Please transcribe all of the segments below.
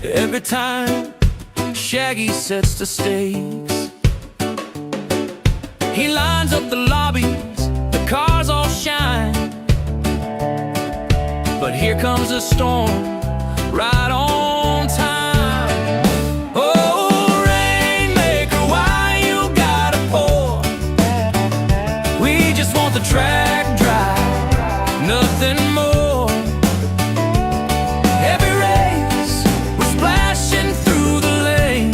Every time Shaggy sets the stakes, he lines up the lobbies, the cars all shine. But here comes a storm, right on time. Oh, Rainmaker, why you gotta pour? We just want the track dry, nothing more. Every race, we're splashing through the lane.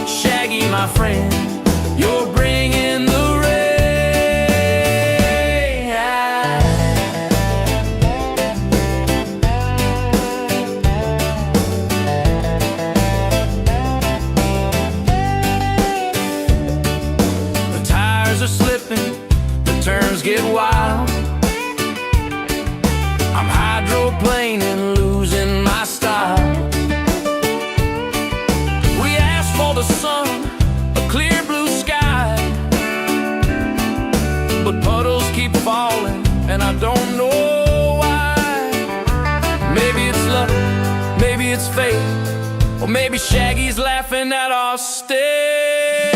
Shaggy, my friend, you're bringing the turns get wild. I'm hydroplaning, losing my style. We asked for the sun, a clear blue sky, but puddles keep falling, and I don't know why. Maybe it's luck, maybe it's fate, or maybe Shaggy's laughing at our state.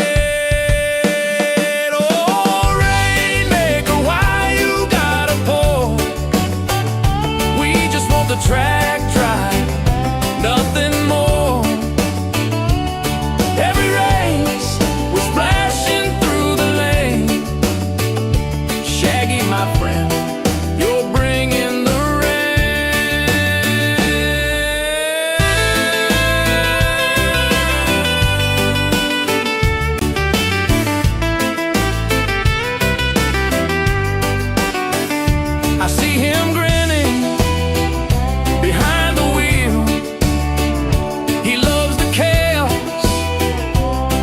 The track dry, nothing more. Every race, we're splashing through the lane. Shaggy, my friend, you're bringing the rain. I see him grinning behind the wheel. He loves the chaos,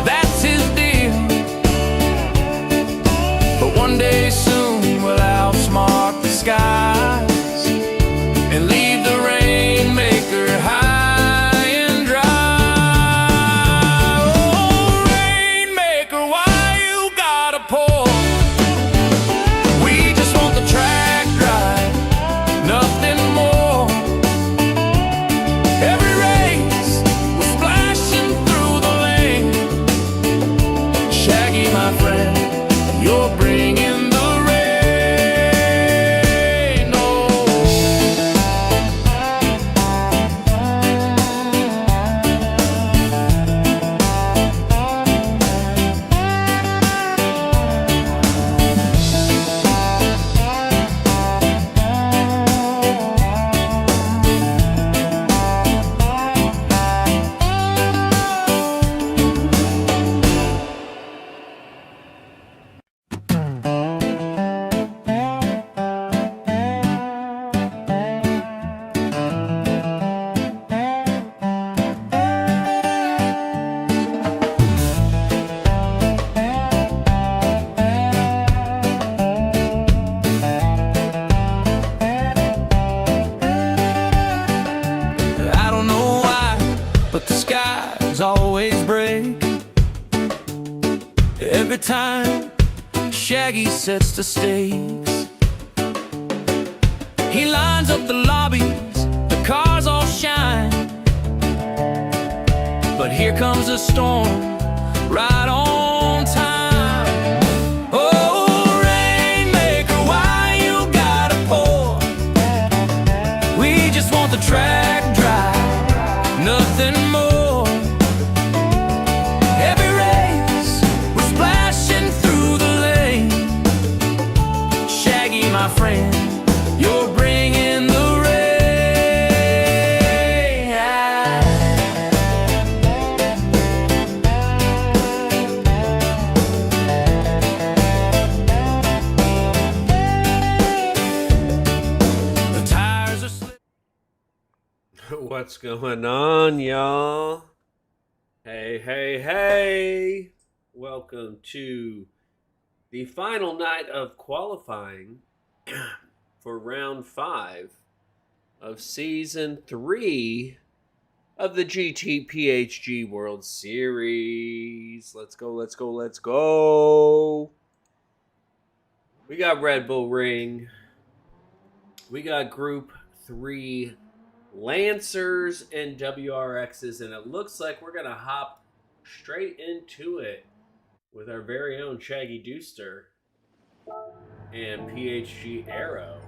that's his deal. But one day soon we'll outsmart the skies and leave the Rainmaker high and dry. Oh, Rainmaker, why you gotta pour? We just want the track dry, nothing more. My friend, you're bringing the rain. Oh. But the skies always break every time Shaggy sets the stakes. He lines up the lobbies, the cars all shine. But here comes a storm, right on time. Oh, Rainmaker, why you gotta pour? We just want the track dry, nothing more. Every race, we're splashing through the lane. Shaggy, my friend, you're bringing the The tires are slipping. What's going on, y'all? Hey, hey, hey! Welcome to the final night of qualifying for round 5 of season 3 of the GT PHG World Series. Let's go, let's go, let's go! We got Red Bull Ring. We got Group 3 Lancers and WRXs, and it looks like we're going to hop straight into it with our very own Shaggy Dooster and PHG Arrow.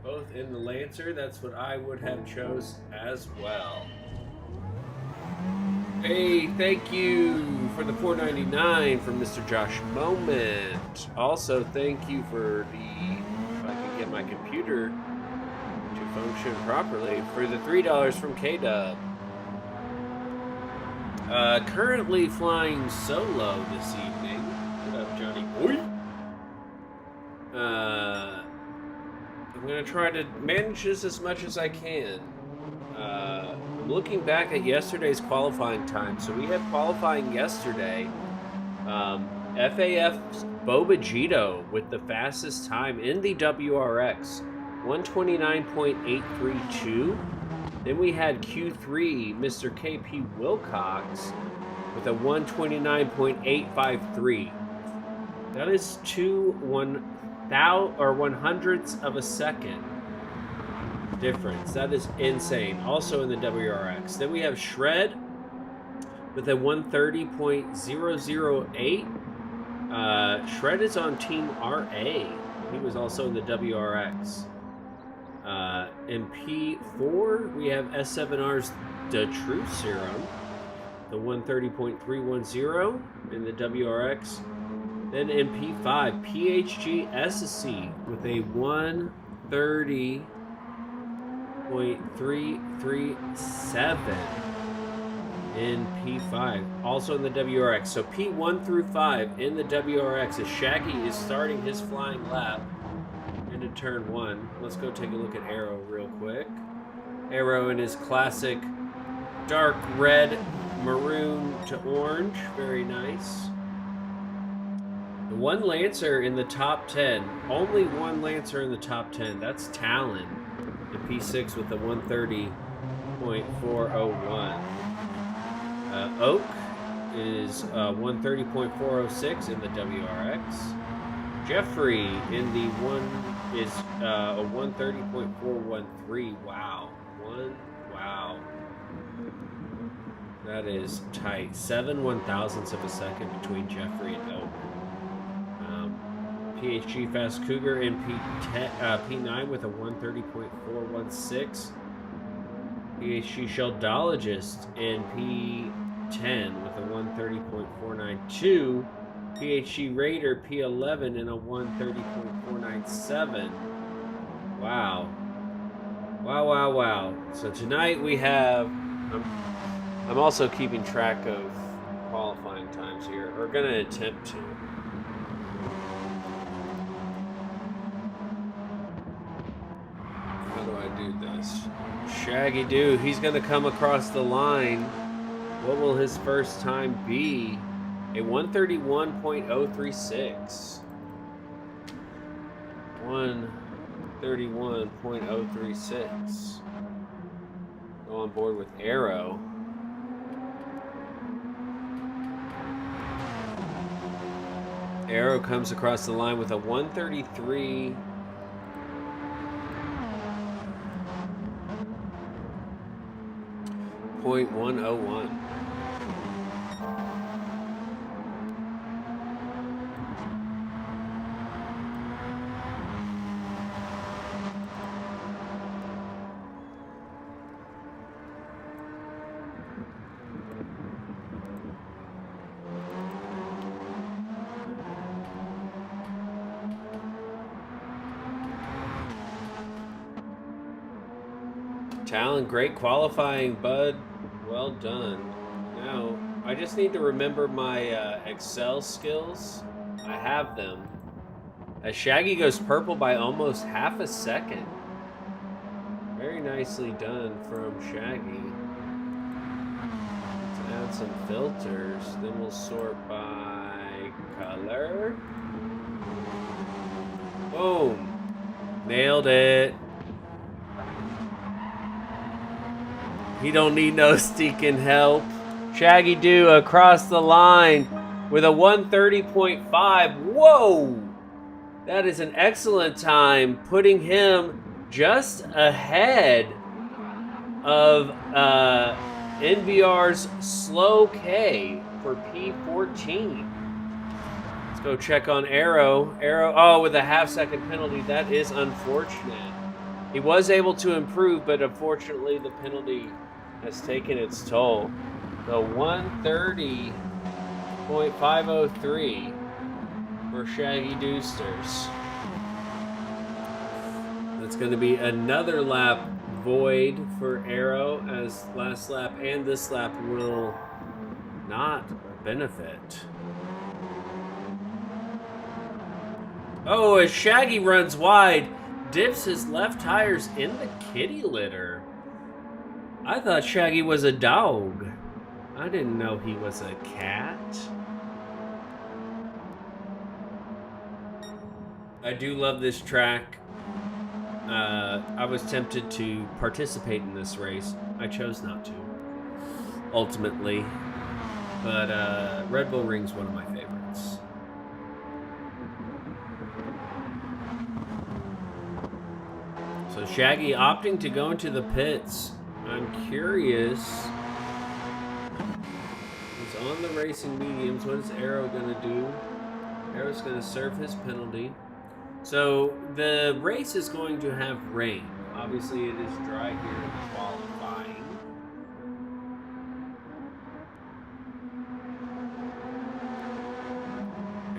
Both in the Lancer. That's what I would have chose as well. Hey, thank you for the $4.99 from Mr. Josh Moment. Also, thank you for if I can get my computer to function properly, for the $3 from K-Dub. Currently flying solo this evening. What up, Johnny boy? I'm going to try to manage this as much as I can. I'm looking back at yesterday's qualifying time. So we had qualifying yesterday. FAF's Bobagito with the fastest time in the WRX, 129.832. Then we had Q3, Mr. KP Wilcox with a 129.853. That is 1/100ths of a second difference. That is insane. Also in the WRX. Then we have Shred with a 130.008. Shred is on Team RA. He was also in the WRX. In P4, we have S7R's The True Serum, the 130.310 in the WRX. Then in P5, PHG SSC with a 130.337 in P5, also in the WRX. So P1 through 5 in the WRX as Shaggy is starting his flying lap into turn 1. Let's go take a look at Arrow real quick. Arrow in his classic dark red, maroon to orange. Very nice. The one Lancer in the top 10. Only one Lancer in the top 10. That's Talon in P6 with a 130.401. Oak is 130.406 in the WRX. Jeffrey in the one is a 130.413. Wow. Wow. That is tight. 7 1/1000ths of a second between Jeffrey and Oak. PHG Fast Cougar in P9 with a 130.416. PHG Sheldologist in P10 with a 130.492. PHG Raider P11 in a 130.497. Wow. So tonight we have... I'm also keeping track of qualifying times here. We're going to attempt to. How do I do this? Shaggy Doo, he's going to come across the line. What will his first time be? A 131.036. 131.036. Go on board with Arrow. Arrow comes across the line with a 133.101. Talon, great qualifying, bud. Well done. Now, I just need to remember my Excel skills. I have them. As Shaggy goes purple by almost half a second. Very nicely done from Shaggy. Let's add some filters. Then we'll sort by color. Boom. Nailed it. He don't need no stinking help. Shaggy Doo across the line with a 130.5. Whoa! That is an excellent time, putting him just ahead of NVR's Slow K for P14. Let's go check on Arrow. Arrow, oh, with a half-second penalty. That is unfortunate. He was able to improve, but unfortunately the penalty has taken its toll. So 130.503 for Shaggy Doosters. That's going to be another lap void for Arrow, as last lap and this lap will not benefit. Oh, as Shaggy runs wide, dips his left tires in the kitty litter. I thought Shaggy was a dog. I didn't know he was a cat. I do love this track. I was tempted to participate in this race. I chose not to, ultimately. But Red Bull Ring's one of my favorites. So Shaggy opting to go into the pits. I'm curious. He's on the racing mediums. What is Arrow going to do? Arrow's going to serve his penalty. So the race is going to have rain. Obviously it is dry here in the qualifying.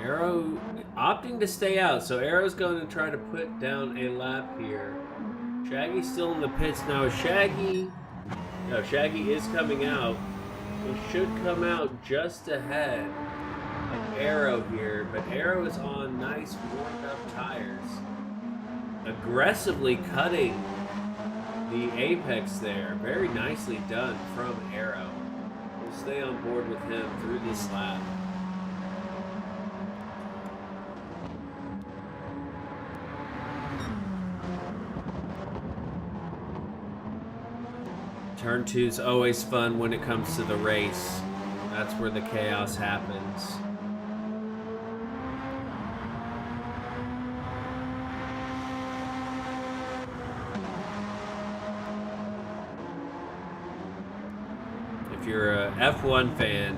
Arrow opting to stay out. So Arrow's going to try to put down a lap here. Shaggy's still in the pits now. Shaggy is coming out. He should come out just ahead of Arrow here, but Arrow is on nice warmed up tires, aggressively cutting the apex there. Very nicely done from Arrow. We'll stay on board with him through this lap. Turn 2's always fun when it comes to the race. That's where the chaos happens. If you're a F1 fan,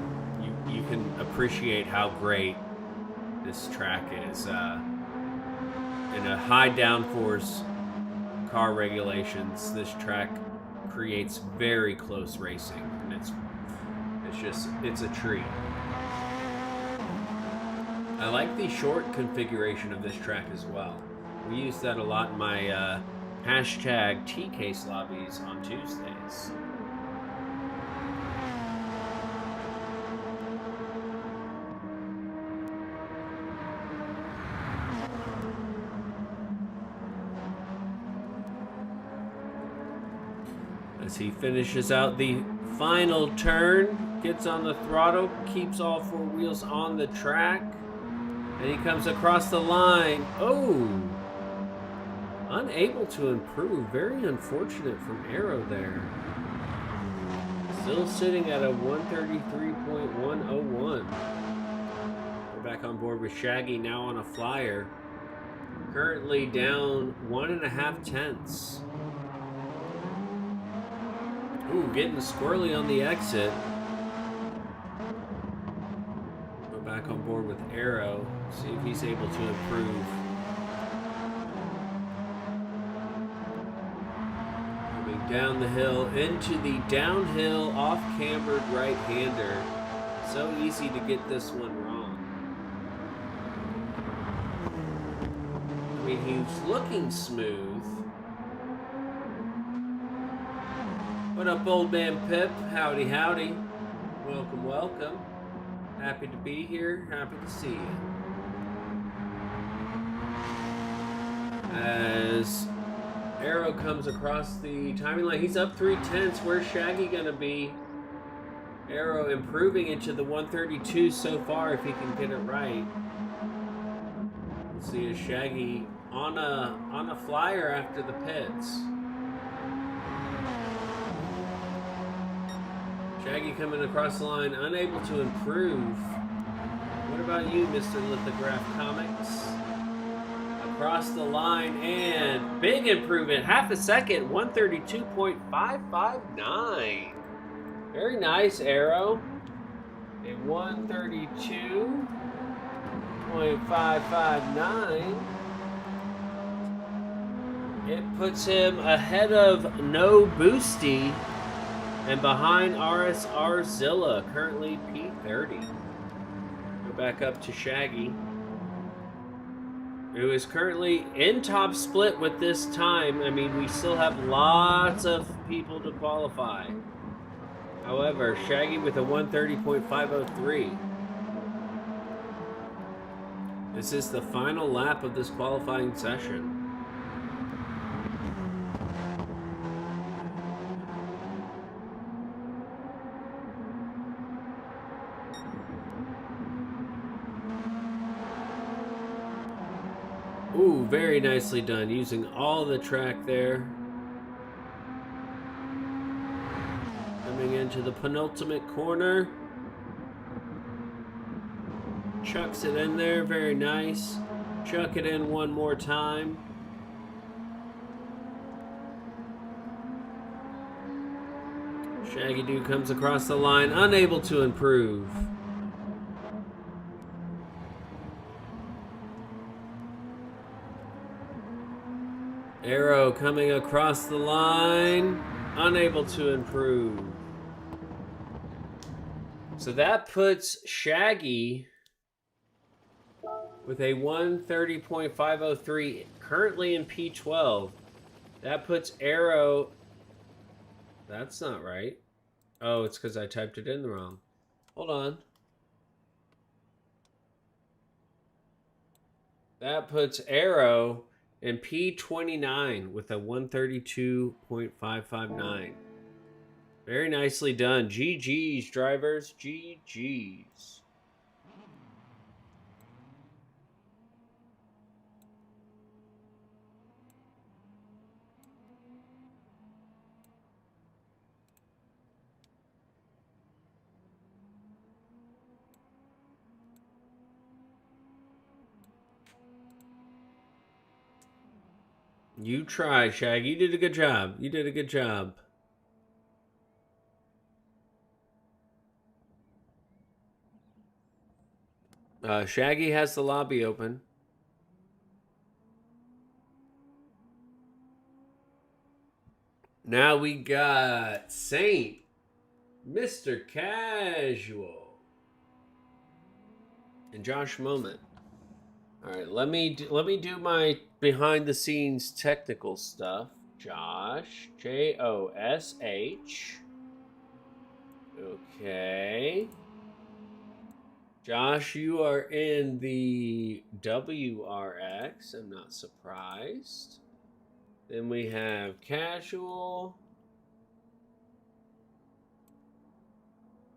you can appreciate how great this track is. In a high downforce car regulations, this track creates very close racing, and it's a treat. I like the short configuration of this track as well. We use that a lot in my hashtag T-Case lobbies on Tuesdays. As he finishes out the final turn, gets on the throttle, keeps all four wheels on the track, and he comes across the line. Oh! Unable to improve. Very unfortunate from Arrow there. Still sitting at a 133.101. We're back on board with Shaggy, now on a flyer. Currently down 1.5 tenths. Ooh, getting squirrely on the exit. Go back on board with Arrow. See if he's able to improve. Moving down the hill into the downhill off-cambered right-hander. So easy to get this one wrong. I mean, he's looking smooth. What up, old man Pip? Howdy, howdy. Welcome, welcome. Happy to be here. Happy to see you. As Arrow comes across the timing line, he's up 3 tenths. Where's Shaggy gonna be? Arrow improving into the 132 so far, if he can get it right. Let's see, is Shaggy on a flyer after the pits? Shaggy coming across the line, unable to improve. What about you, Mr. Lithograph Comics? across the line, and big improvement, half a second, 132.559. Very nice, Arrow. A 132.559. It puts him ahead of No Boosty and behind RSR Zilla, currently P30. Go back up to Shaggy, who is currently in top split with this time. I mean, we still have lots of people to qualify. However, Shaggy with a 130.503. This is the final lap of this qualifying session. Ooh, very nicely done, using all the track there. Coming into the penultimate corner. Chucks it in there, very nice. Chuck it in one more time. Shaggy Doo comes across the line, unable to improve. Arrow coming across the line, unable to improve. So that puts Shaggy with a 130.503, currently in P12. That puts Arrow... That's not right. Oh, it's because I typed it in wrong. Hold on. That puts Arrow in P29 with a 132.559. Very nicely done. GG's, drivers. GG's. You try, Shaggy. You did a good job. You did a good job. Shaggy has the lobby open. Now we got Saint, Mr. Casual, and Josh Moment. All right, let me do my behind the scenes technical stuff. Josh, Josh. Okay. Josh, you are in the WRX. I'm not surprised. Then we have Casual.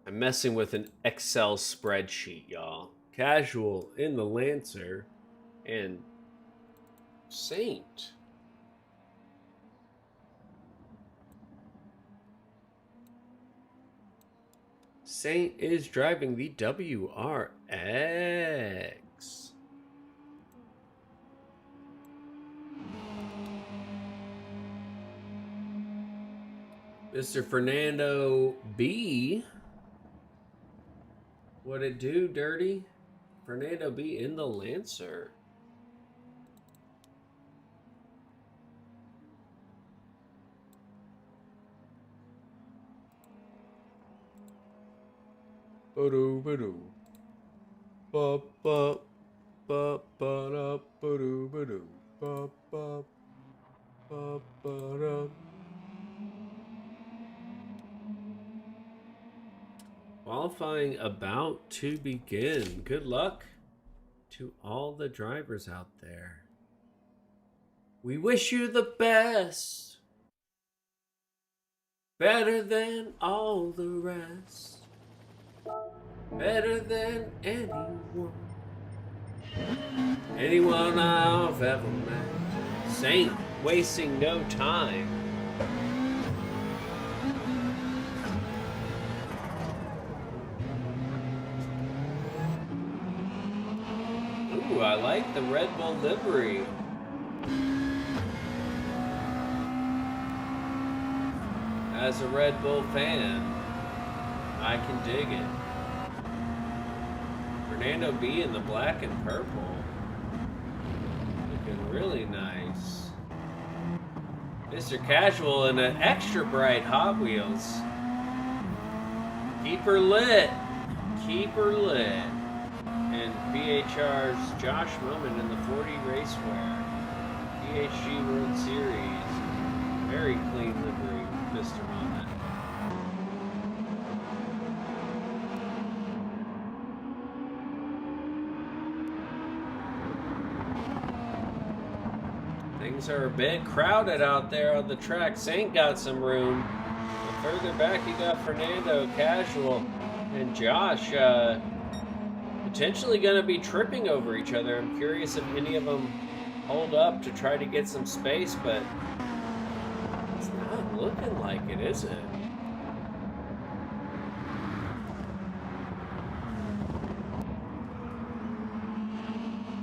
I'm messing with an Excel spreadsheet, y'all. Casual in the Lancer and Saint. Saint is driving the WRX. Mr. Fernando B. What it do, Dirty? Fernando B in the Lancer. Ba-do, ba-do. Ba ba ba ba da ba-do, ba-do. Ba ba ba ba da. Qualifying about to begin. Good luck to all the drivers out there. We wish you the best. Better than all the rest. Better than anyone. Anyone I've ever met. Saint wasting no time. Ooh, I like the Red Bull livery. As a Red Bull fan, I can dig it. Fernando B in the black and purple. Looking really nice. Mr. Casual in an extra bright Hot Wheels. Keep her lit. Keep her lit. And BHR's Josh Moment in the 40 racewear. PHG World Series. Very clean livery, Mr. Moment. Things are a bit crowded out there on the track. Saint got some room. But further back, you got Fernando, Casual, and Josh potentially going to be tripping over each other. I'm curious if any of them hold up to try to get some space, but it's not looking like it, is it?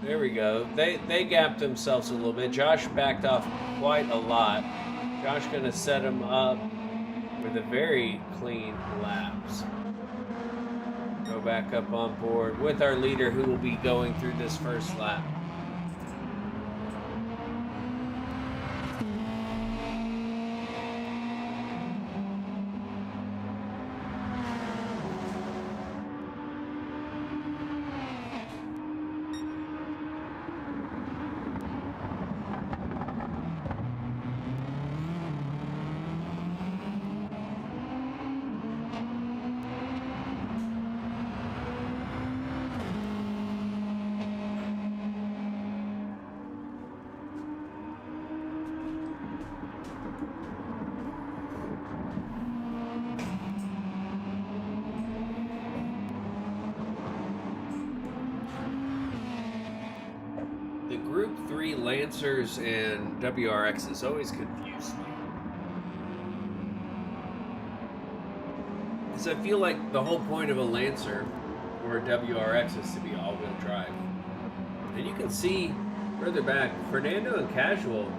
There we go. They gapped themselves a little bit. Josh backed off quite a lot. Josh gonna set him up with a very clean laps. Go back up on board with our leader who will be going through this first lap. The Group 3 Lancers and WRXs always confuse me. Because I feel like the whole point of a Lancer or a WRX is to be all-wheel drive. And you can see further back, Fernando and Casual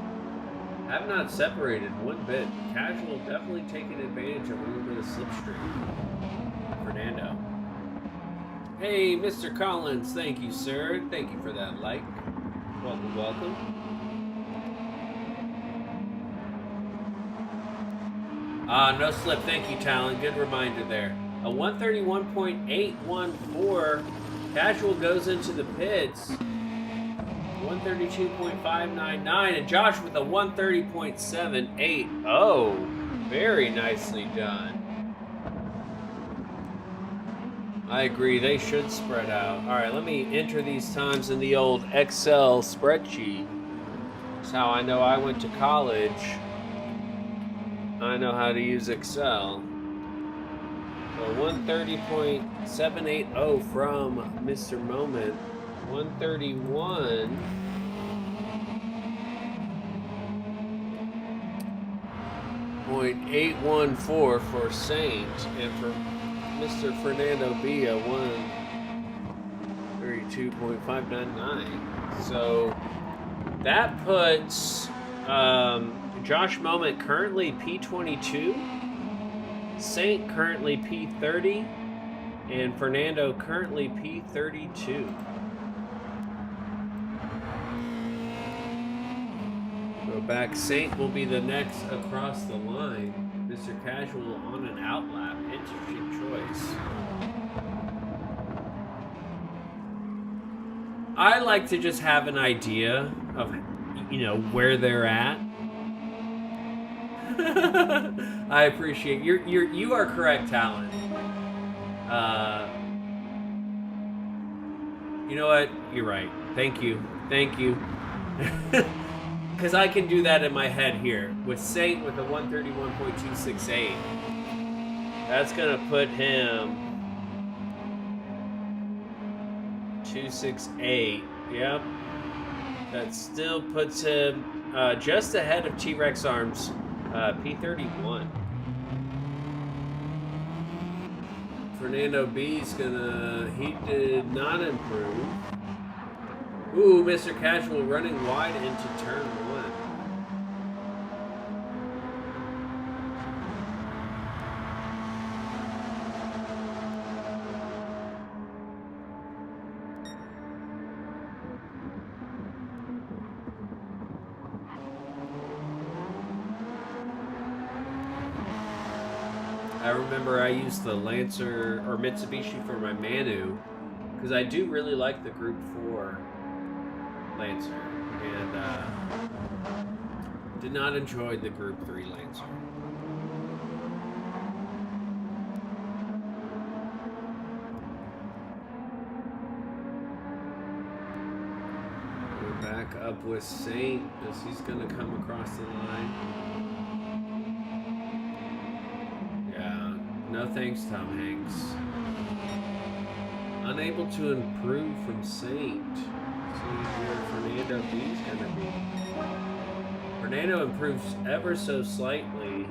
have not separated one bit. Casual definitely taking advantage of a little bit of slipstream. Fernando. Hey, Mr. Collins, thank you, sir. Thank you for that like. Welcome, welcome. No slip. Thank you, Talon. Good reminder there. A 131.814. Casual goes into the pits. 132.599. And Josh with a 130.780. Oh, very nicely done. I agree, they should spread out. All right, let me enter these times in the old Excel spreadsheet. That's how I know I went to college. I know how to use Excel. So 130.780 from Mr. Moment. 131.814 for Saint, and for Mr. Fernando B, a 132.599. So that puts Josh Moment currently P22, Saint currently P30, and Fernando currently P32. Go back. Saint will be the next across the line. Mr. Casual on an outlap. Interesting choice. I like to just have an idea of, where they're at. I appreciate you are correct, Talon. You know what? You're right. Thank you. Because I can do that in my head here. With Saint with a 131.268. That's going to put him 268. Yep. That still puts him just ahead of T-Rex Arms, P31. Fernando B's he did not improve. Ooh, Mr. Casual running wide into turn 1. I remember I used the Lancer or Mitsubishi for my Manu because I do really like the Group 4 Lancer, and did not enjoy the Group 3 Lancer. We're back up with Saint as he's going to come across the line. Yeah, no thanks, Tom Hanks. Unable to improve from Saint. See where Fernando B's gonna be. Fernando improves ever so slightly.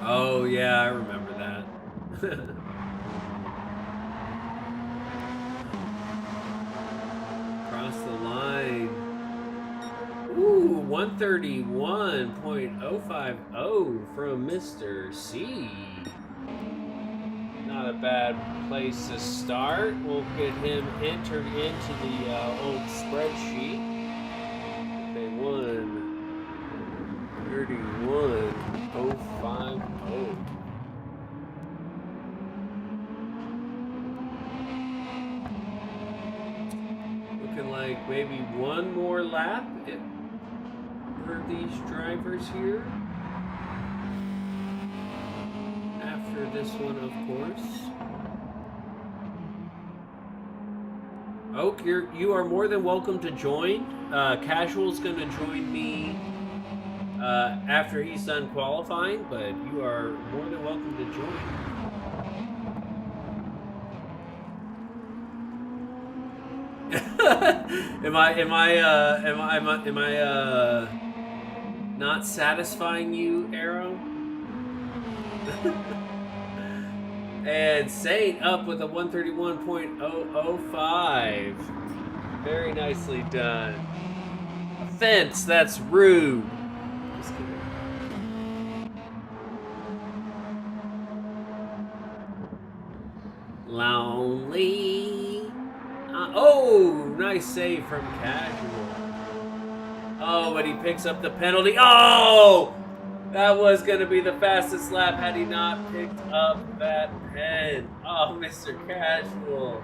Oh yeah, I remember that. Across the line. Ooh, 131.050 from Mr. C. Not a bad place to start. We'll get him entered into the old spreadsheet. They won 31.050. Looking like maybe one more lap for these drivers here. After this one, of course. Oak, you are more than welcome to join. Casual's going to join me after he's done qualifying, but you are more than welcome to join. Am I not satisfying you, Arrow? And Saint up with a 131.005. Very nicely done. Offense, that's rude. Just kidding. Lonely. Oh, nice save from Casual. Oh, but he picks up the penalty. Oh! That was going to be the fastest lap had he not picked up that pen. Oh, Mr. Casual.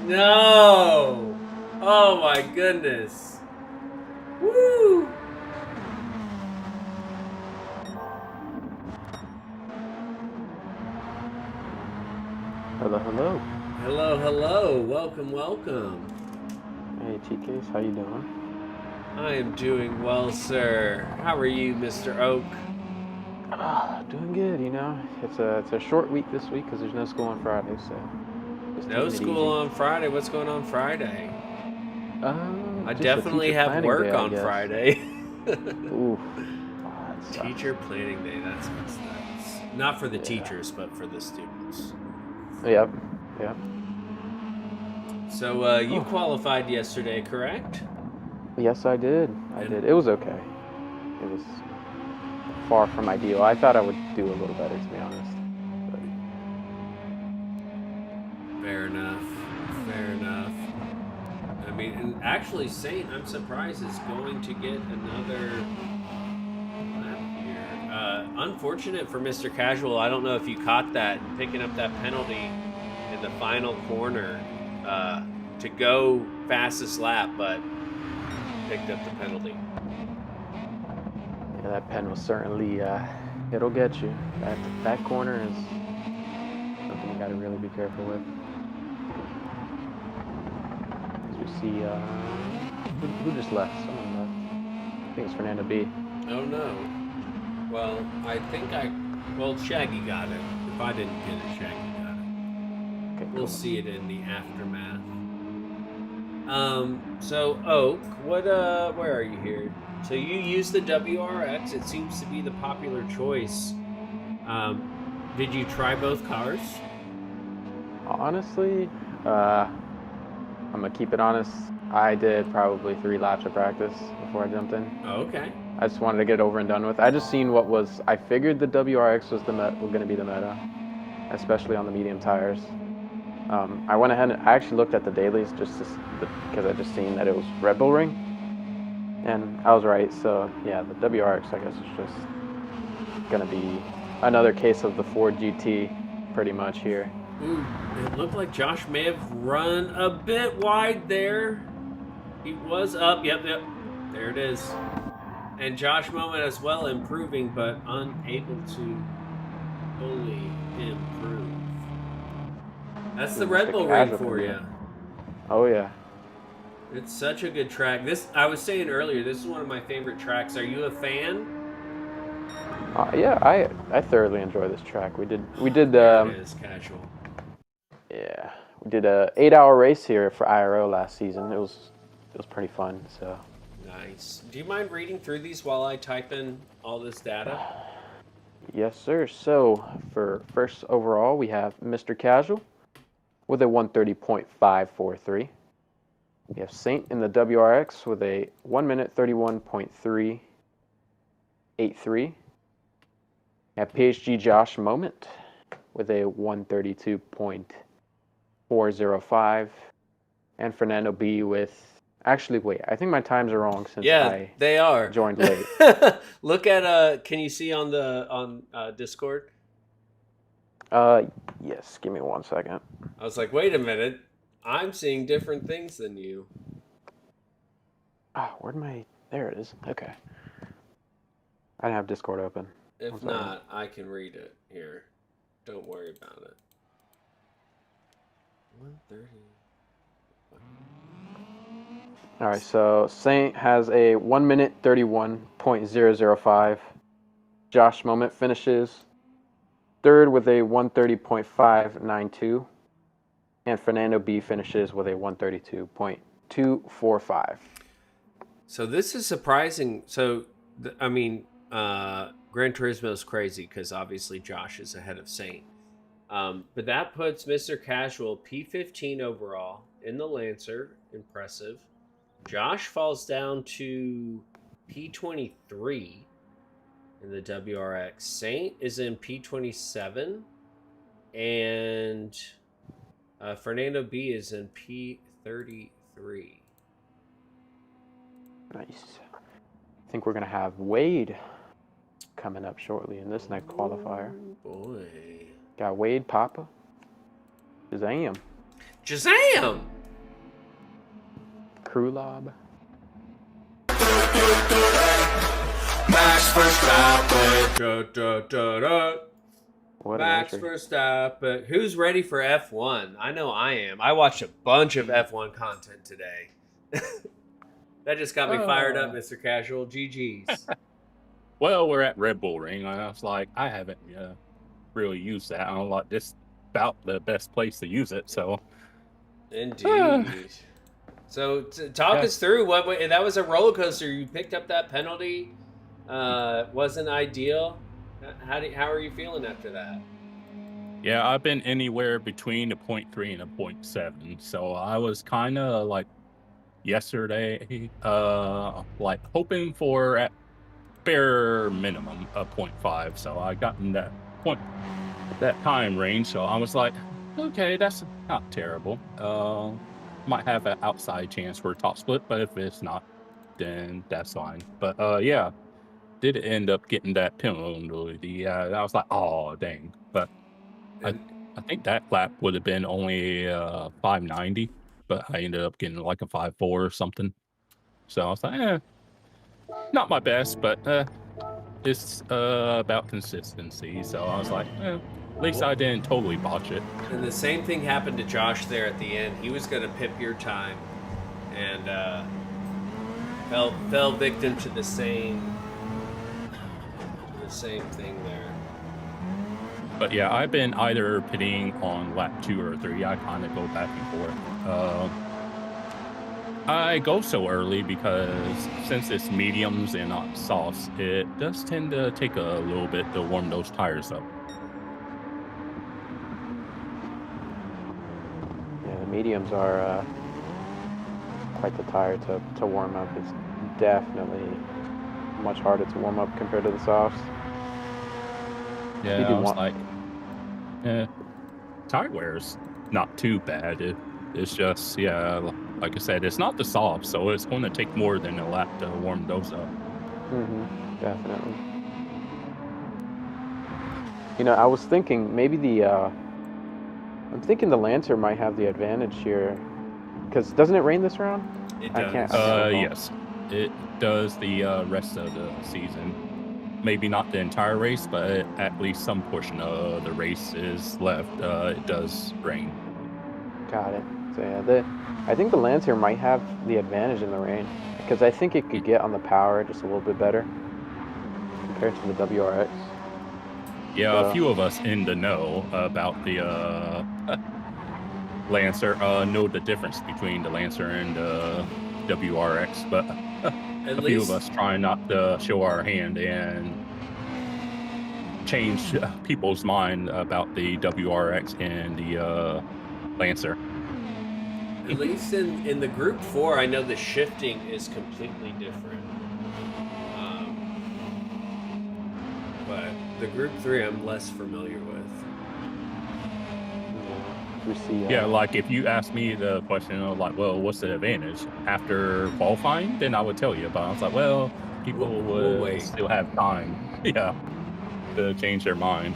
No! Oh, my goodness. Woo! Hello, hello. Hello, hello. Welcome, welcome. Hey, TKs, how you doing? I am doing well, sir. How are you, Mr. Oak? Doing good, you know. It's a short week this week because there's no school on Friday, so. No school on Friday. What's going on Friday? I Just definitely have work day, on Friday. Ooh. Teacher planning day. That's nice. Not for the teachers, but for the students. Yep. So you qualified yesterday, correct? Yes, I did. I did. It was okay. It was far from ideal. I thought I would do a little better, to be honest. But... Fair enough. I mean, and actually, Saint, I'm surprised, is going to get another lap here. Unfortunate for Mr. Casual. I don't know if you caught that, picking up that penalty in the final corner to go fastest lap, but picked up the penalty. Yeah, that pen will certainly, it'll get you. That corner is something you got to really be careful with. As we see, who just left? Someone left. I think it's Fernando B. Oh no. Well, well, Shaggy got it. If I didn't get it, Shaggy got it. Okay, We'll cool. see it in the aftermath. So Oak, where are you here? So you use the WRX. It seems to be the popular choice. Did you try both cars? Honestly, I'm gonna keep it honest. I did probably 3 laps of practice before I jumped in. Oh, okay. I just wanted to get it over and done with. I just seen I figured the WRX was going to be the meta, especially on the medium tires. I went ahead and I actually looked at the dailies just because I just seen that it was Red Bull Ring. And I was right. So yeah, the WRX I guess is just gonna be another case of the Ford GT, pretty much here. Ooh, it looked like Josh may have run a bit wide there. He was up. Yep. There it is. And Josh Moment as well improving, but unable to fully improve. That's the Red Mr. Bull Ring Casual for can do you. it. Oh yeah. It's such a good track. I was saying earlier, this is one of my favorite tracks. Are you a fan? Yeah, I thoroughly enjoy this track. We did There it is, casual. yeah, we did a 8-hour race here for IRO last season. It was pretty fun. So Nice. Do you mind reading through these while I type in all this data? yes, sir. So for first overall, we have Mr. Casual with a 130.543. We have Saint in the WRX with a 1 minute 31.383. We have PHG Josh Moment with a 132.405. And Fernando B with, actually, wait, I think my times are wrong since I they are. joined late. Look at can you see on Discord? Yes, give me 1 second. I was like, wait a minute. I'm seeing different things than you. Where'd my, there it is. Okay. I didn't have Discord open. If not, I can read it here. Don't worry about it. 130. All right, so Saint has a 1 minute 31.005. Josh Moment finishes third with a 130.592. And Fernando B finishes with a 132.245. So this is surprising. So, I mean, Gran Turismo is crazy because obviously Josh is ahead of Saint. But that puts Mr. Casual P15 overall in the Lancer. Impressive. Josh falls down to P23 in the WRX. Saint is in P27. And Fernando B is in P33. Nice. I think we're going to have Wade coming up shortly in this next qualifier. Boy. Got Wade Papa. Shazam. Shazam! Crew Lob. Max Verstappen. What Max an entry. Verstappen. Who's ready for F1? I know I am. I watched a bunch of F1 content today. That just got me fired up, Mr. Casual. GG's. Well, we're at Red Bull Ring. I was like, I haven't really used that. I don't like this about the best place to use it. So, Indeed. So talk us through what that was a roller coaster. You picked up that penalty. Wasn't ideal. How are you feeling after that? yeah, I've been anywhere between a 0.3 and a 0.7. So I was kind of like yesterday, like hoping for at bare minimum a 0.5. So I got in that time range. So I was like, okay, that's not terrible. Might have an outside chance for a top split, but if it's not, then that's fine. But yeah, did end up getting that penalty. I was like, oh dang. But I think that lap would have been only 590, but I ended up getting like a 5.4 or something. So I was like, not my best, but it's about consistency. So I was like, at least I didn't totally botch it. And the same thing happened to Josh there at the end. He was going to pip your time, and fell victim to the same thing there. But yeah, I've been either pitting on lap 2 or 3. I kind of go back and forth. I go so early because since it's mediums and not softs, it does tend to take a little bit to warm those tires up. Yeah, the mediums are quite the tire to warm up. It's definitely much harder to warm up compared to the softs. Yeah, I was like, tire wear's not too bad. It's just, yeah, like I said, it's not the soft, so it's going to take more than a lap to warm those up. Definitely. You know, I was thinking maybe I'm thinking the Lancer might have the advantage here, because doesn't it rain this round? It I does. can't recall. Yes, it does the rest of the season. Maybe not the entire race, but at least some portion of the race is left. It does rain. Got it. So yeah, I think the Lancer might have the advantage in the rain, because I think it could get on the power just a little bit better compared to the WRX. Yeah, So, a few of us in the know about the Lancer know the difference between the Lancer and the WRX, but a few of us trying not to show our hand and change people's mind about the WRX and the Lancer. At least in the Group 4, I know the shifting is completely different. But the Group 3, I'm less familiar with. we see. Yeah, like if you ask me the question of like, well, what's the advantage after qualifying? Then I would tell you. But I was like, well, people We'll would wait. still have time, yeah, to change their mind.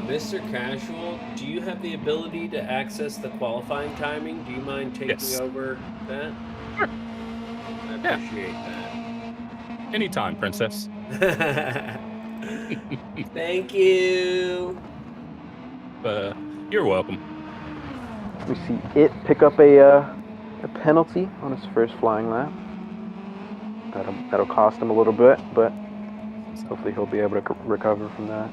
Mr. Casual, do you have the ability to access the qualifying timing? Do you mind taking over that? Sure. I appreciate that. Anytime, princess. Thank you. You're welcome. We see it pick up a penalty on his first flying lap. That'll cost him a little bit, but hopefully he'll be able to recover from that.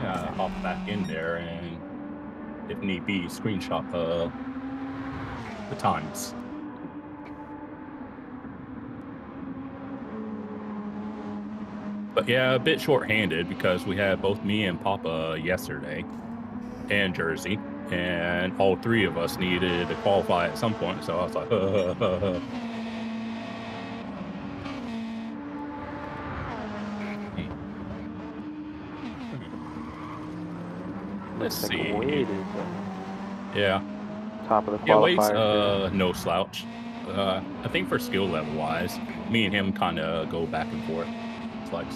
Yeah, hop back in there and, if need be, screenshot the times. But yeah, a bit short-handed because we had both me and Papa yesterday and Jersey, and all three of us needed to qualify at some point. So I was like, Let's see. Wade is Yeah. top of the Yeah, Wade's qualifiers. no slouch. I think for skill level wise, me and him kind of go back and forth. It's like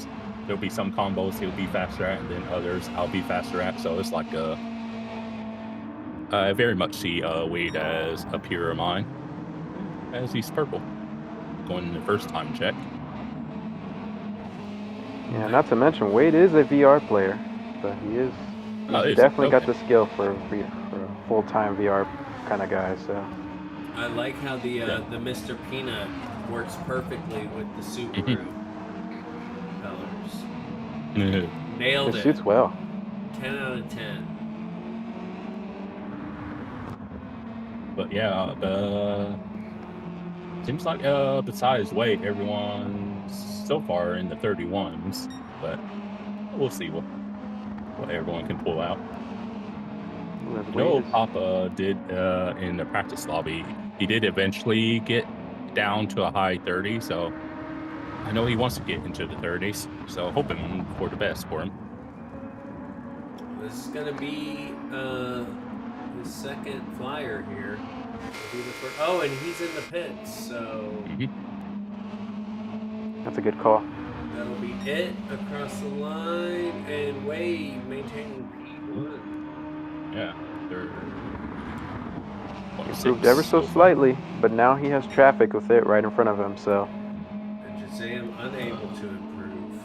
there'll be some combos he'll be faster at, and then others I'll be faster at. So it's like I very much see Wade as a peer of mine, as he's purple going the first time check. Yeah, not to mention Wade is a VR player, so he's definitely got the skill for a full-time VR kind of guy. So I like how the Mr. Peanut works perfectly with the Subaru colors. Nailed it. It suits well. 10 out of 10. But yeah, seems like besides Wade, everyone's so far in the 31s. But we'll see what everyone can pull out. Papa did in the practice lobby. He did eventually get down to a high 30, so I know he wants to get into the 30s. So hoping for the best for him. This is gonna be the second flyer here. Oh, and he's in the pits, so that's a good call. That'll be it across the line, and Wade maintaining P1. Yeah, they're improved ever so slightly, but now he has traffic with it right in front of him. So and Shazam unable to improve.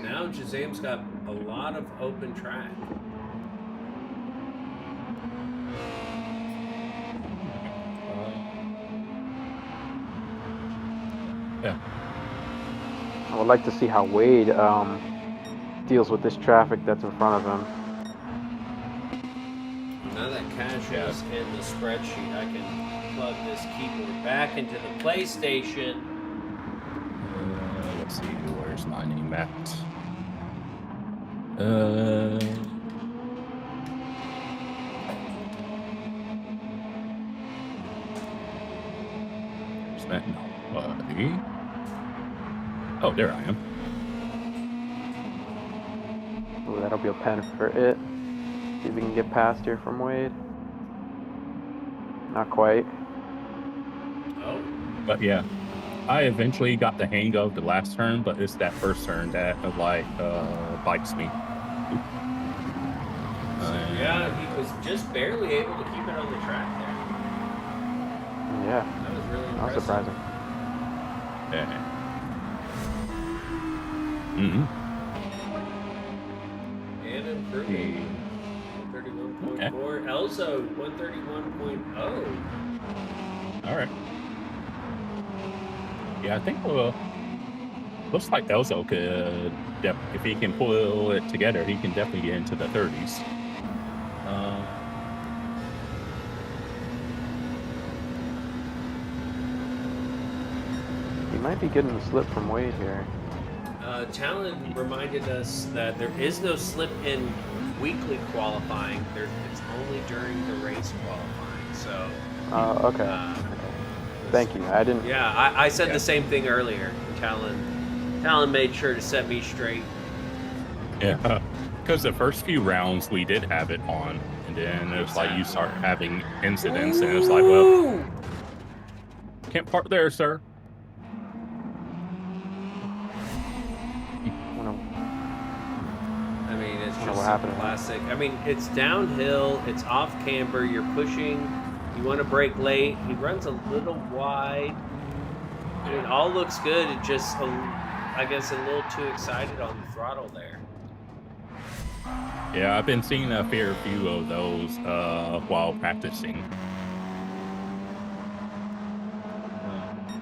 Now Shazam's got a lot of open track. Yeah. I would like to see how Wade deals with this traffic that's in front of him. Now that Cash is in the spreadsheet, I can plug this keyboard back into the PlayStation. Let's see, where's my name at? Is that nobody? Oh, there I am. Ooh, that'll be a pen for it. See if we can get past here from Wade. Not quite. Oh, But yeah, I eventually got the hang of the last turn, but it's that first turn that bites me. yeah, he was just barely able to keep it on the track there. Yeah, That was really that was impressive. surprising. Yeah. Mm-hmm. And improving. 131.4. Elzo, 131.0. All right. Yeah, I think looks like Elzo could, if he can pull it together, he can definitely get into the 30s. He might be getting the slip from Wade here. Talon reminded us that there is no slip in weekly qualifying. It's only during the race qualifying. So. Okay. Thank you. I didn't. Yeah, I said the same thing earlier. Talon made sure to set me straight. Yeah, because the first few rounds we did have it on, and then it's like you start having incidents, and it's like, well, can't park there, sir. I mean, it's just what so happened. classic. I mean, it's downhill, it's off camber, you're pushing, you want to brake late, he runs a little wide. I mean, it all looks good, it just, I guess, a little too excited on the throttle there. Yeah, I've been seeing a fair few of those while practicing.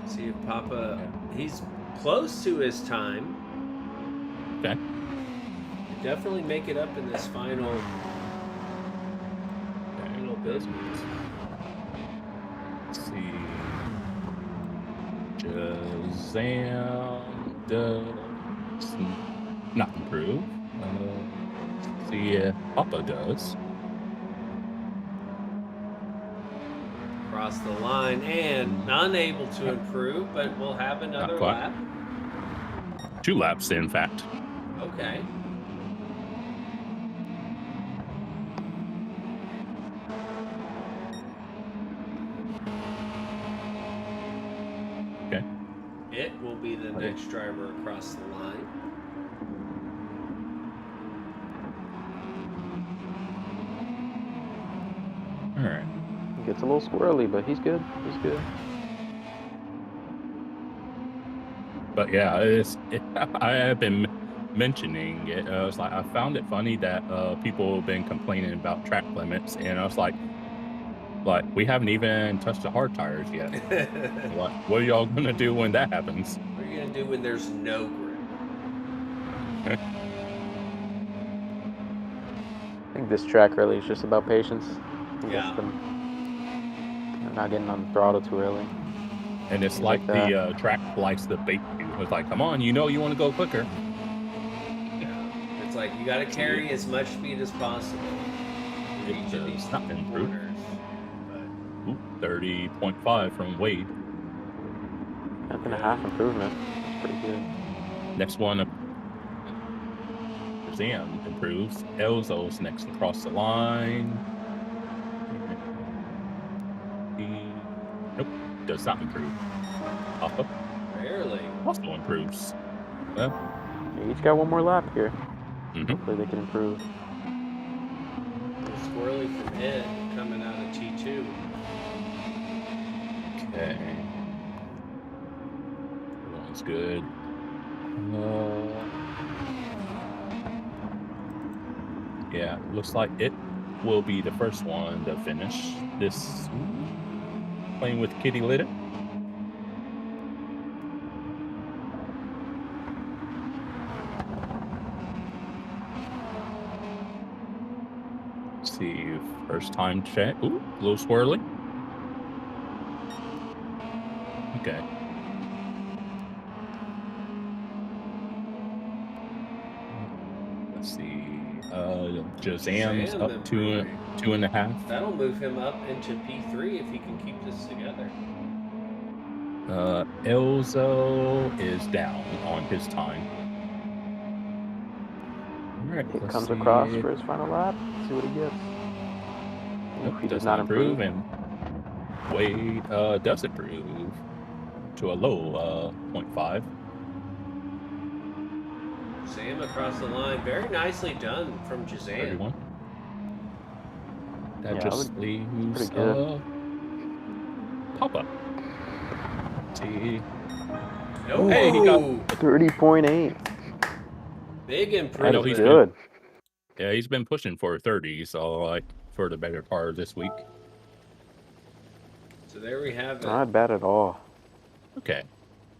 See if Papa, he's close to his time. Okay. Definitely make it up in this final business. Let's see. Shazam does not improve. Let's see if Papa does. Cross the line and unable to improve, but we'll have another lap. 2 laps, in fact. Okay. Okay. It will be the next driver across the line. All right. Gets a little squirrely, but he's good. He's good. But yeah, I have been mentioning it. I was like, I found it funny that people have been complaining about track limits, and I was like, we haven't even touched the hard tires yet. What are y'all gonna do when that happens? What are you gonna do when there's no grip? I think this track really is just about patience. Yeah. They're not getting on the throttle too early. And it's like the track likes to bait you. It's like, come on, you want to go quicker. Yeah. It's like you got to carry as much speed as possible. Each of these corners. 30.5 from Wade. Nothing a half improvement. That's pretty good. Next one, Zam improves. Elzo's next across the line. Nope, does not improve. Papa Barely. also improves. Well, They each got one more lap here. Mm-hmm. Hopefully they can improve. Squirrely from it coming out of T2. Okay. That one's good. Yeah, looks like it will be the first one to finish this playing with Kitty Litter. Let's see, first time check. Ooh, a little swirly. Okay. Let's see. Shazam's up two and a half. That'll move him up into P3 if he can keep this together. Elzo is down on his time. All right, He let's comes see. across for his final lap. Let's see what he gets. Nope, He does did not improve. and Wade does improve to a low 0.5. Sam across the line. Very nicely done from Jazam. 31. That Yeah, just leaves pretty good. Papa. See. Oh, Hey, he got 30.8. big That improvement. is good. Yeah, he's been pushing for 30, so like for the better part of this week. So there we have it. Not bad at all. Okay,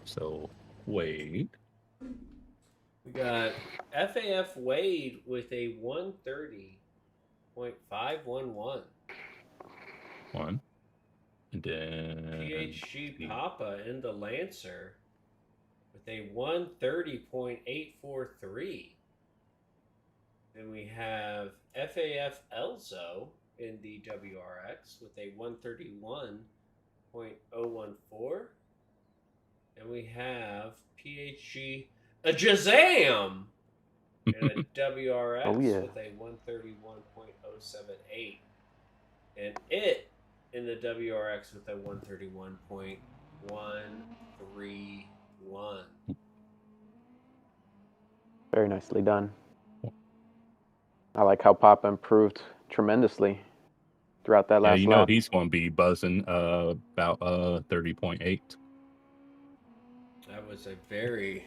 so Wade. We got FAF Wade with a 130.511. One. And then PHG Papa in the Lancer with a 130.843. Then we have FAF Elzo in the WRX with a 131.014. And we have PHG Jazam in a WRX Oh, yeah. with a 131.078. And it in the WRX with a 131.131. Very nicely done. I like how Papa improved tremendously throughout that yeah, last you know lap. he's going to be buzzing about 30.8. That was a very,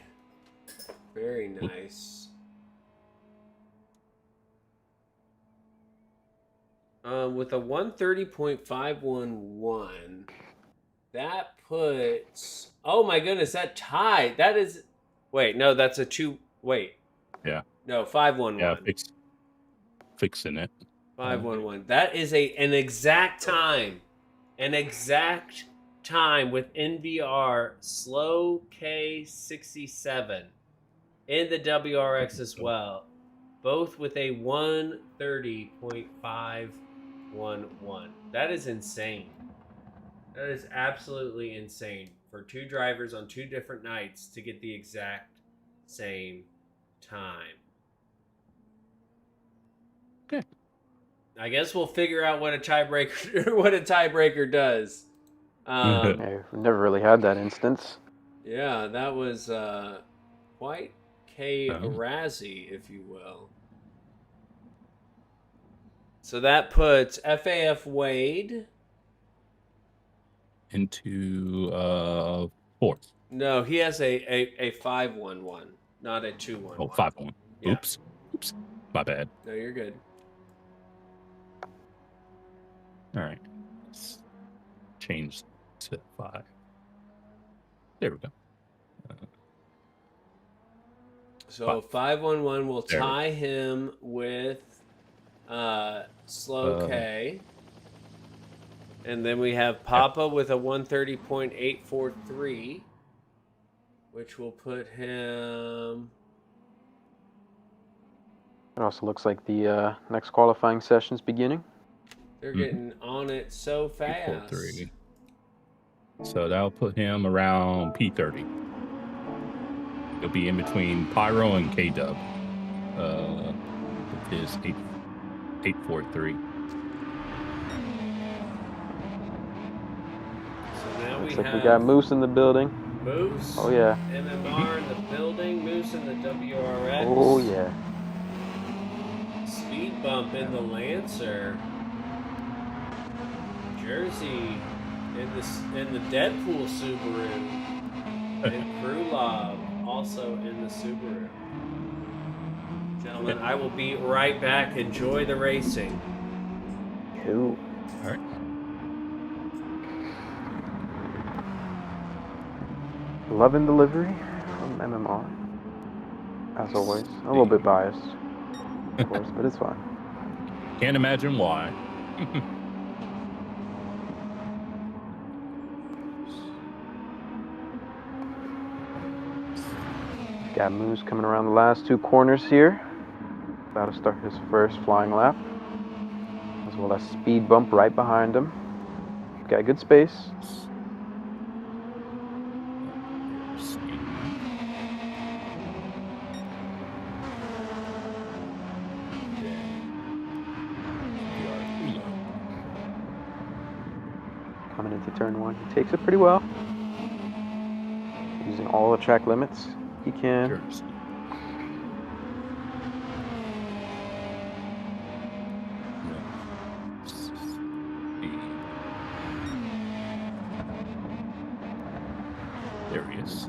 very nice. With a 130.511, that puts. Oh my goodness, that tied. That is. Wait, no, that's a two. Wait. Yeah. No, 511. Yeah, fixing it. 511. That is an exact time. An exact time with NVR Slow K67 in the WRX as well. Both with a 130.511. That is insane. That is absolutely insane for two drivers on two different nights to get the exact same time. Okay. I guess we'll figure out what a tiebreaker does. Yeah, we've never really had that instance. Yeah, that was quite Razzie, if you will. So that puts FAF Wade into fourth. No, he has a 511, not a 211. Oh, 5-1. Yeah. Oops. My bad. No, you're good. All right. Let's change to 5. There we go. So 511 will tie him with Slow K. And then we have Papa with a 130.843, which will put him. It also looks like the next qualifying session's beginning. They're getting on it so fast. 843. So that'll put him around P30. He'll be in between Pyro and K-Dub with his 843. So now Looks like we got Moose in the building. Moose. Oh, yeah. MMR in the building. Moose in the WRX. Oh, yeah. Speed bump in the Lancer. Jersey in the Deadpool Subaru. And Krulov also in the Subaru. Gentlemen, I will be right back. Enjoy the racing. Cool. All right. Loving delivery from MMR. As always. A little bit biased, of course, but it's fine. Can't imagine why. Got Moose coming around the last two corners here. About to start his first flying lap. As well as speed bump right behind him. Got good space. turn one. He takes it pretty well. Using all the track limits he can. Jersey. There he is.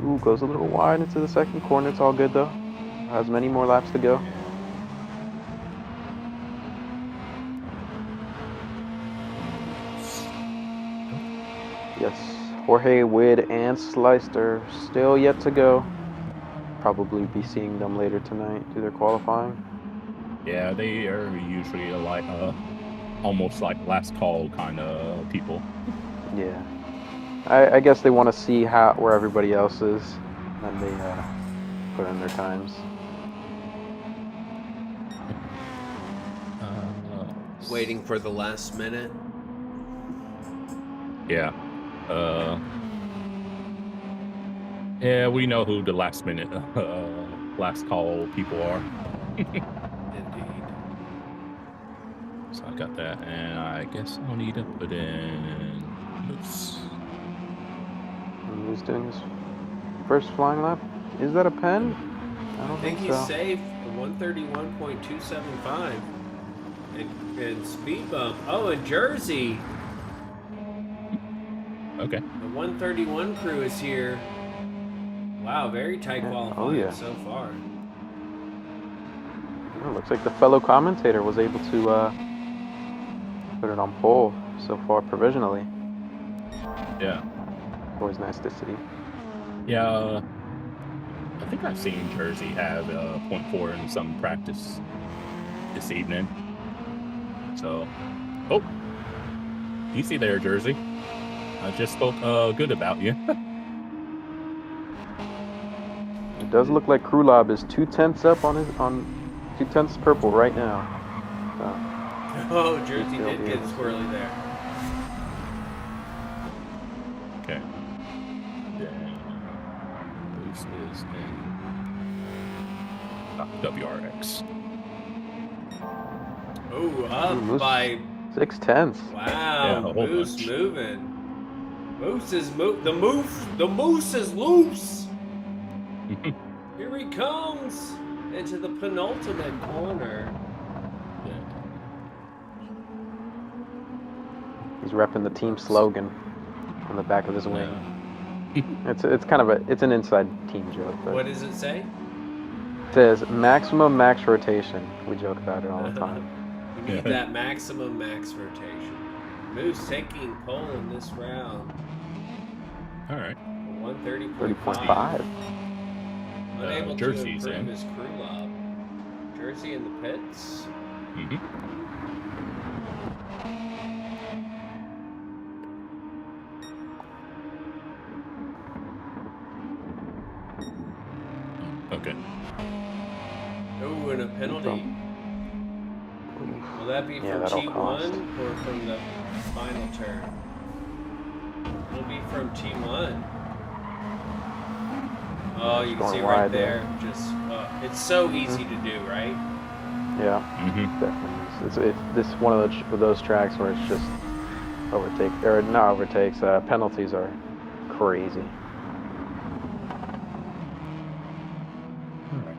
Ooh, goes a little wide into the second corner. It's all good though. Has many more laps to go. Yes, Jorge, Wid, and Slicer still yet to go. Probably be seeing them later tonight do their qualifying. Yeah, they are usually like almost like last call kind of people. Yeah, I guess they want to see where everybody else is, and then they put in their times. Waiting for the last minute. Yeah. Yeah, we know who the last minute, last call people are. Indeed. So I got that, and I guess I'll need to put in Moose. And he's doing his first flying lap. Is that a pen? I don't I think think he's so. safe. 131.275. And speed bump. Oh, and Jersey. Okay. The 131 crew is here. Wow, very tight Yeah. qualifying Oh, yeah. so far. It looks like the fellow commentator was able to put it on pole so far provisionally. Yeah. Always nice to see. Yeah. I think I've seen Jersey have 0.4 in some practice this evening. So, oh, easy there, Jersey. I just spoke good about you. It does look like Krulov is 2/10 up on 2/10 purple right now. So, Oh, Jersey Still did get is. squirrely there. Okay. Then Boost is in WRX. Oh, up Moose. by 6/10. wow. Yeah, a whole Moose bunch. moving. Moose is the moose is loose. Here he comes into the penultimate corner. He's repping the team slogan on the back of his wing. It's kind of it's an inside team joke. But What does it say? it says maximum max rotation. We joke about it all the time. We need that maximum max rotation. Moose taking pole in this round. All right. 130.5. 30.5. Unable Jersey's to improve in. his crew lob. Jersey in the pits. Mm-hmm. Okay. Oh, and a penalty. Will that be Yeah, from that'll T1 cost. or from the final turn? It'll be from T1. Oh, you can Going see right wide there. Just it's so easy to do, right? Yeah, Mm-hmm. definitely. It's this one of those tracks where it's just not overtakes. Penalties are crazy. All right.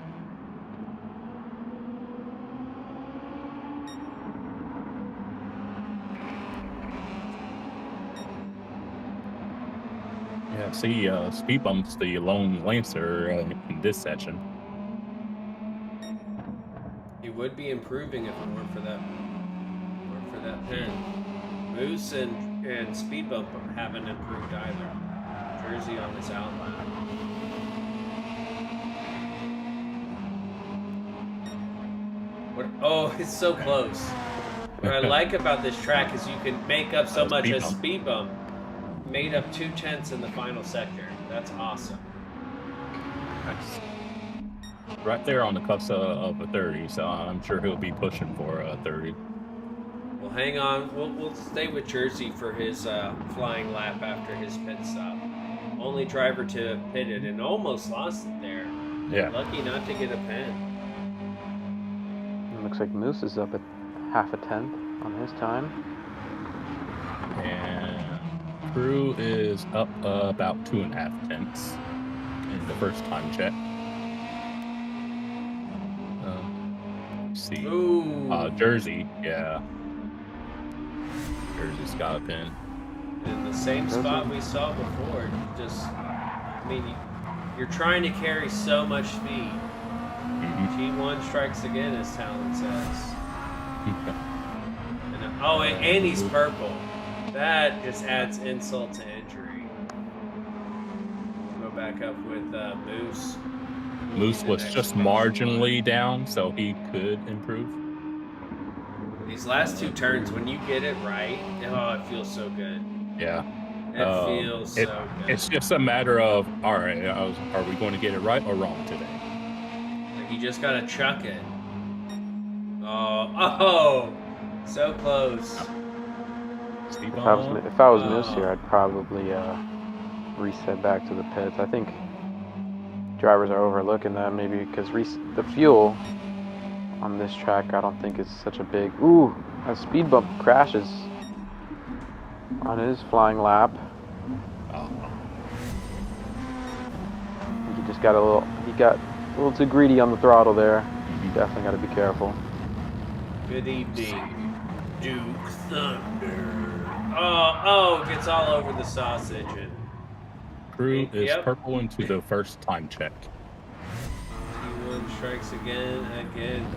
Yeah, see, speed bumps the lone Lancer in this section. He would be improving if it weren't for that pin. Moose and Speed Bump haven't improved either. Jersey on his outlap. Oh, it's so close. What I like about this track is you can make up so much as Speed Bump made up 2/10 in the final sector. That's awesome. Nice. Right there on the cusp of a 30, so I'm sure he'll be pushing for a 30. Well, hang on. We'll stay with Jersey for his flying lap after his pit stop. Only driver to have pitted and almost lost it there. Yeah. Lucky not to get a pen. It looks like Moose is up at half a tenth on his time. And Crew is up about 2.5 tenths in the first time check. Let's see. Ooh. Jersey, yeah. Jersey's got a pin. In the same spot we saw before. Just, I mean, you're trying to carry so much speed. G1 strikes again, as Talon says. And he's purple. That just adds insult to injury. We'll go back up with Moose. Moose was just marginally down, so he could improve. These last two turns, when you get it right, oh, it feels so good. Yeah. It feels so good. It's just a matter of, all right, are we going to get it right or wrong today? Like, you just got to chuck it. Oh, so close. If I was Moose here, I'd probably reset back to the pits. I think drivers are overlooking that maybe because the fuel on this track I don't think is such a big... Ooh, a speed bump crashes on his flying lap. He just got he got a little too greedy on the throttle there. Definitely got to be careful. Good evening, Duke Thunder. Oh, gets all over the sausage. And Crew is purple into the first time check. T1 strikes again.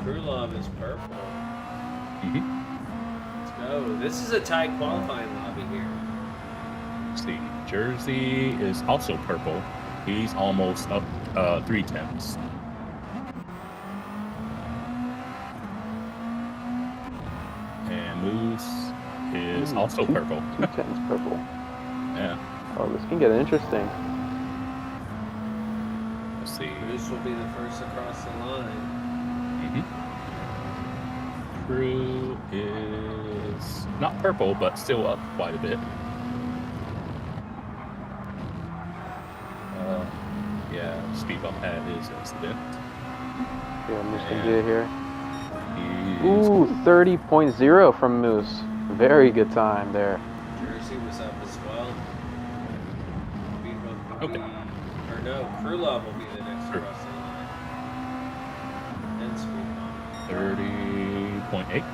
Krulov is purple. Let's go. This is a tight qualifying lobby here. Let's see. Jersey is also purple. He's almost up 3 tenths. And Moose is also purple. 2 tenths purple. Yeah. Oh, this can get interesting. Let's see. Moose will be the first across the line. Crew is not purple, but still up quite a bit. Yeah, speed bump had his incident. Yeah, Moose can do it here. Ooh, 30.0 from Moose. Very good time there. Jersey was up as well. Speed bump will be, or no, Krulov will be the next across the line. And speed bump. 30.8.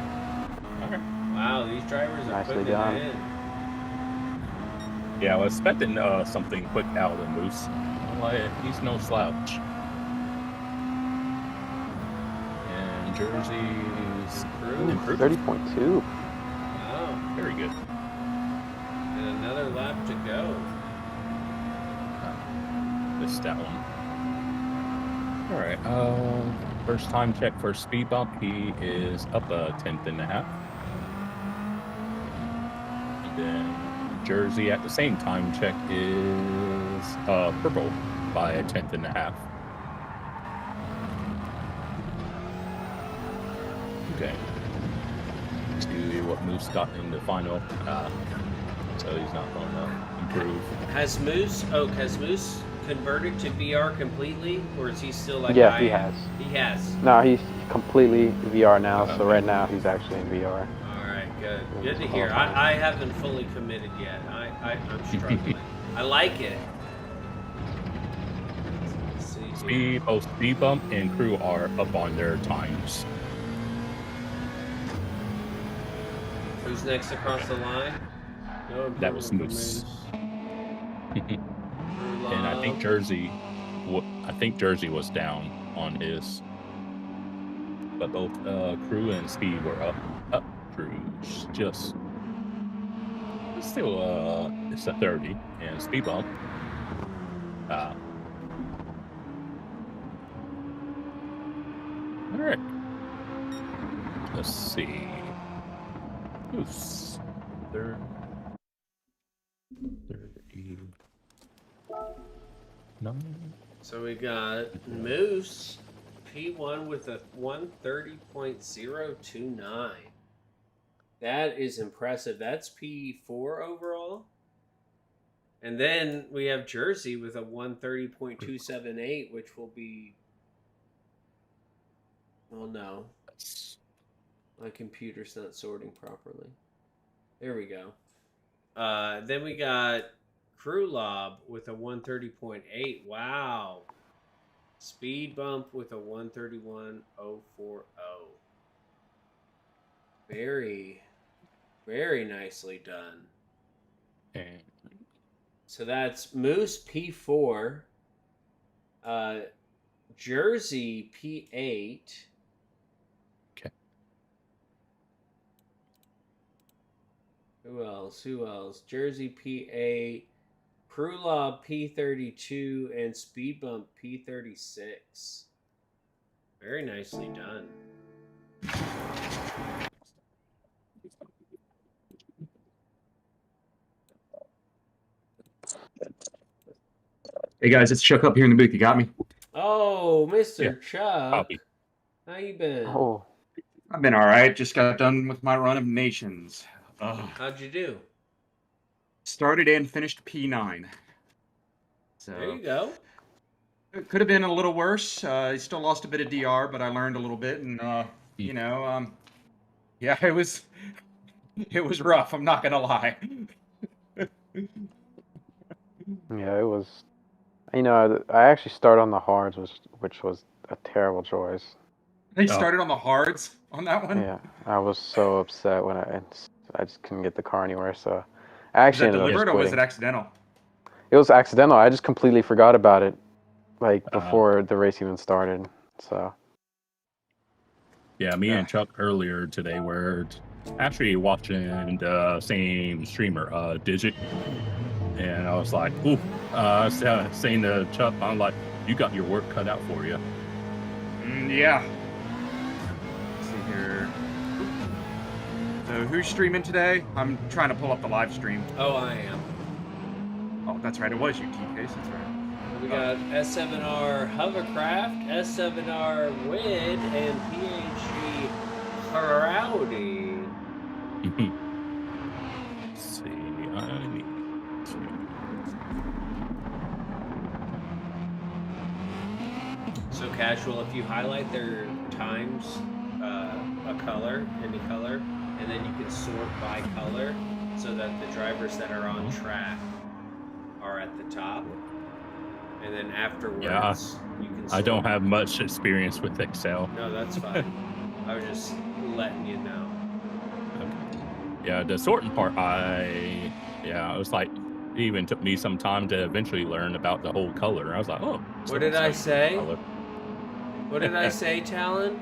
Okay. Wow, these drivers are Nicely putting done. it in. Yeah, I was expecting something quick out of Moose. Like, he's no slouch. And Jersey's improved. 30.2. Wow. Very good. And another lap to go. Missed that one. All right. First time check for speed bump. He is up 1/10 and a half. And then Jersey at the same time check is purple by 1/10 and a half. Okay. Let's see what Moose got in the final. So he's not going to improve. Has Moose converted to VR completely, or is he still like? Yeah, he has. He has. No, he's completely VR now. So right now he's actually in VR. All right, good. Good to hear. I haven't fully committed yet. I'm struggling. I like it. Both speed bump and Crew are up on their times. Who's next across the line? No, that was Moose. And I think Jersey was down on his. But both Crew and Speed were up. Crew's just still it's a 30 and speed bump. All right. Let's see. Who's third? 39. So we got Moose P1 with a 130.029. That is impressive. That's P4 overall. And then we have Jersey with a 130.278, which will be... Well, no. My computer's not sorting properly. There we go. Then we got Crew Lob with a 130.8. Wow. Speed Bump with a 131.040. Very, very nicely done. And So that's Moose P4, Jersey P8. okay. Who else? Jersey P8, Prulab P32, and Speed Bump P36. Very nicely done. Hey guys, it's Chuck up here in the booth. You got me? Oh, Mr. Yeah, Chuck. copy. How you been? Oh, I've been all right. Just got done with my run of nations. How'd you do? Started and finished P9. So There you go. it could have been a little worse. I still lost a bit of DR, but I learned a little bit, and yeah, it was rough. I'm not gonna lie. yeah, it was. I actually started on the hards, which was a terrible choice. They started on the hards on that one. Yeah, I was so upset when I just couldn't get the car anywhere. So I Was actually that ended up deliberate or was quitting. it accidental? It was accidental. I just completely forgot about it, like before the race even started. So Yeah, me and Chuck earlier today were actually watching the same streamer, Digit, and I was like, "Ooh," saying to Chuck, "I'm like, you got your work cut out for you." Yeah. Let's see here. So who's streaming today? I'm trying to pull up the live stream. Oh, I am. Oh, that's right. It was you, T-Case. That's right. We got S7R Hovercraft, S7R Wid, and PHG Howdy. Let's see, I need to. So casual, if you highlight their times, a color, any color, and then you can sort by color so that the drivers that are on track are at the top. And then afterwards, you can sort. I don't have much experience with Excel. No, that's fine. I was just letting you know. Okay. Yeah, the sorting part, it was like, it even took me some time to eventually learn about the whole color. I was like, oh. What did I say? Color. What did I say, Talon?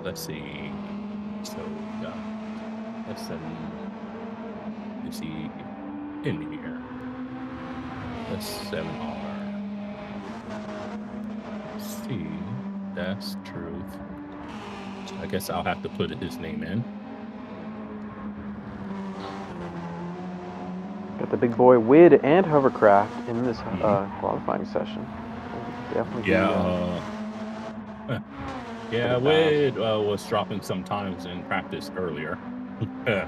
Let's see. So, let's see in here. That's 7R. See, that's truth. I guess I'll have to put his name in. got the big boy Wid and Hovercraft in this qualifying session. Definitely. Yeah, Wade was dropping some times in practice earlier. I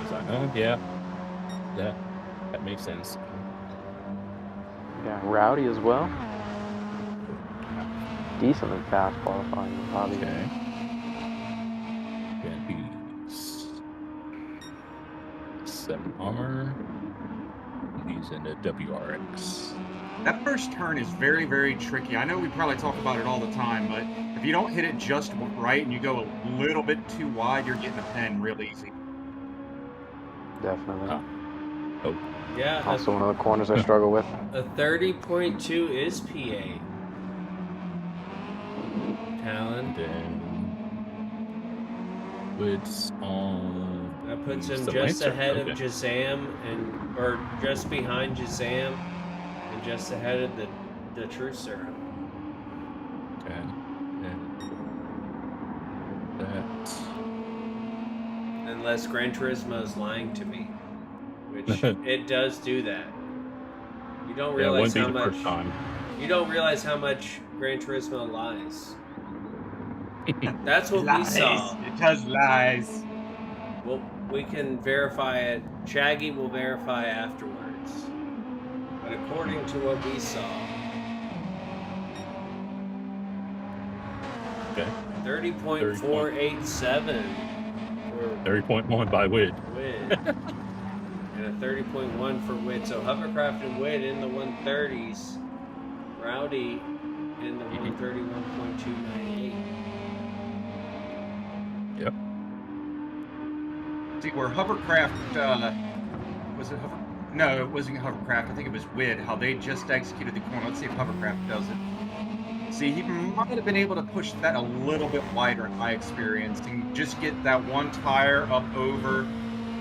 was like, yeah, that makes sense. Yeah, Rowdy as well. Decently fast qualifying. Okay. Yeah, he's 7R. He's in the WRX. That first turn is very, very tricky. I know we probably talk about it all the time, but if you don't hit it just right and you go a little bit too wide, you're getting a pen real easy. Definitely. Oh. Yeah. Also one of the corners I struggle with. A 30.2 is PA. Talon. Then Woods on. That puts him the just Lancer. ahead of Okay. Jazam or just behind Jazam and just ahead of the Truth Serum. Okay. And that. Unless Gran Turismo is lying to me, which it does do that. You don't Yeah, it realize wouldn't be how the much. first time. You don't realize how much Gran Turismo lies. That's what we Lies. saw. It does lies. Well, we can verify it. Shaggy will verify afterwards. But according to what we saw, Okay. 30.487 for 30.1 by Wood. Wid. And a 30.1 for Wid. So Hovercraft and Wid in the 130s. Rowdy in the 131.298. Yep. See where Hovercraft was it Hover? No, it wasn't Hovercraft. I think it was Wid. How they just executed the corner. Let's see if Hovercraft does it. See, he might have been able to push that a little bit wider in my experience and just get that one tire up over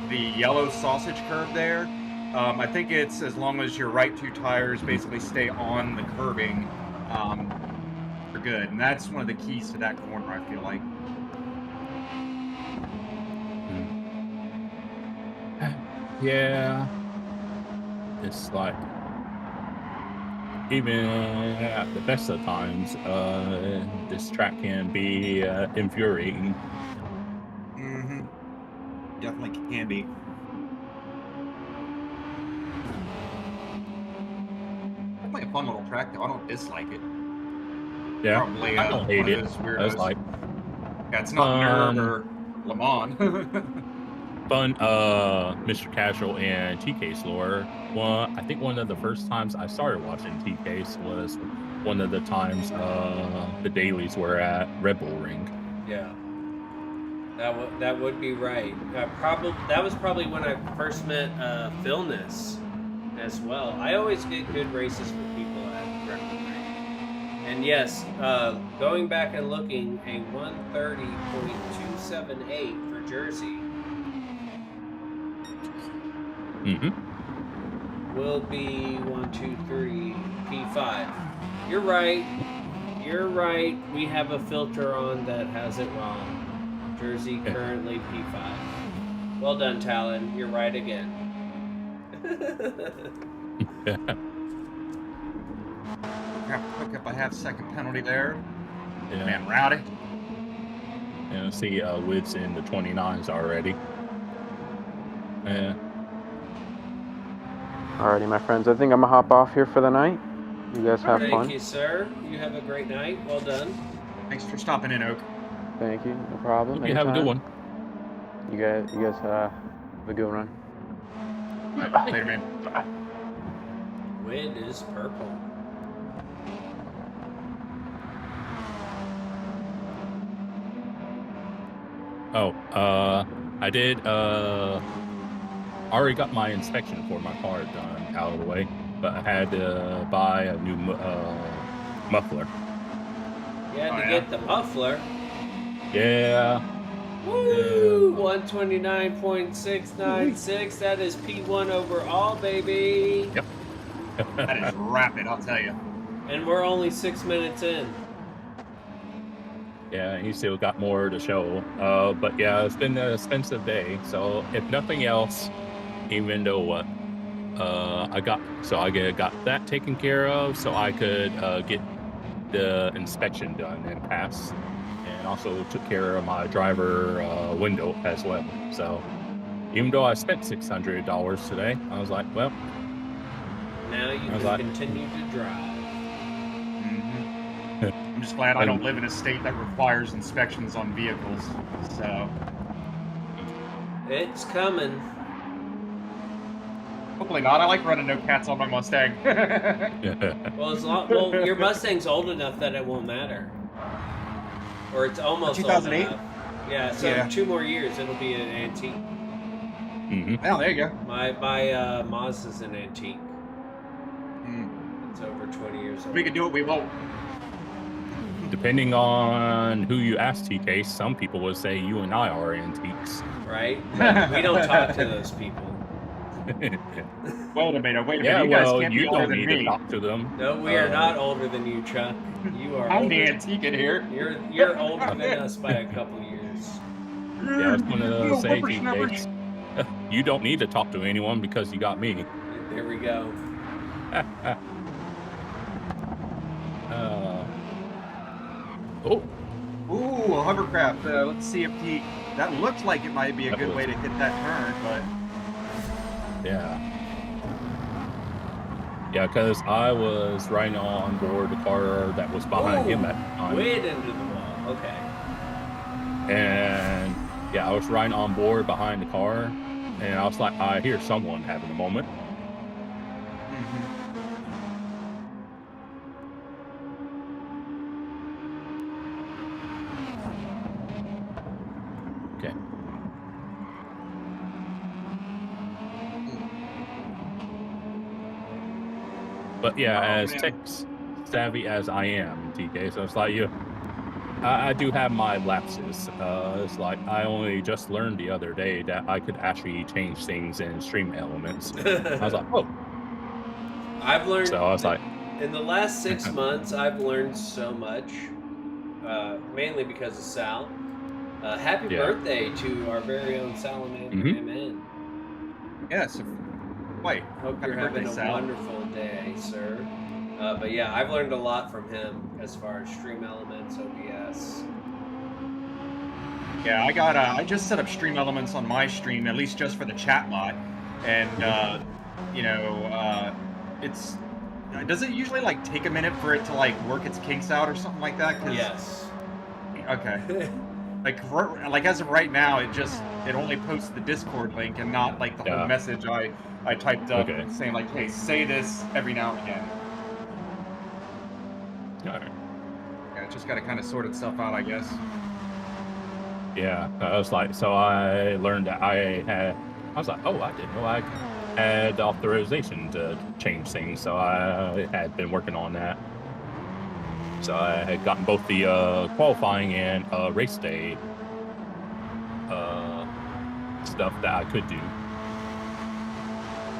the yellow sausage curve there. I think it's as long as your right two tires basically stay on the curbing, you're good. And that's one of the keys to that corner, I feel like. Yeah. It's like, even at the best of times, this track can be infuriating. Mm-hmm. Definitely can be. Definitely a fun little track, though. I don't dislike it. Yeah, Probably I don't hate one of it. those I weirdos. was like, Yeah, it's not Nerd or Le Mans. fun, Mr. Casual and TK's lore. Well, I think one of the first times I started watching TK's was one of the times the dailies were at Red Bull Ring. Yeah. That would be right. That was probably when I first met Philness as well. I always get good races with people at Red Bull Ring. And yes, going back and looking, a 130.278 for Jersey Mm-hmm. will be P5. You're right. You're right. We have a filter on that has it wrong. Jersey currently P5. Well done, Talon. You're right again. Pick up a half-second penalty there. Yeah. Man, Rowdy. And see, Wid's in the 29s already. Yeah. Alrighty, my friends. I think I'm gonna hop off here for the night. You guys have fun. Thank you, sir. You have a great night. Well done. Thanks for stopping in, Oak. Thank you. No problem. You have a good one. You guys have a good run. Later, man. Wind is purple. Oh, I did, already got my inspection for my car done out of the way, but I had to buy a new muffler. You had to get the muffler. Yeah. Woo! 129.696. That is P1 overall, baby. Yep. That is rapid, I'll tell you. And we're only 6 minutes in. Yeah, he still got more to show. But yeah, it's been an expensive day. So if nothing else, even though what I got that taken care of, so I could get the inspection done and pass, and also took care of my driver window as well. So even though I spent $600 today, I was like, well, now you can continue to drive. I'm just glad I don't live in a state that requires inspections on vehicles. So it's coming. Hopefully not. I like running no cats on my Mustang. Well, your Mustang's old enough that it won't matter. Or it's almost 2008? old enough. Yeah, so 2 more years, it'll be an antique. Mm-hmm. Well, there you go. My Mazda's an antique. It's over 20 years old. If we could do it, we won't. Depending on who you ask, TK, some people would say you and I are antiques. Right? But we don't talk to those people. Wait a minute. Yeah, You guys well, can't you be older don't than need me. to talk to them. No, we are not older than you, Chuck. You are I'm older. the antique in here. You're older than us by a couple years. Yeah, I was going to say, whippersnappers. TK, you don't need to talk to anyone because you got me. There we go. Ooh, a hovercraft. Let's see if that looks like it might be a good way to hit that turn, but Yeah. Yeah, because I was right on board the car that was behind him at the time. Way into the wall. Okay. And Yeah, I was riding on board behind the car, and I was like, I hear someone having a moment. Okay. But yeah, Oh as man. tech savvy as I am, TK, so it's like, I do have my lapses. It's like I only just learned the other day that I could actually change things in Stream Elements. I was like, oh, I've learned so I was like, in the last 6 months, I've learned so much, mainly because of Sal. Happy yeah, birthday to our very own Salamander hmm MN. Yeah. So wait. Hope you're Happy birthday, having a Sal. wonderful day, sir. But yeah, I've learned a lot from him as far as Stream Elements, OBS. Yeah, I just set up Stream Elements on my stream, at least just for the chat bot, and you know, it's does it usually like take a minute for it to like work its kinks out or something like that? Because Yes. okay, like as of right now, it only posts the Discord link and not like the whole yeah, message I typed up okay, saying like, hey, say this every now and again. all right. Yeah, it's just got to kind of sort itself out, I guess. Yeah, I was like, so I learned that I was like, oh, I didn't know I had authorization to change things, so I had been working on that. So I had gotten both the qualifying and race day stuff that I could do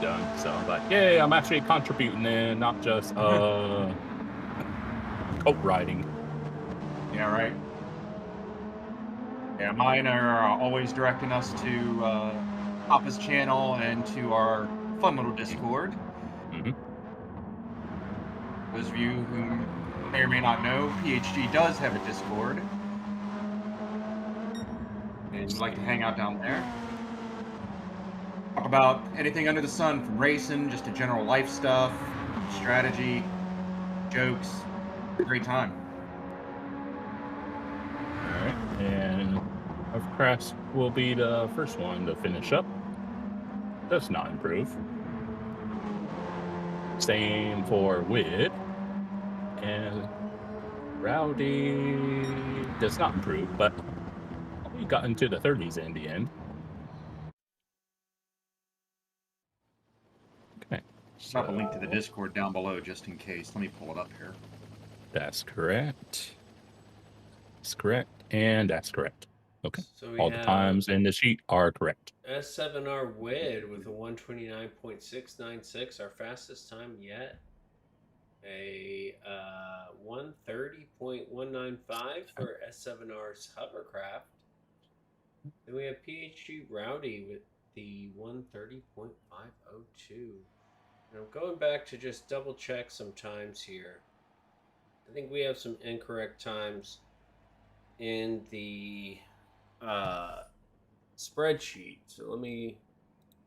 done. So I was like, yay, I'm actually contributing in, not just coat riding. Yeah, right. Yeah, mine are always directing us to Papa's channel and to our fun little Discord. Mm-hmm. Those of you who may or may not know, PHG does have a Discord, and you'd like to hang out down there. Talk about anything under the sun, from racing, just to general life stuff, strategy, jokes. It's a great time. All right, and of course will be the first one to finish up. Does not improve. Same for Wid. And Rowdy does not improve, but we got into the 30s in the end. Okay. Drop a link to the So Discord down below just in case. Let me pull it up here. that's correct. That's correct. And that's correct. Okay. So we All the have times in the sheet are correct. S7R WID with a 129.696, our fastest time yet. A 130.195 for S7R's hovercraft. Then we have PHG Rowdy with the 130.502. And I'm going back to just double check some times here. I think we have some incorrect times in the spreadsheet. So I'm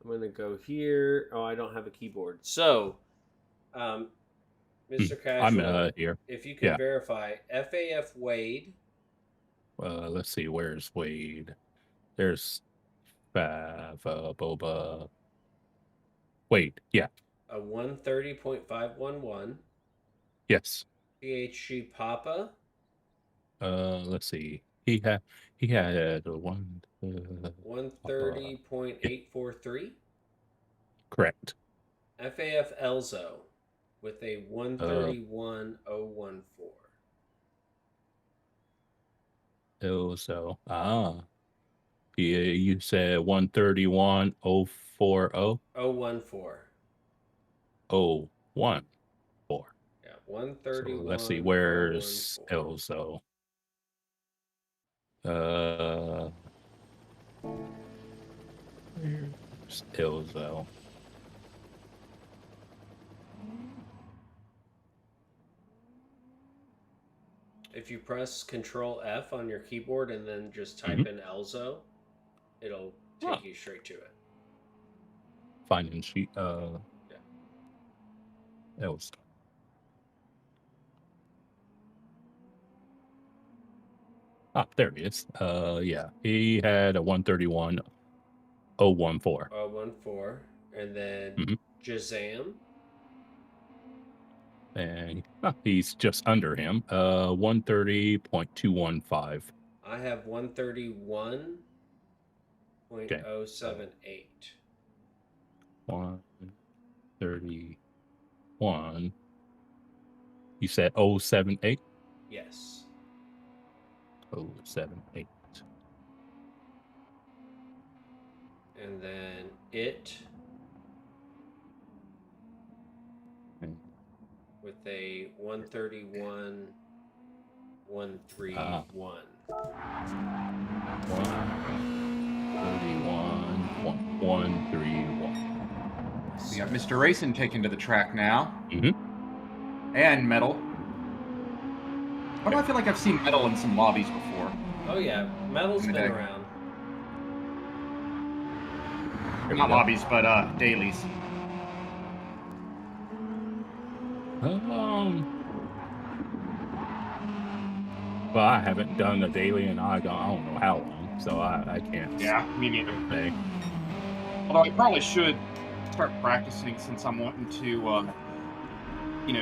going to go here. Oh, I don't have a keyboard. So, Mr. I'm Casual, here. if you can Yeah. verify, FAF Wade. Let's see. Where's Wade? There's Boba. Wade. Yeah. A 130.511. Yes. PHG Papa. Let's see. He had a one. 130.843. Correct. FAF Elzo with a 131.014. So you said 131.040. 014. 014. Yeah, So 131. let's see, where's Elzo? Where's Elzo? If you press Control F on your keyboard and then just type in Elzo, it'll take you straight to it. Finding sheet. Yeah. Elzo. Ah, there he is. Yeah, he had a 131.014. 014. And then Mhm. Jazam. And he's just under him. 130.215. I have 131.078. 131. You said 078? Yes. 078. And then it Hmm. with a 131.131. 131.131. We got Mr. Racing taken to the track now. Mhm. And Metal. Why do I feel like I've seen Metal in some lobbies before? Oh yeah, Metal's In the been day. around. There we Not go. lobbies, but dailies. Well, I haven't done a daily in I don't know how long, so I can't Yeah, me neither. say. Although I probably should start practicing since I'm wanting to,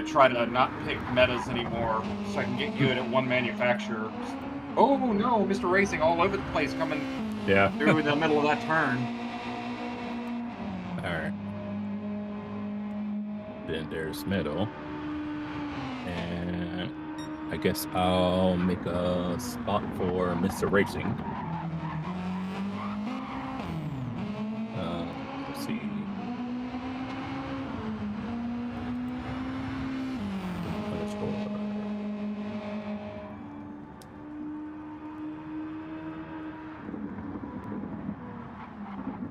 try to not pick metas anymore so I can get good at one manufacturer. Oh no, Mr. Racing all over the place coming Yeah. through the middle of that turn. All right. Then there's Metal. And I guess I'll make a spot for Mr. Racing. Let's see. Underscore.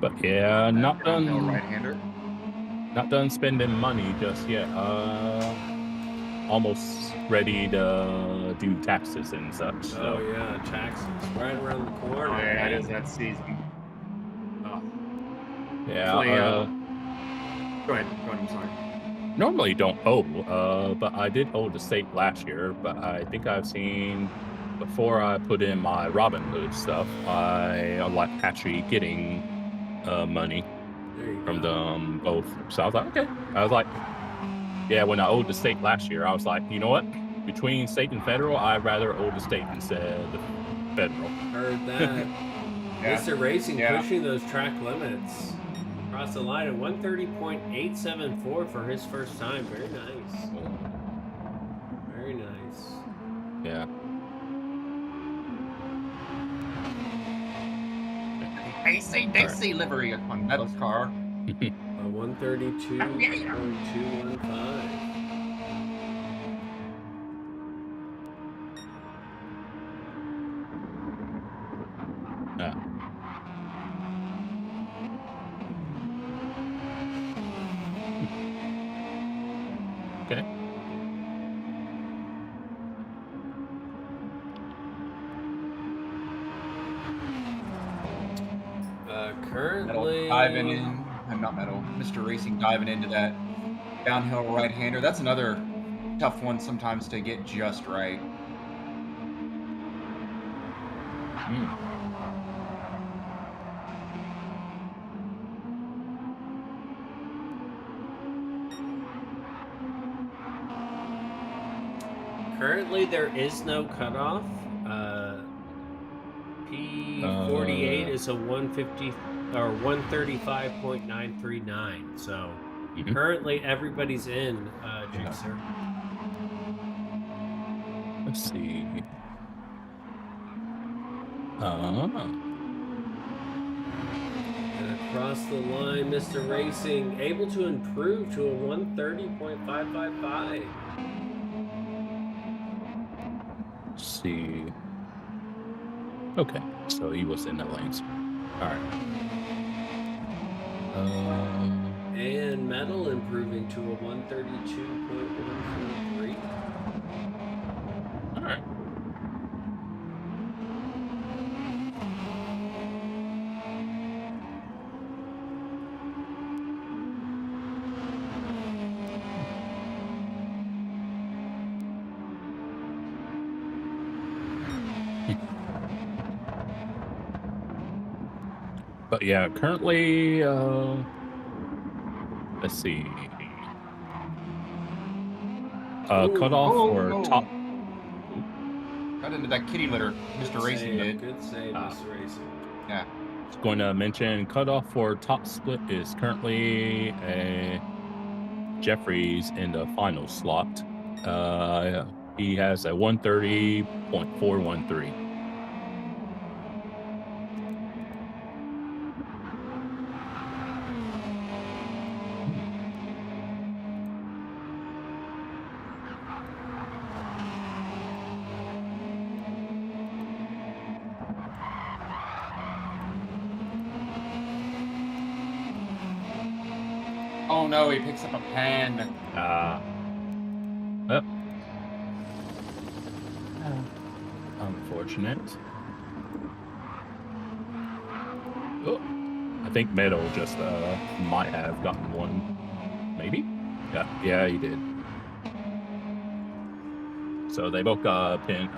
But yeah, not Downhill done. right-hander. Not done spending money just yet. Almost ready to do taxes and such. So. Oh yeah, taxes right around the corner. Oh yeah, right? it is that season. Yeah. Hopefully, go ahead. I'm sorry. Normally don't owe, but I did owe the state last year. But I think I've seen before I put in my Robinhood stuff, I like actually getting money There you from go. them both. So I was like, okay. I was like, yeah. When I owed the state last year, I was like, you know what? Between state and federal, I'd rather owe the state instead of the federal. Heard that. Yeah. Mr. Racing Yeah. pushing those track limits. Across the line at 130.874 for his first time. Very nice. Very nice. Yeah. AC livery on Metal's car. 132.215. Yeah. Okay. Currently, Diving in, not Metal. Mr. Racing diving into that downhill right-hander. That's another tough one sometimes to get just right. Currently, there is no cutoff. P48 is a 150 or 135.939. So currently, everybody's in. Jigsaw. Let's see. And across the line, Mr. Racing able to improve to a 130.555. Let's see. Okay, so he was in the lanes. All right. And Metal improving to a 132.143. All right. But yeah, currently, let's see. Cutoff Oh, for no. top. Got into that kitty litter, Mr. Racing did. Good save, Ah. Mr. Racing. Yeah. Just going to mention cutoff for top split is currently a Jeffries in the final slot. He has a 130.413. Oh no, he picks up a pen. Unfortunate. Oh, I think Meadow just might have gotten one. Maybe? Yeah, he did. So they both got pin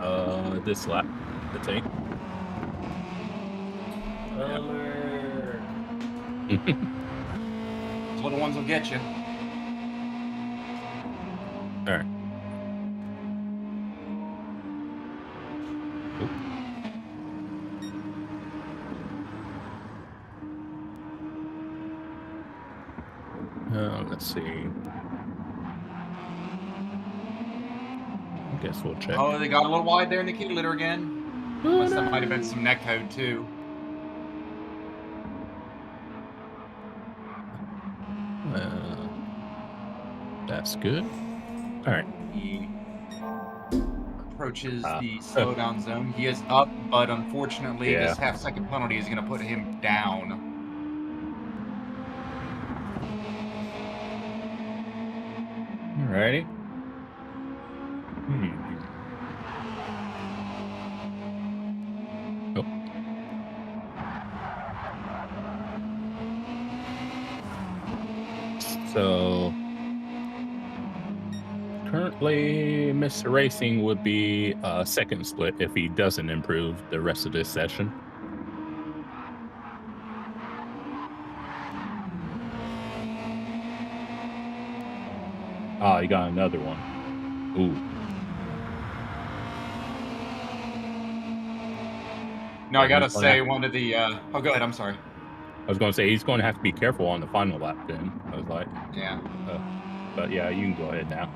this lap, I think. Those little ones will get you. All right. Let's see. I guess we'll check. Oh, they got a little wide there in the kitty litter again. Unless that might have been some neck code too. That's good. All right. He approaches the slowdown zone. He is up, but unfortunately, this half-second penalty is going to put him down. Alrighty. Oh. So currently, Mr. Racing would be second split if he doesn't improve the rest of this session. Ah, he got another one. Ooh. No, I gotta say, one of the. Oh, go ahead. I'm sorry. I was going to say he's going to have to be careful on the final lap. Then I was like, yeah. But yeah, you can go ahead now.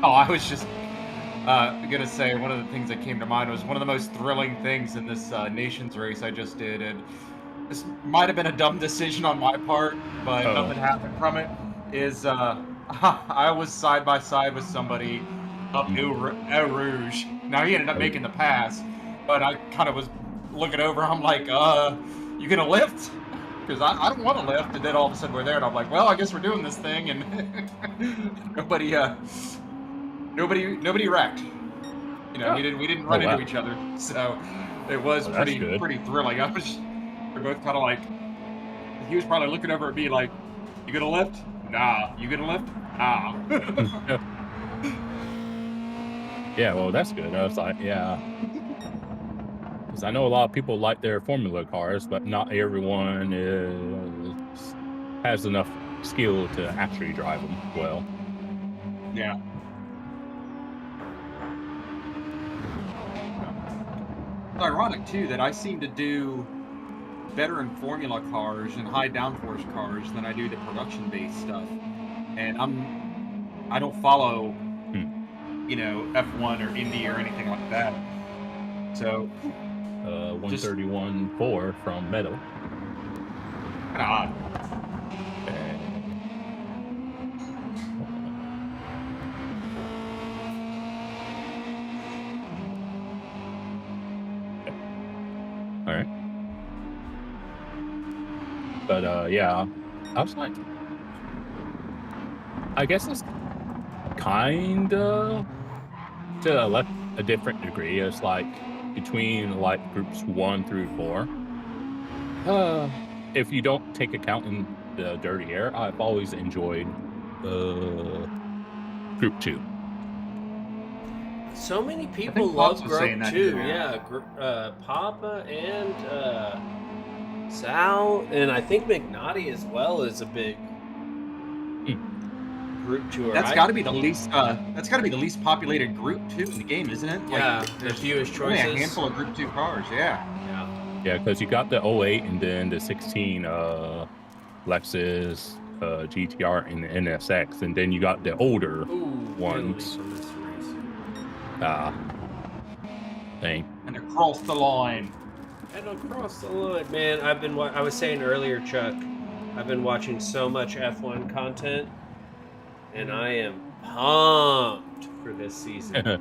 Oh, I was just gonna say one of the things that came to mind was one of the most thrilling things in this Nations race I just did, and this might have been a dumb decision on my part, but nothing happened from it. Is I was side by side with somebody up Eau Rouge. Now he ended up making the pass, but I kind of was looking over. I'm like, you gonna lift? Because I don't want to lift. And then all of a sudden we're there, and I'm like, well, I guess we're doing this thing, and nobody wrecked. You know, we didn't run into each other, so it was pretty thrilling. We're both kind of like, he was probably looking over at me like, you gonna lift? Nah. You gonna lift? Nah. Yeah, well, that's good. I was like, yeah. Because I know a lot of people like their Formula cars, but not everyone has enough skill to actually drive them well. Yeah. It's ironic, too, that I seem to do better in Formula cars and high downforce cars than I do the production-based stuff. And I don't follow, you know, F1 or Indy or anything like that. So 131.4 from Meadow. Kind of odd. All right. But yeah, I was like, I guess it's kind of to a different degree. It's like between like groups 1 through 4. If you don't take account in the dirty air, I've always enjoyed group 2. So many people love Pops was saying Group that 2. too. Yeah, Papa and Sal, and I think McNaughty as well is a big group tour. That's got to be the least. That's got to be the least populated group 2 in the game, isn't it? Yeah, Like, the fewest only choices. a handful of Group 2 cars. Yeah. Yeah, because you got the 08 and then the 16 Lexus GTR and the NSX, and then you got the older ones. Thing. And across the line. And across the line, man. I was saying earlier, Chuck, I've been watching so much F1 content, and I am pumped for this season.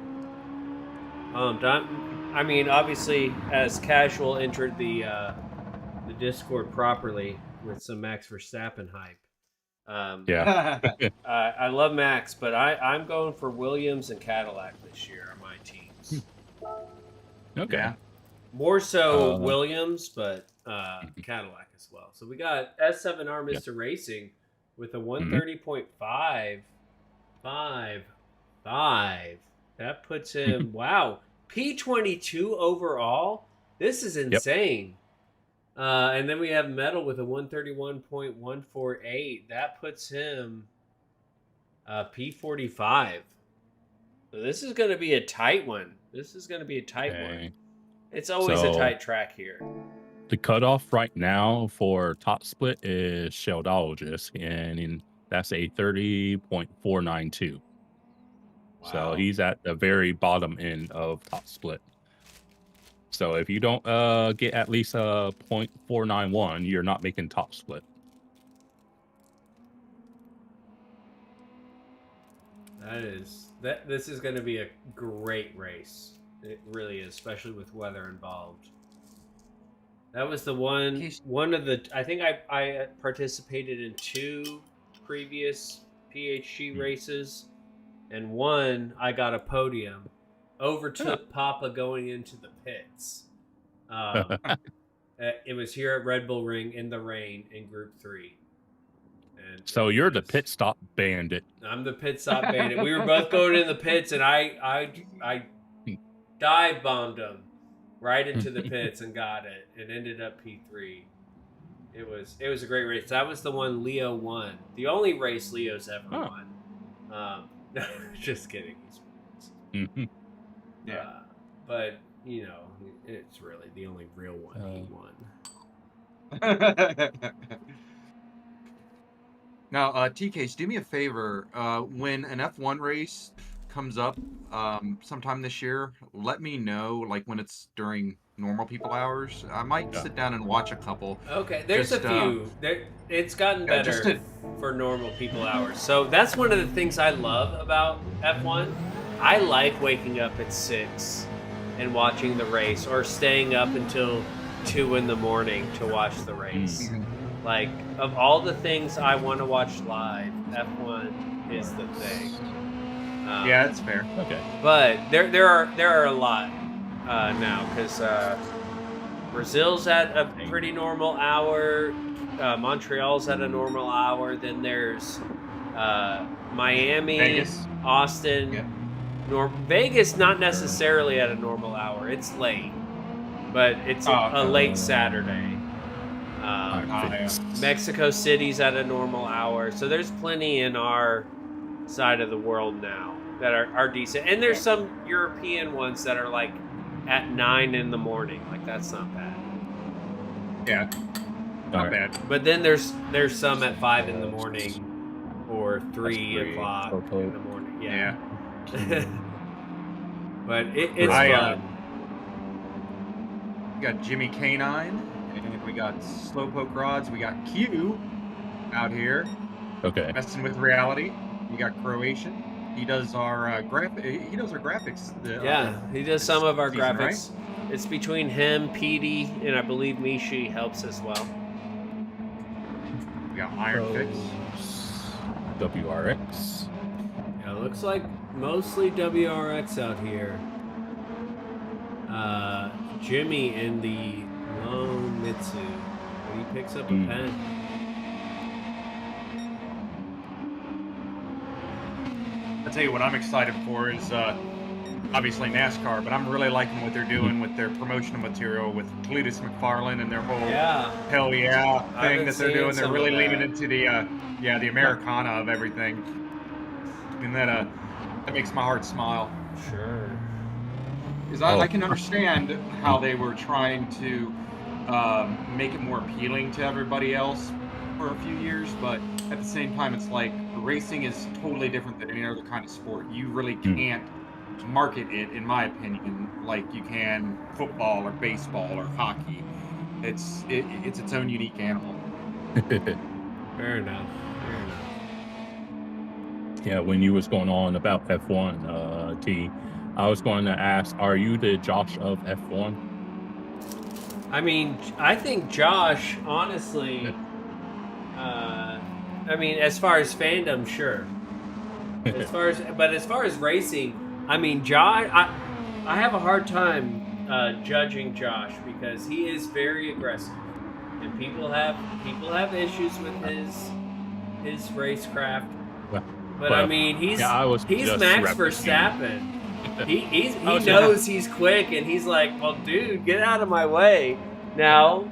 Pumped. I mean, obviously, as Casual entered the Discord properly with some Max Verstappen hype. Yeah. I love Max, but I'm going for Williams and Cadillac this year on my teams. Okay. Yeah. More so Williams, but Cadillac as well. So we got S7R Mr. Racing with a 130.555. That puts him, wow, P22 overall. This is insane. And then we have Metal with a 131.148. That puts him P45. So this is going to be a tight one. This is going to be a tight one. It's always a tight track here. The cutoff right now for top split is Sheldologist, and that's a 30.492. Wow. So he's at the very bottom end of top split. So if you don't get at least a 0.491, you're not making top split. This is going to be a great race. It really is, especially with weather involved. That was the one of the. I think I participated in 2 previous PHG races, and one I got a podium. Overtook Papa going into the pits. It was here at Red Bull Ring in the rain in Group 3. And so you're the pit stop bandit. I'm the pit stop bandit. We were both going in the pits, and I dive bombed him right into the pits and got it. It ended up P3. It was a great race. That was the one Leo won. The only race Leo's ever won. Just kidding. Yeah, but you know, it's really the only real one he won. Now, TK, do me a favor. When an F1 race comes up sometime this year, let me know, like when it's during normal people hours. I might sit down and watch a couple. Okay, there's a few. It's gotten better for normal people hours. So that's one of the things I love about F1. I like waking up at 6 and watching the race, or staying up until 2 in the morning to watch the race. Like, of all the things I want to watch live, F1 is the thing. Yeah, that's fair. Okay. But there are a lot now, because Brazil's at a pretty normal hour, Montreal's at a normal hour, then there's Miami, Vegas. Austin. Yeah. Vegas, not necessarily at a normal hour. It's late, but it's a late Saturday. Mexico City's at a normal hour, so there's plenty in our side of the world now that are decent. And there's some European ones that are like at 9 in the morning. Like, that's not bad. Yeah, not bad. But then there's some at 5 in the morning or 3 o'clock in the morning. Yeah. But it's fun. We got Jimmy K9, and we got Slowpoke Rods. We got Q out here. Okay. Messing with reality. We got Croatian. He does our He does our graphics. He does some of our season, graphics. Right? It's between him, Petey, and I believe Mishi helps as well. We got Iron Fix. WRX. Yeah, looks like mostly WRX out here. Jimmy in the Lone Mitsu. He picks up a pen. I'll tell you what I'm excited for is obviously NASCAR, but I'm really liking what they're doing with their promotional material with Cletus McFarlane and their whole hell yeah I've thing been that they're seeing doing. They're some really of leaning that. into the Americana of everything, and that makes my heart smile. Sure. Is Oh. I can understand how they were trying to make it more appealing to everybody else for a few years, but at the same time, it's like racing is totally different than any other kind of sport. You really can't market it, in my opinion, like you can football or baseball or hockey. It's its own unique animal. Fair enough. Yeah, when you was going on about F1, T, I was going to ask, are you the Josh of F1? I mean, I think Josh, honestly, I mean, as far as fandom, sure. As far as racing, I mean, Josh, I have a hard time judging Josh because he is very aggressive, and people have issues with his racecraft. But I mean, he's Max Verstappen. He knows he's quick, and he's like, well, dude, get out of my way. Now,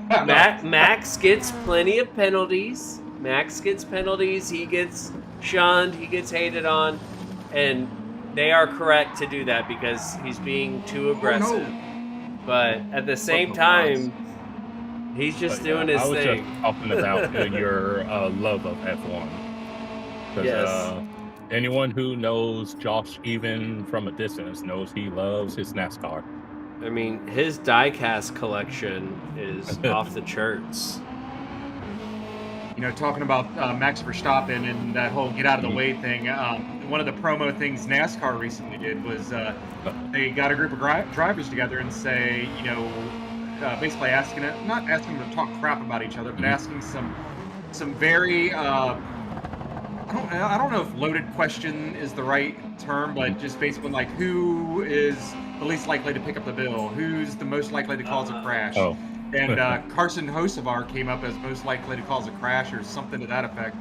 Max gets plenty of penalties. He gets shunned. He gets hated on, and they are correct to do that because he's being too aggressive. Oh, no. But at the same time, he's just doing his thing. I was just talking about your love of F1. Because anyone who knows Josh, even from a distance, knows he loves his NASCAR. I mean, his diecast collection is off the charts. You know, talking about Max Verstappen and that whole get out of the way thing, one of the promo things NASCAR recently did was they got a group of drivers together and say, you know, basically not asking them to talk crap about each other, but asking some very, I don't know if loaded question is the right term, but just basically like, who is the least likely to pick up the bill? Who's the most likely to cause a crash? And Carson Hocevar came up as most likely to cause a crash or something to that effect.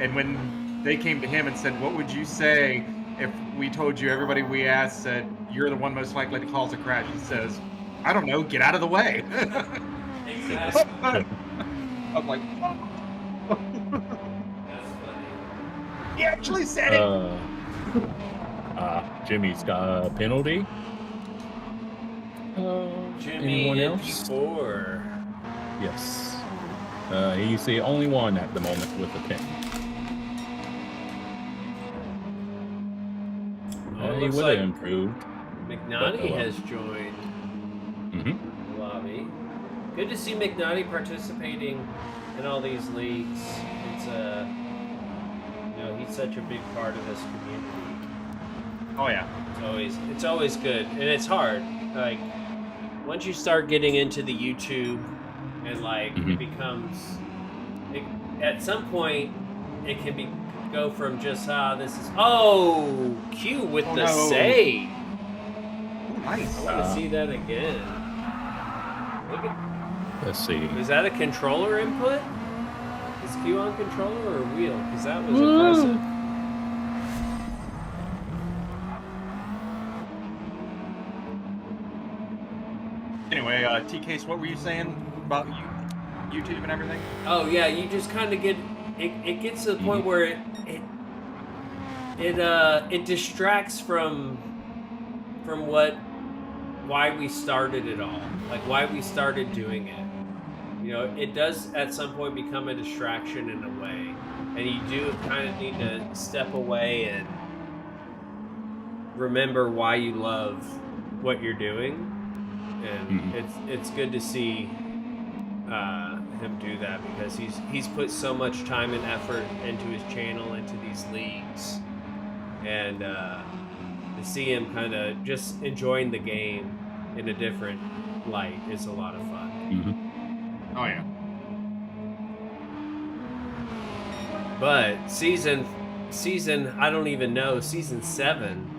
And when they came to him and said, what would you say if we told you everybody we asked said you're the one most likely to cause a crash? He says, I don't know, get out of the way. Exactly. I'm like, he actually said it. Jimmy's got a penalty. Anyone else? 4. Yes. He's the only one at the moment with a pin. He would have improved. McNaughty has joined the lobby. Good to see McNaughty participating in all these leagues. It's he's such a big part of this community. Oh yeah. It's always good, and it's hard. Like once you start getting into the YouTube, and like it becomes, at some point, it can go from just this is Q with the save. Nice. I want to see that again. Look at. Let's see. Is that a controller input? Is Q on controller or wheel? Because that was impressive. Anyway, T-Case, what were you saying about YouTube and everything? Oh yeah, you just kind of get it gets to the point where it distracts from why we started it all, like why we started doing it. You know, it does at some point become a distraction in a way, and you do kind of need to step away and remember why you love what you're doing. And it's good to see him do that because he's put so much time and effort into his channel, into these leagues, and to see him kind of just enjoying the game in a different light is a lot of fun. Oh yeah. But season I don't even know, season 7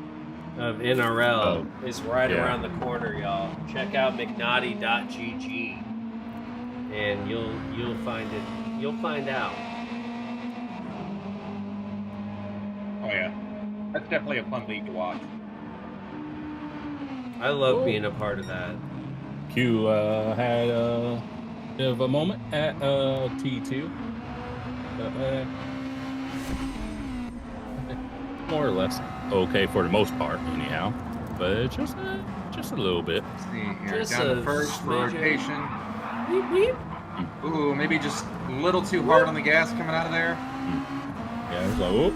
of NRL is right around the corner, y'all. Check out McNaughty.gg and you'll find it. You'll find out. Oh yeah. That's definitely a fun league to watch. I love Cool. being a part of that. Q had a bit of a moment at T2. More or less okay for the most part, anyhow. But just a little bit. Let's see here. Just Down to a first for smidgen. rotation. Weep, weep. Ooh, maybe just a little too hard on the gas coming out of there. Yeah, it's like, oh.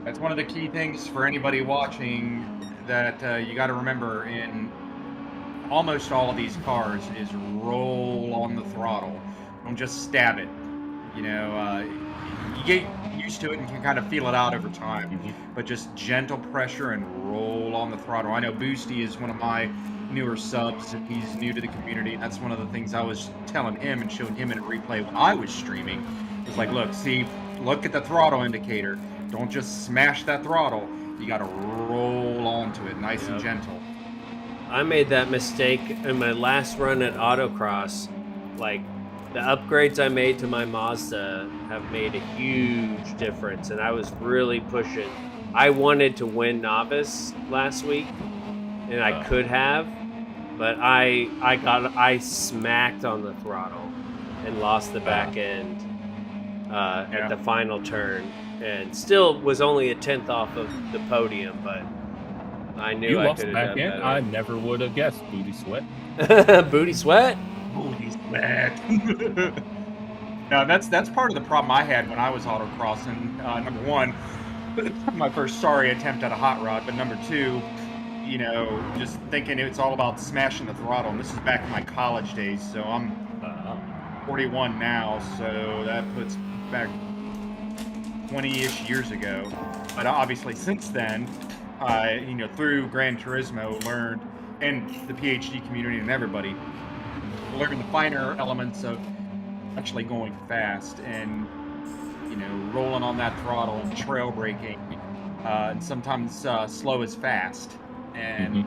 That's one of the key things for anybody watching that you got to remember in almost all of these cars is roll on the throttle. Don't just stab it. You know, you get used to it and can kind of feel it out over time. Mhm. But just gentle pressure and roll on the throttle. I know Boosty is one of my newer subs, and he's new to the community. And that's one of the things I was telling him and showing him in a replay when I was streaming. It's like, look at the throttle indicator. Don't just smash that throttle. You got to roll onto it, nice and Yep. gentle. I made that mistake in my last run at autocross. Like, the upgrades I made to my Mazda have made a huge difference, and I was really pushing. I wanted to win novice last week, and I could have, but I smacked on the throttle and lost the back end at the final turn, and still was only a 10th off of the podium, but I knew You I lost could back have in. done I better. never would have guessed Booty Sweat. Booty sweat. Booty sweat. Now that's part of the problem I had when I was autocrossing. Number one, my first sorry attempt at a hot rod, but number two, you know, just thinking it's all about smashing the throttle. And this is back in my college days, so I'm 41 now, so that puts back 20-ish years ago. But obviously since then, you know, through Gran Turismo, learned, and the PHG community and everybody, learned the finer elements of actually going fast and, you know, rolling on that throttle and trail braking, and sometimes slow is fast. And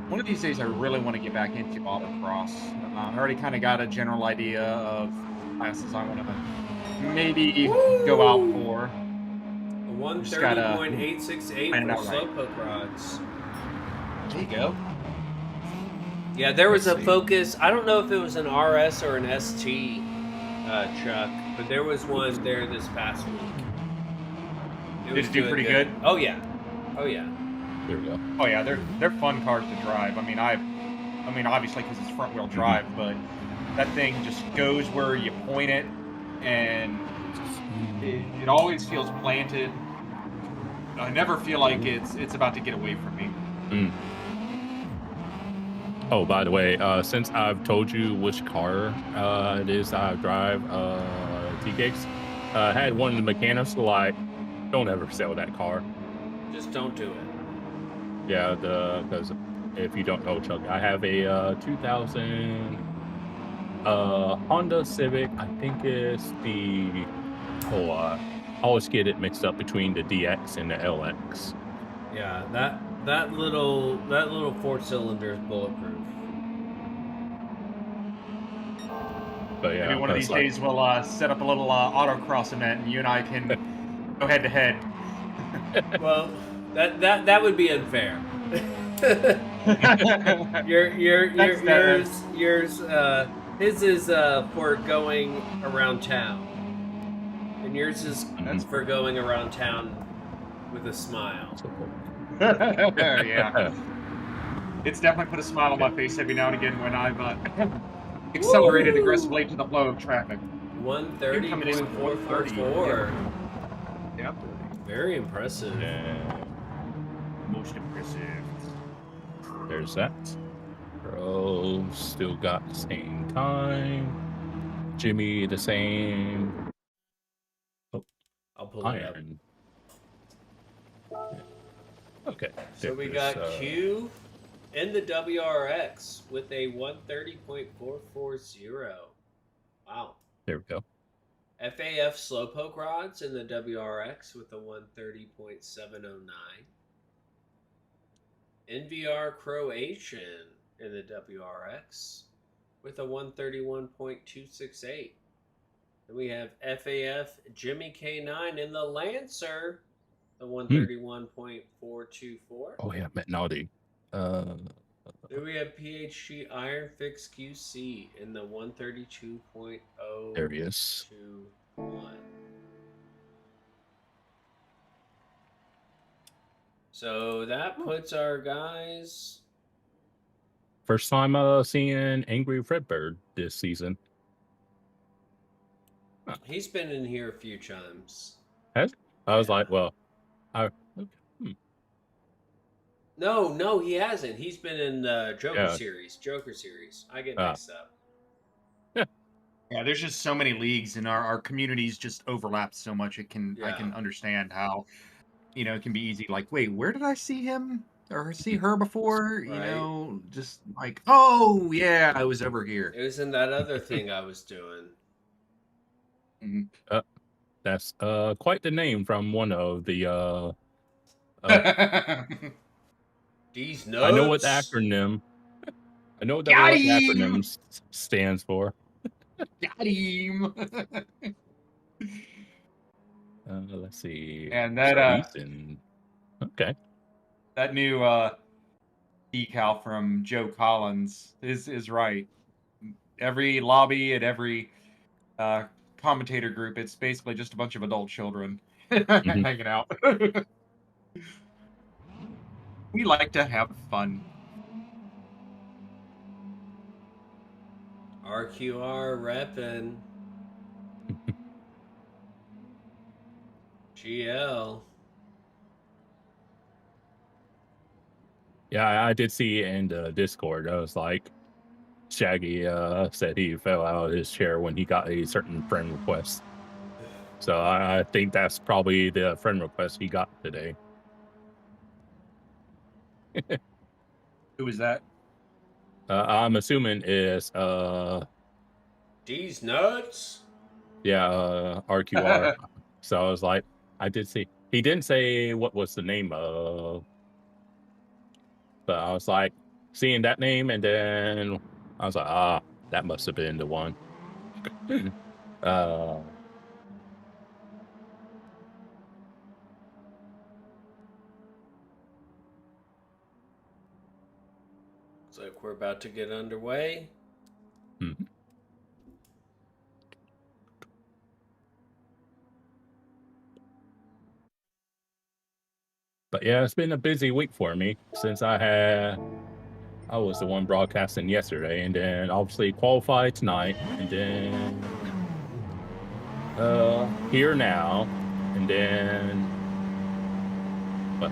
one of these days, I really want to get back into autocross. I already kind of got a general idea of classes I want to maybe go out for. 130.868 find it for out right. slowpoke rods. There you go. Yeah, there was Let's a see. Focus. I don't know if it was an RS or an ST, Chuck, but there was one there this past week. Did it do pretty good? Oh yeah, oh yeah. There we go. Oh yeah, they're fun cars to drive. I mean, obviously because it's front wheel drive, but that thing just goes where you point it, and it always feels planted. I never feel like it's about to get away from me. Oh, by the way, since I've told you which car it is I drive, T-Cakes, had one of the mechanics like, don't ever sell that car. Just don't do it. Yeah, because if you don't know, Chuck, I have a 2000 Honda Civic. I think it's the I always get it mixed up between the DX and the LX. Yeah, that little 4-cylinder is bulletproof. But yeah, Maybe one of these days we'll set up a little autocross event, and you and I can go head to head. Well, that would be unfair. His is for going around town, and yours is for going around town with a smile. Yeah, it's definitely put a smile on my face every now and again when I've accelerated aggressively to the flow of traffic. 130.444. Yep. Very impressive. Most impressive. There's that. Bro, still got the same time. Jimmy, the same. Oh, I'll pull it up. iron. Okay. So we got Q in the WRX with a 130.440. Wow. There we go. FAF Slowpoke rods in the WRX with a 130.709. NVR Croatian in the WRX with a 131.268. Then we have FAF Jimmy K9 in the Lancer, The 131.424. Oh yeah, Metnaldi. Then we have PHG Iron Fix QC in the 132.021. There he is. So that puts our guys. First time seeing Angry Fredbird this season. He's been in here a few times. Has? I was like, well, No, he hasn't. He's been in the Joker Yeah. series. I get mixed up. Yeah, there's just so many leagues, and our communities just overlap so much. I can understand how, it can be easy. Like, wait, where did I see him or see her before? Right. Just like, oh yeah, I was over here. It was in that other thing I was doing. Mhm. That's quite the name from one of the These notes. I know what the acronym. I know what the acronym stands for. Got him. Let's see. And that okay. That new decal from Joe Collins is right. Every lobby and every commentator group, it's basically just a bunch of adult children hanging out. We like to have fun. RQR reppin'. GL. Yeah, I did see in the Discord. I was like, Shaggy said he fell out of his chair when he got a certain friend request. So I think that's probably the friend request he got today. Who was that? I'm assuming is These nuts. Yeah, RQR. So I was like, I did see. He didn't say what was the name of, but I was like, seeing that name, and then I was like, that must have been the one. Looks like we're about to get underway. But yeah, it's been a busy week for me since I was the one broadcasting yesterday, and then obviously qualified tonight, and then here now, and then well,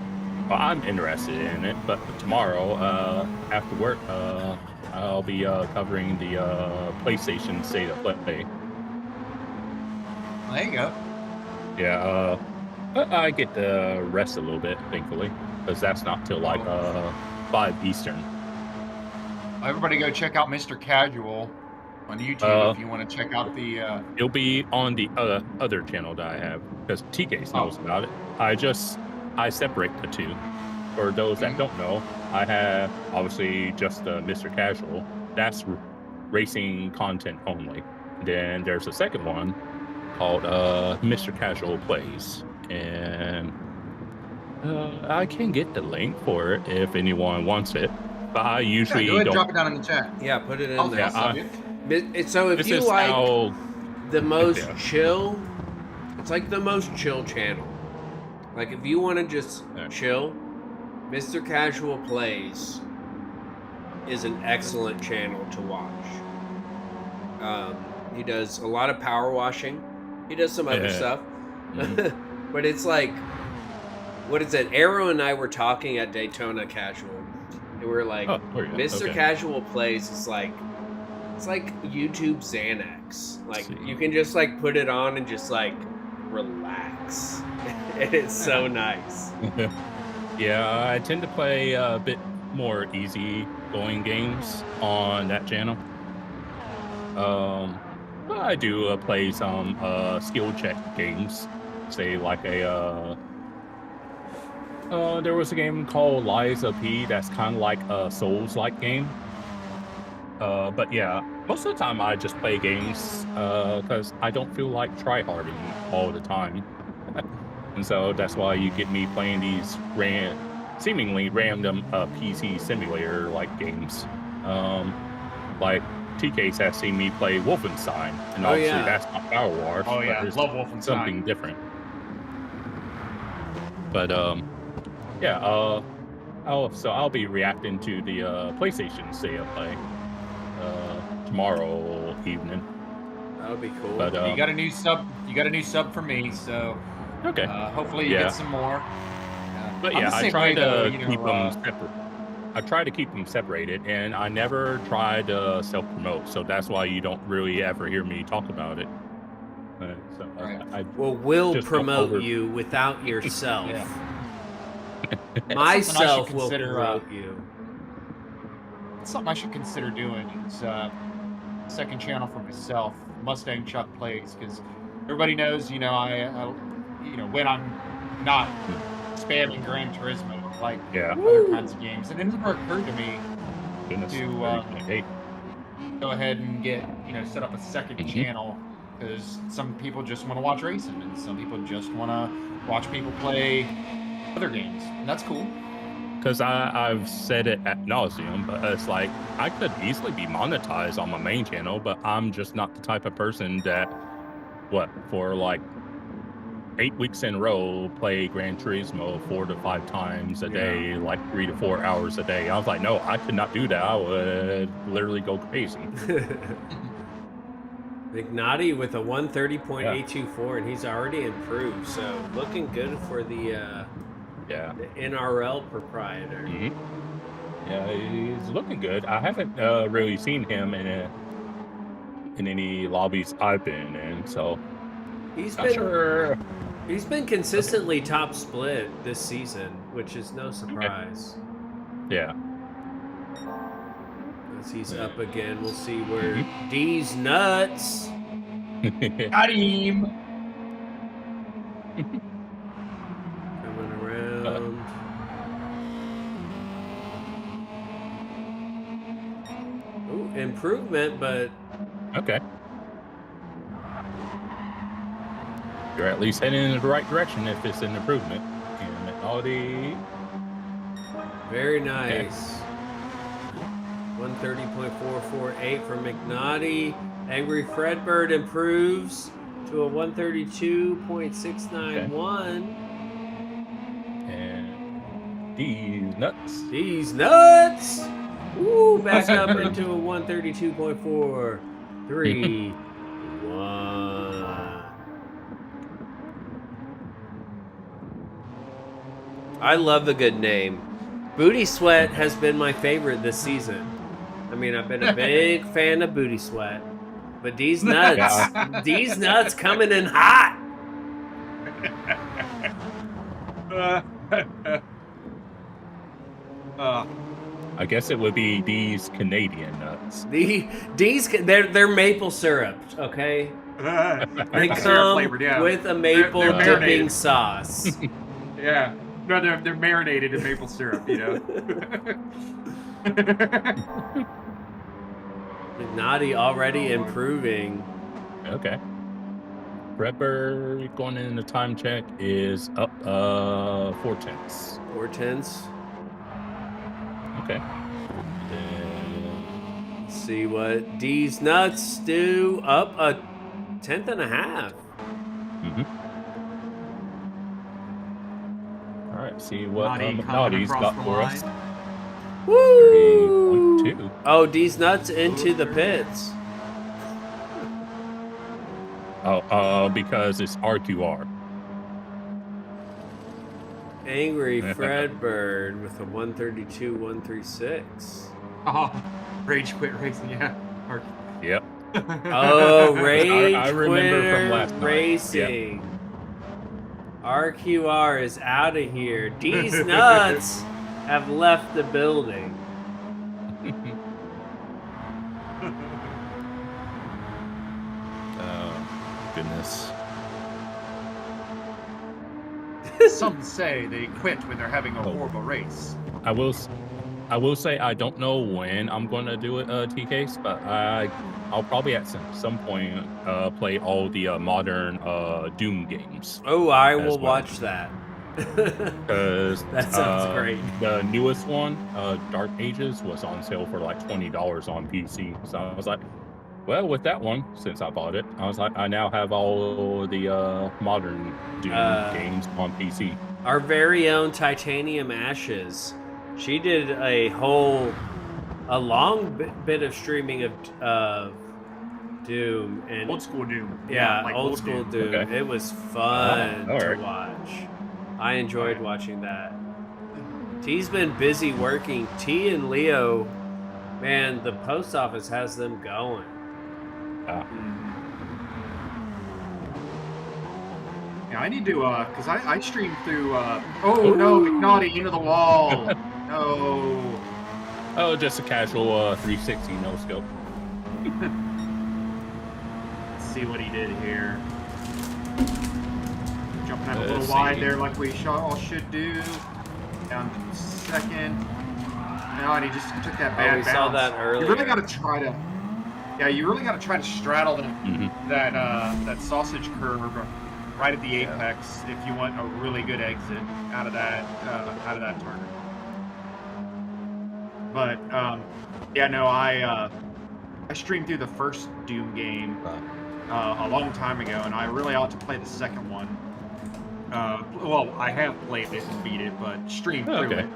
I'm interested in it, but tomorrow after work I'll be covering the PlayStation State of Play. There you go. Yeah, I get to rest a little bit, thankfully, because that's not till like 5 Eastern. Everybody go check out Mr. Casual on YouTube if you want to check out the... It'll be on the other channel that I have, because TK knows about it. I separate the two. For those that don't know, I have, obviously, just Mr. Casual. That's racing content only. Then there's a second one called Mr. Casual Plays. And I can get the link for it if anyone wants it. But I usually go ahead, don't. Drop it down in the chat. Yeah, put it in there. So if you like the most chill, it's like the most chill channel. Like if you want to just chill, Mr. Casual Plays is an excellent channel to watch. He does a lot of power washing. He does some other stuff. But it's like, what is it? Arrow and I were talking at Daytona Casual. And we were like, Mr. Casual Plays is like, it's like YouTube Xanax. Like you can just like put it on and just like relax. And it's so nice. Yeah, I tend to play a bit more easy going games on that channel. I do play some skill check games. Say like a there was a game called Liza P that's kind of like a Souls-like game. But yeah, most of the time I just play games because I don't feel like tryharding all the time. And so that's why you get me playing these seemingly random PC simulator like games. Like TK's has seen me play Wolfenstein, and Oh, obviously yeah. that's not Power Wars. Oh but yeah, it's love Wolfenstein. something different. But yeah. I'll be reacting to the PlayStation State of Play tomorrow evening. That would be cool. But You got a new sub. You got a new sub for me, so okay. hopefully you Yeah. get some more. But I'm yeah, the I same try way, though, to you keep know, them separate. I try to keep them separated, and I never try to self-promote. So that's why you don't really ever hear me talk about it. So Right. I Well, we'll just don't promote you without yourself. Yeah. Myself should will consider, promote you. It's something I should consider doing. Is second channel for myself, Mustang Chuck Plays, because everybody knows, I when I'm not spamming Gran Turismo, like Yeah. other kinds of games, and it never occurred to me Goodness. to Hey. go ahead and get set up a second channel, because some people just want to watch racing, and some people just want to watch people play other games, and that's cool. Because I've said it ad nauseum, but it's like I could easily be monetized on my main channel, but I'm just not the type of person that, for like 8 weeks in a row, play Gran Turismo 4 to 5 times a day, like 3 to 4 hours a day. I was like, no, I could not do that. I would literally go crazy. McNaughty with a 130.824, and he's already improved. So looking good for the the NRL proprietor. Yeah, he's looking good. I haven't really seen him in any lobbies I've been in, so He's not sure. He's been consistently top split this season, which is no surprise. Yeah. As he's up again, we'll see where D's nuts. Got him. Coming around. Ooh, improvement, but Okay. You're at least heading in the right direction if it's an improvement. And McNaughty. very nice. 130.448 for McNaughty. Angry Fredbird improves to a 132.691. And these nuts. These nuts! Woo, back up into a 132.4. 3, 1. I love the good name. Booty Sweat has been my favorite this season. I mean, I've been a big fan of Booty Sweat. But these nuts, these nuts coming in hot. I guess it would be these Canadian nuts. They're maple syrup, okay? They Maple syrup come flavored, yeah. with a maple They're dipping marinated. sauce. Yeah. No, they're marinated in maple syrup, McNaughty already improving. Okay. Prepper going in the time check is up 4/10. 4/10. Okay. Let's see what D's nuts do. Up a 1/10 and a half. All right. See what coming McNaughty's across got the for line. us. Woo! 3.2. Oh, D's nuts into the pits. Because it's RQR. Angry Fredbird with a 132.136. Oh, Rage Quit Racing, yeah. Yep. Oh, Rage I remember Quitter from last night. Racing. RQR is out of here. D's nuts have left the building. Oh, goodness. Some say they quit when they're having a horrible race. I will say I don't know when I'm going to do it, TKs, but I'll probably at some point play all the modern Doom games Oh, I as will well. watch that. Because That sounds great. the newest one, Dark Ages, was on sale for like $20 on PC. So I was like, well, with that one, since I bought it, I was like, I now have all the modern Doom games on PC. Our very own Titanium Ashes, she did a long bit of streaming of Doom and Old school Doom. yeah, like old school Doom. Okay. It was fun all to right. watch. I enjoyed Right. watching that. T's been busy working. T and Leo, man, the post office has them going. Yeah, I need to, because I stream through, oh no, McNaughty into the wall. No. Oh, just a casual 360 no scope. Let's see what he did here. Jumping out a Let's little wide see. there like we all should do. Down to second. No, and he just took that bad we bounce. saw that earlier. You really got to try to, yeah, you really got to try to straddle that sausage curve right at the apex if you want a really good exit out of that turn. But yeah, no, I streamed through the first Doom game a long time ago, and I really ought to play the second one. Well, I have played it and beat it, but streamed through it.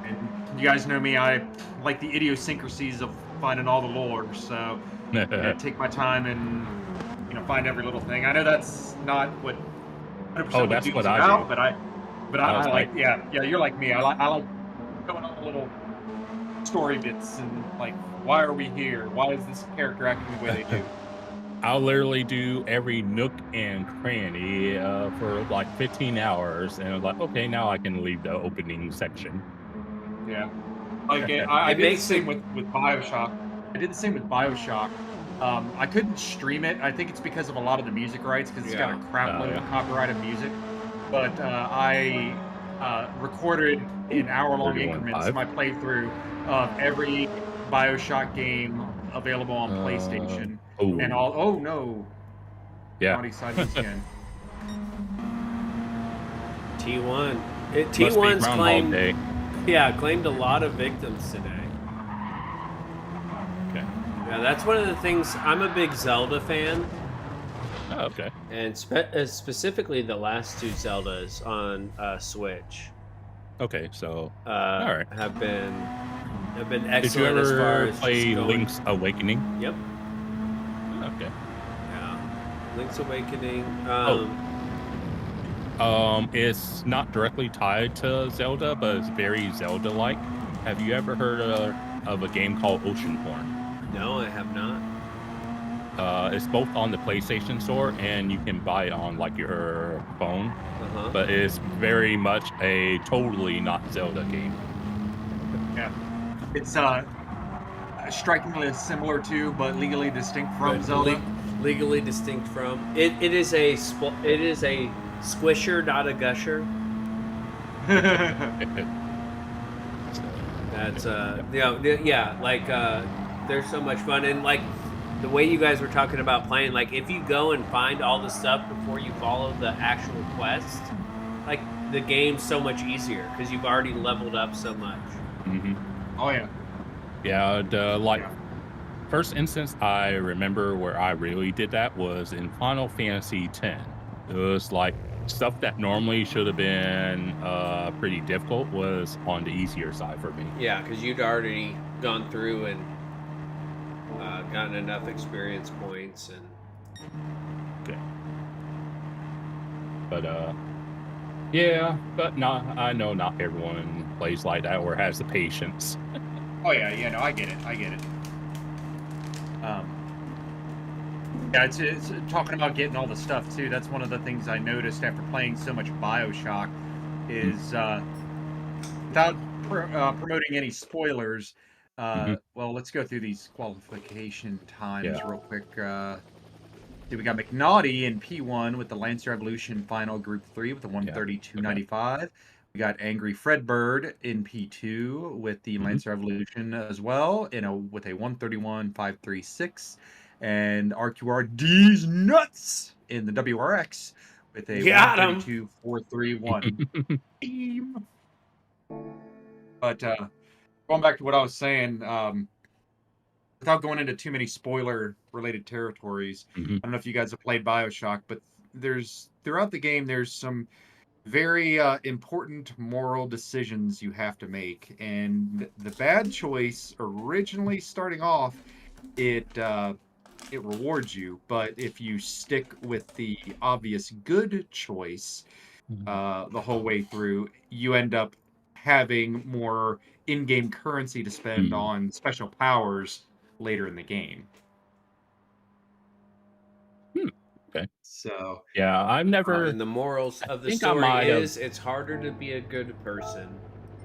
And you guys know me, I like the idiosyncrasies of finding all the lore, so take my time and find every little thing. I know that's not what 100% that's Doom's what I about, do. but I like yeah, you're like me. I like going on the little story bits and like, why are we here? Why is this character acting the way they do? I'll literally do every nook and cranny for like 15 hours, and I'm like, okay, now I can leave the opening section. Yeah, like I did the same with BioShock. I did the same with BioShock. I couldn't stream it. I think it's because of a lot of the music rights, because it's got a crap load of copyrighted music. But I recorded in hour-long increments my playthrough of every BioShock game available on PlayStation. And all. Oh no! Yeah. Naughty sideways again. T1. T1's claimed. Yeah, claimed a lot of victims today. Okay. Yeah, that's one of the things. I'm a big Zelda fan. Oh, okay. And specifically the last two Zeldas on Switch. Okay, so all right, have been excellent. Did you ever as far as play Link's Awakening? Yep. Okay. Yeah. Link's Awakening. It's not directly tied to Zelda, but it's very Zelda-like. Have you ever heard of a game called Oceanhorn? No, I have not. It's both on the PlayStation Store and you can buy it on like your phone. But it's very much a totally not Zelda game. Yeah, it's strikingly similar to, but legally distinct from Zelda. Legally distinct from it. It is a squisher, not a gusher. That's like there's so much fun, and like the way you guys were talking about playing, like if you go and find all the stuff before you follow the actual quest, like the game's so much easier because you've already leveled up so much. Oh yeah. Yeah, first instance I remember where I really did that was in Final Fantasy X. It was like stuff that normally should have been pretty difficult was on the easier side for me. Yeah, because you'd already gone through and gotten enough experience points and. Okay. But yeah, but I know not everyone plays like that or has the patience. Oh yeah, no, I get it. Yeah, it's talking about getting all the stuff too. That's one of the things I noticed after playing so much BioShock is without promoting any spoilers. Well, let's go through these qualification times real quick. We got McNaughty in P1 with the Lancer Evolution Final Group 3 with the 132.95. We got Angry Fredbird in P2 with the Lancer Evolution as well, with a 131.536, and RQRD's Nuts in the WRX with a Got him. 132.431. But going back to what I was saying, without going into too many spoiler-related territories, I don't know if you guys have played BioShock, but throughout the game, there's some very important moral decisions you have to make, and the bad choice originally starting off, it rewards you, but if you stick with the obvious good choice the whole way through, you end up having more in-game currency to spend on special powers later in the game. Okay. So Yeah, I've never. And the morals of the think I story might have- is it's harder to be a good person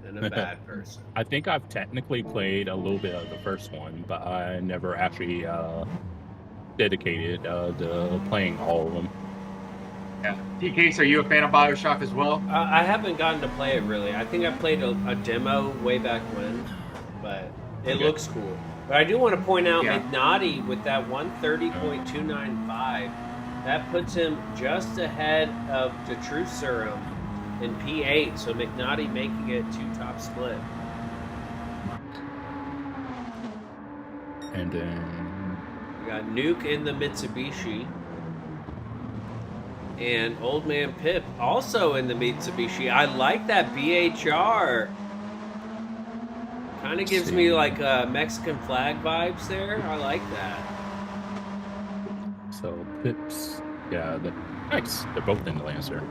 than a bad person. I think I've technically played a little bit of the first one, but I never actually dedicated to playing all of them. yeah. TK, are you a fan of BioShock as well? I haven't gotten to play it really. I think I played a demo way back when, but it looks cool. But I do want to point out McNaughty with that 130.295. That puts him just ahead of the Truth Serum in P8. So McNaughty making it 2-top split. And then We got Nuke in the Mitsubishi. And Old Man Pip also in the Mitsubishi. I like that BHR. Kind of gives me like Mexican flag vibes there. I like that. so Pips, yeah, nice. They're both in the Lancer.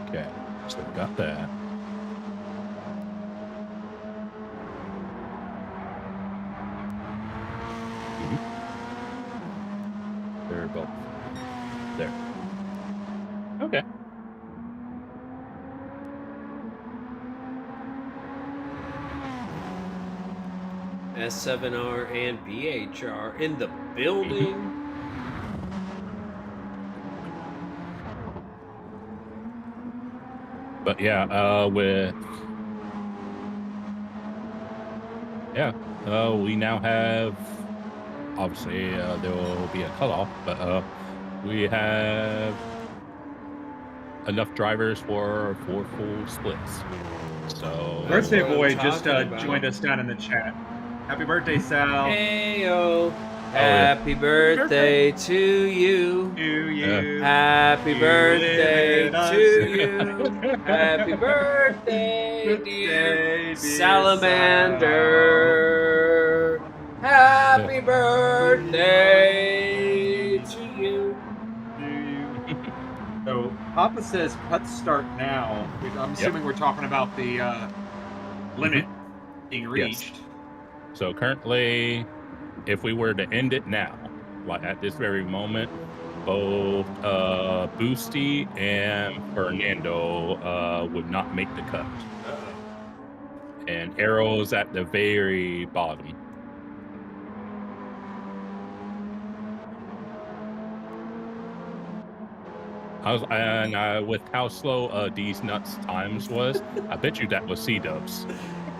Okay, so we got that. They're both there. Okay. S7R and BHR in the building. But yeah, we now have, obviously there will be a cutoff, but we have enough drivers for 4 full splits. So Birthday what I'm Boy just talking about. joined us down in the chat. Happy birthday, Sal. Heyo. Happy birthday to you. To you. Happy You birthday live in us. to you. Happy birthday, dear Salamander. Happy birthday to you. So Papa says cuts start now. I'm assuming we're talking about the limit being reached. So currently, if we were to end it now, like at this very moment, both Boosty and Fernando would not make the cut. And Arrow's at the very bottom. With how slow these nuts times was, I bet you that was C-dubs.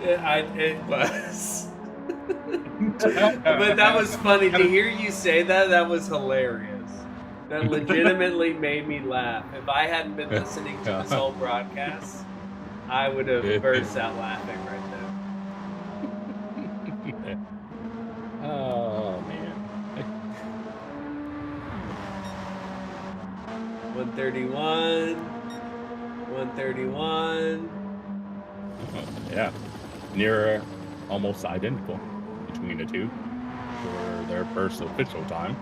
It was. But that was funny to hear you say that. That was hilarious. That legitimately made me laugh. If I hadn't been listening to this whole broadcast, I would have burst out laughing right there. Oh man. 131. 131. Yeah, near almost identical between the two for their first official time.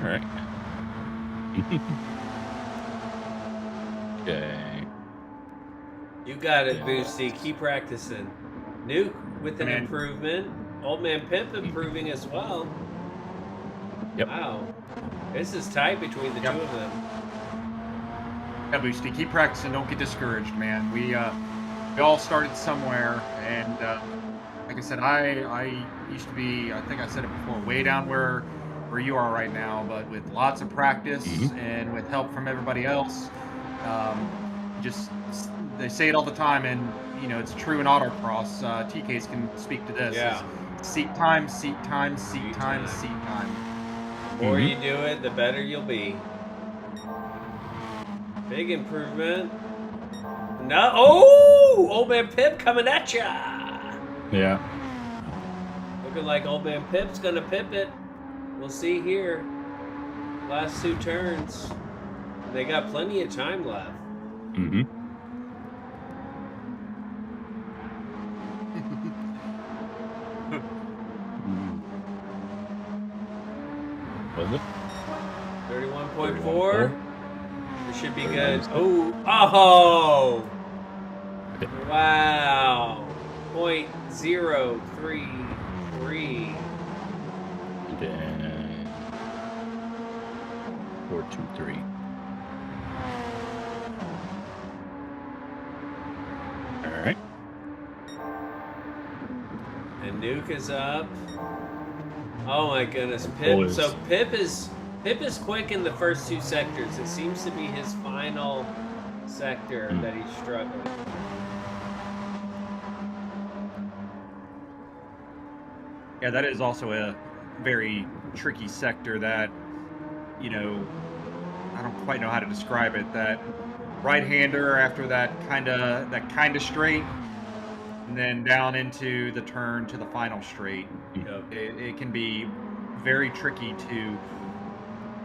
All right. Okay. You got it, Boosty. Keep practicing. Nuke with an improvement. Old Man Pimp improving as well. Yep. Wow. This is tight between the two of them. Yeah, Boosty, keep practicing. Don't get discouraged, man. we all started somewhere, and like I said, I used to be, I think I said it before, way down where you are right now, but with lots of practice and with help from everybody else, just they say it all the time, and you know it's true in autocross. TKs can speak to this. Yeah. Is seat time, seat time, seat Seat time, time. seat time. The more you do it, the better you'll be. Big improvement. No, oh, old man Pip coming at ya. Yeah. Looking like old man Pip's gonna pip it. We'll see here. Last 2 turns. They got plenty of time left. Mm-hmm. Was it? 31.4. It should be good. Oh, oh! Wow. 0.033. Then 423. All right. And Nuke is up. Oh my goodness, Pip. So Pip is quick in the first 2 sectors. It seems to be his final sector that he's struggling. Yeah, that is also a very tricky sector that, you know, I don't quite know how to describe it. That right-hander after that kind of straight, and then down into the turn to the final straight. Yep. It can be very tricky to,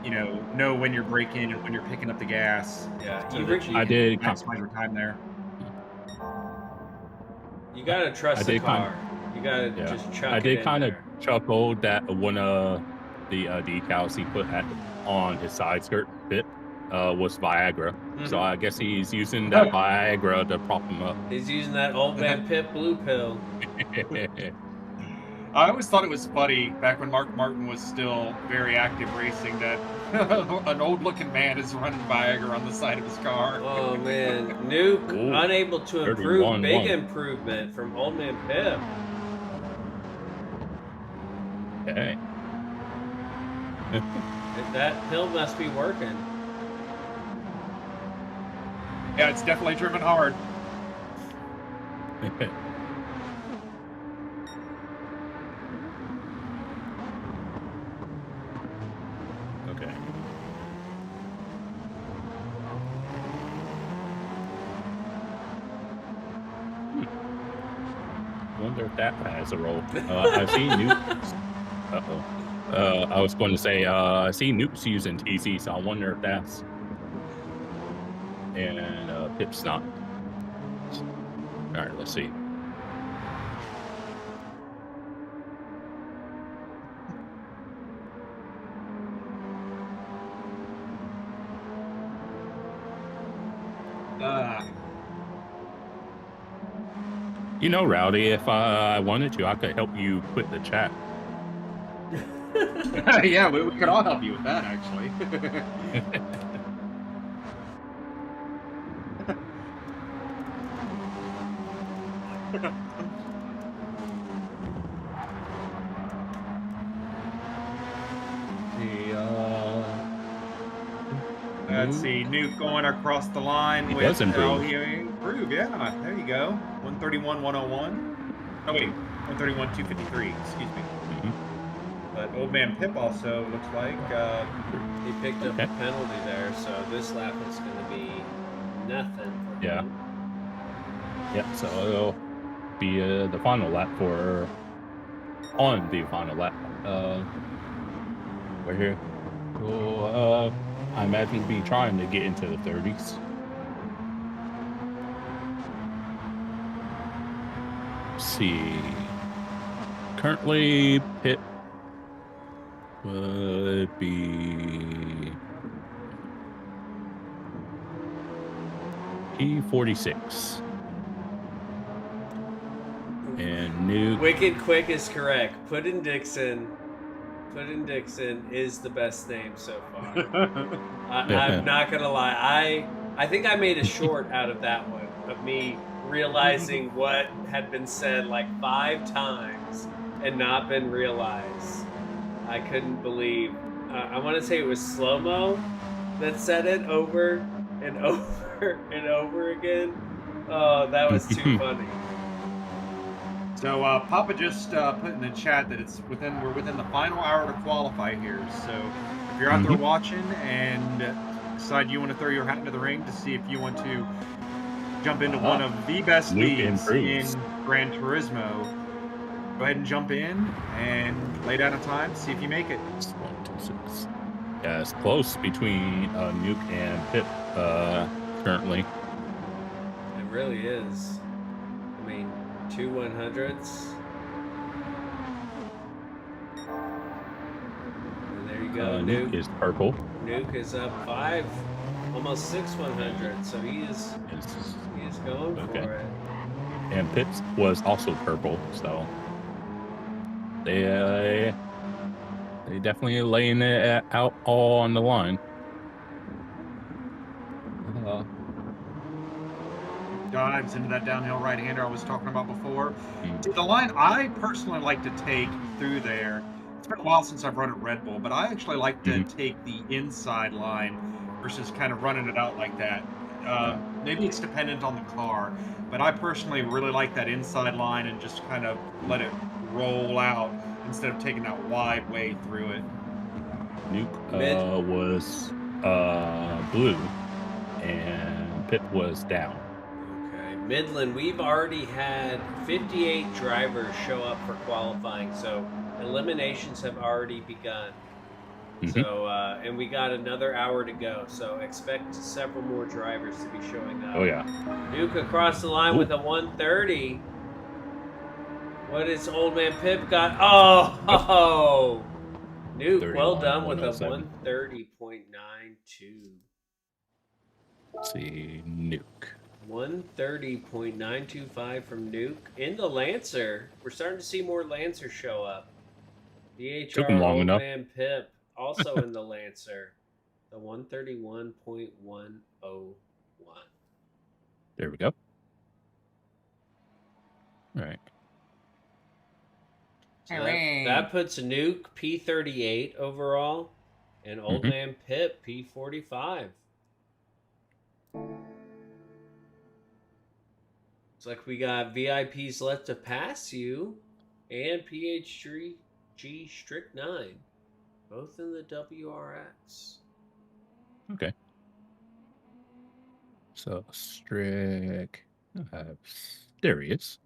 you know when you're braking and when you're picking up the gas. Yeah, so you that re- I did. maximize your time there. You gotta trust the car. You gotta just chuck it in. I did kind of there. chuckle that one of the decals he put on his side skirt bit was Viagra. So I guess he's using that Viagra to prop him up. He's using that old man Pip blue pill. I always thought it was funny back when Mark Martin was still very active racing that an old-looking man is running Viagra on the side of his car. Oh man, Nuke unable to improve. Big improvement from old man Pip. Okay. That pill must be working. Yeah, it's definitely driven hard. Okay. Wonder if that has a role. I've seen Nukes. I was going to say I've seen Nukes using TC, so I wonder if that's. And Pip's not. All right, let's see. You know, Rowdy, if I wanted to, I could help you quit the chat. Yeah, we could all help you with that, actually. Let's see, Nuke going across the line He with does improve. he improved, yeah. There you go. 131, 101. Oh wait, 131, 253. Excuse me. But old man Pip also looks like he picked up a penalty there, so this lap is going to be nothing. For him. Yeah. So it'll be the final lap on the final lap. We're here. So, I imagine we'll be trying to get into the 30s. Let's see. Currently, Pit would be P46. And Nuke. Wicked Quick is correct. Puddin' Dixon is the best name so far. I'm not gonna lie. I think I made a short out of that one of me realizing what had been said like 5 times and not been realized. I couldn't believe. I want to say it was Slow Mo that said it over and over and over again. Oh, that was too funny. So Papa just put in the chat that we're within the final hour to qualify here. So if you're out there watching and decide you want to throw your hat into the ring to see if you want to jump into one of the best Luke leagues improves. in Gran Turismo, go ahead and jump in and lay down a time, see if you make it. It's 1, 2, 6. Yeah, it's close between Nuke and Pip currently. It really is. I mean, 2 100s. And there you go, Nuke is purple. Nuke is up 5, almost 6 100s. So he is going for it. And Pip was also purple, so they definitely laying it out all on the line. Dives into that downhill right-hander I was talking about before. See, the line I personally like to take through there, it's been a while since I've run at Red Bull, but I actually like to take the inside line versus kind of running it out like that. Maybe it's dependent on the car, but I personally really like that inside line and just kind of let it roll out instead of taking that wide way through it. Nuke was blue and Pip was down. Okay, Midland, we've already had 58 drivers show up for qualifying, so eliminations have already begun. So, and we got another hour to go, so expect several more drivers to be showing up. Oh, yeah. Nuke across the line with a 130. What is Old Man Pip got? Oh! Nuke, well done with a 130.92. Let's see, Nuke. 130.925 from Nuke. In the Lancer, we're starting to see more Lancers show up. DHR Took him long Old enough. Man Pip, also in the Lancer. The 131.101. There we go. All right. So that puts Nuke P38 overall and Old Man Pip P45. Looks like we got VIPs left to pass you and PHG Strict 9, both in the WRX. Okay. So Strict, there he is.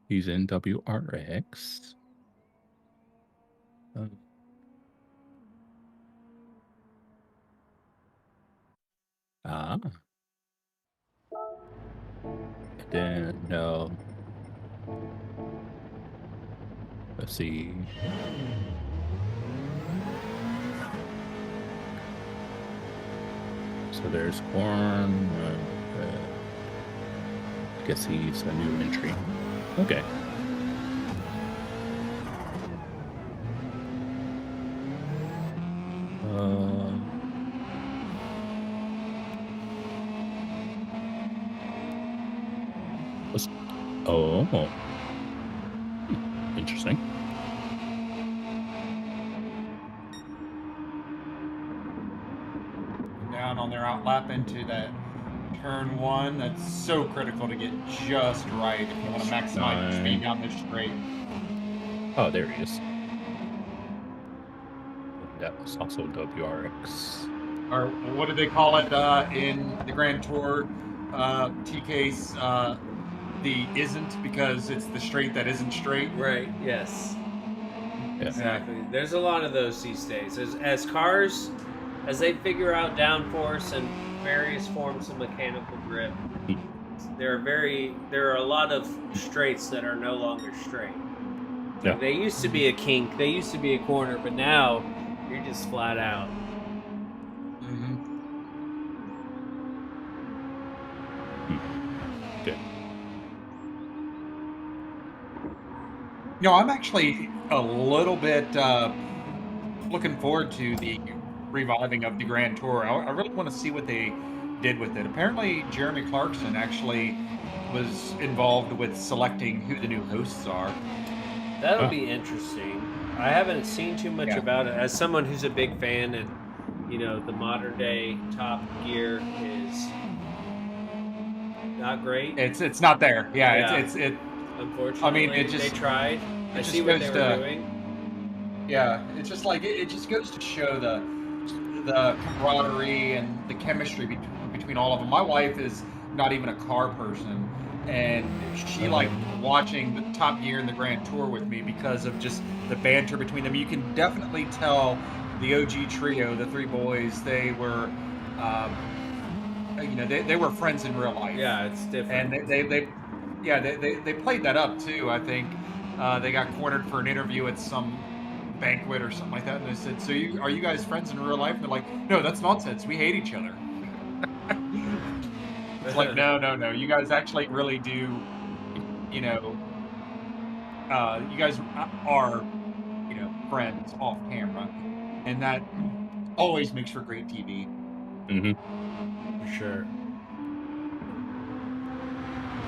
He's in WRX. Then let's see. So there's Corn. I guess he's a new entry. Okay. Interesting. Down on their outlap into that turn 1. That's so critical to get just right if you want to maximize your speed down this straight. Oh, there he is. That was also WRX. Or what do they call it in the Grand Tour T-case? The isn't, because it's the straight that isn't straight. Right, yes. Yeah. Exactly. There's a lot of those these days. As cars, as they figure out downforce and various forms of mechanical grip, there are a lot of straights that are no longer straight. Yeah. They used to be a kink, they used to be a corner, but now you're just flat out. Okay. You know, I'm actually a little bit looking forward to the reviving of the Grand Tour. I really want to see what they did with it. Apparently, Jeremy Clarkson actually was involved with selecting who the new hosts are. That'll Oh. be interesting. I haven't seen too much Yeah. about it. As someone who's a big fan, and the modern day Top Gear is not great. It's not there. Yeah, Yeah. it. Unfortunately, I mean, it just they tried. I just see what goes they were to- doing. Yeah, it's just like it just goes to show the camaraderie and the chemistry between all of them. My wife is not even a car person, and she liked watching the Top Gear and the Grand Tour with me because of just the banter between them. You can definitely tell the OG trio, the three boys, they were, they were friends in real life. Yeah, it's different. And they played that up too. I think they got cornered for an interview at some banquet or something like that, and they said, "So are you guys friends in real life?" And they're like, "No, that's nonsense. We hate each other." It's like, no. You guys actually really do. You guys are friends off camera, and that always makes for great TV. For sure.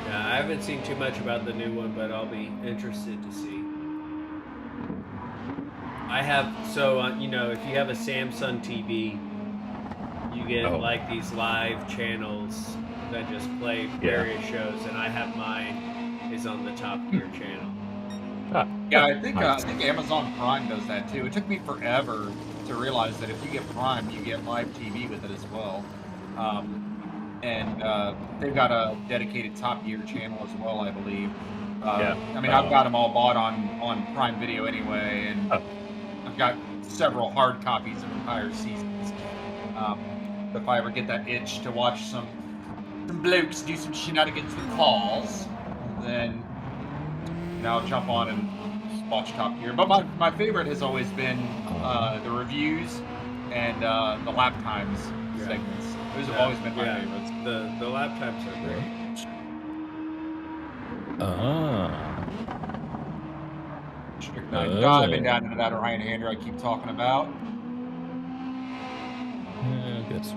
Yeah, I haven't seen too much about the new one, but I'll be interested to see. I have, so, if you have a Samsung TV, you get like these live channels that just play various shows, and I have mine is on the Top Gear channel. Yeah, I think Amazon Prime does that too. It took me forever to realize that if you get Prime, you get live TV with it as well. And they've got a dedicated Top Gear channel as well, I believe. I mean, I've got them all bought on Prime Video anyway, and I've got several hard copies of entire seasons. If I ever get that itch to watch some blokes do some shenanigans with calls, then I'll jump on and watch Top Gear. But my favorite has always been the reviews and the lap times segments. Those have always been my favorites. The lap times are great. Diving down into that right-hander I keep talking about. I guess.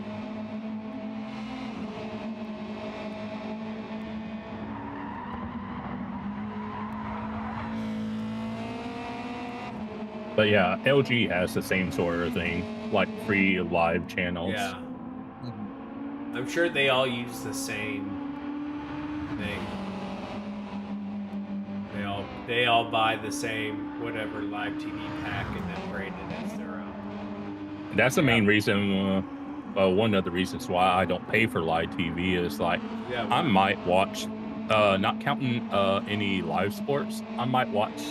But yeah, LG has the same sort of thing, like free live channels. Yeah. I'm sure they all use the same thing. They all buy the same whatever live TV pack and then brand it as their own. That's the main reason. One of the reasons why I don't pay for live TV is like I might watch, not counting any live sports, I might watch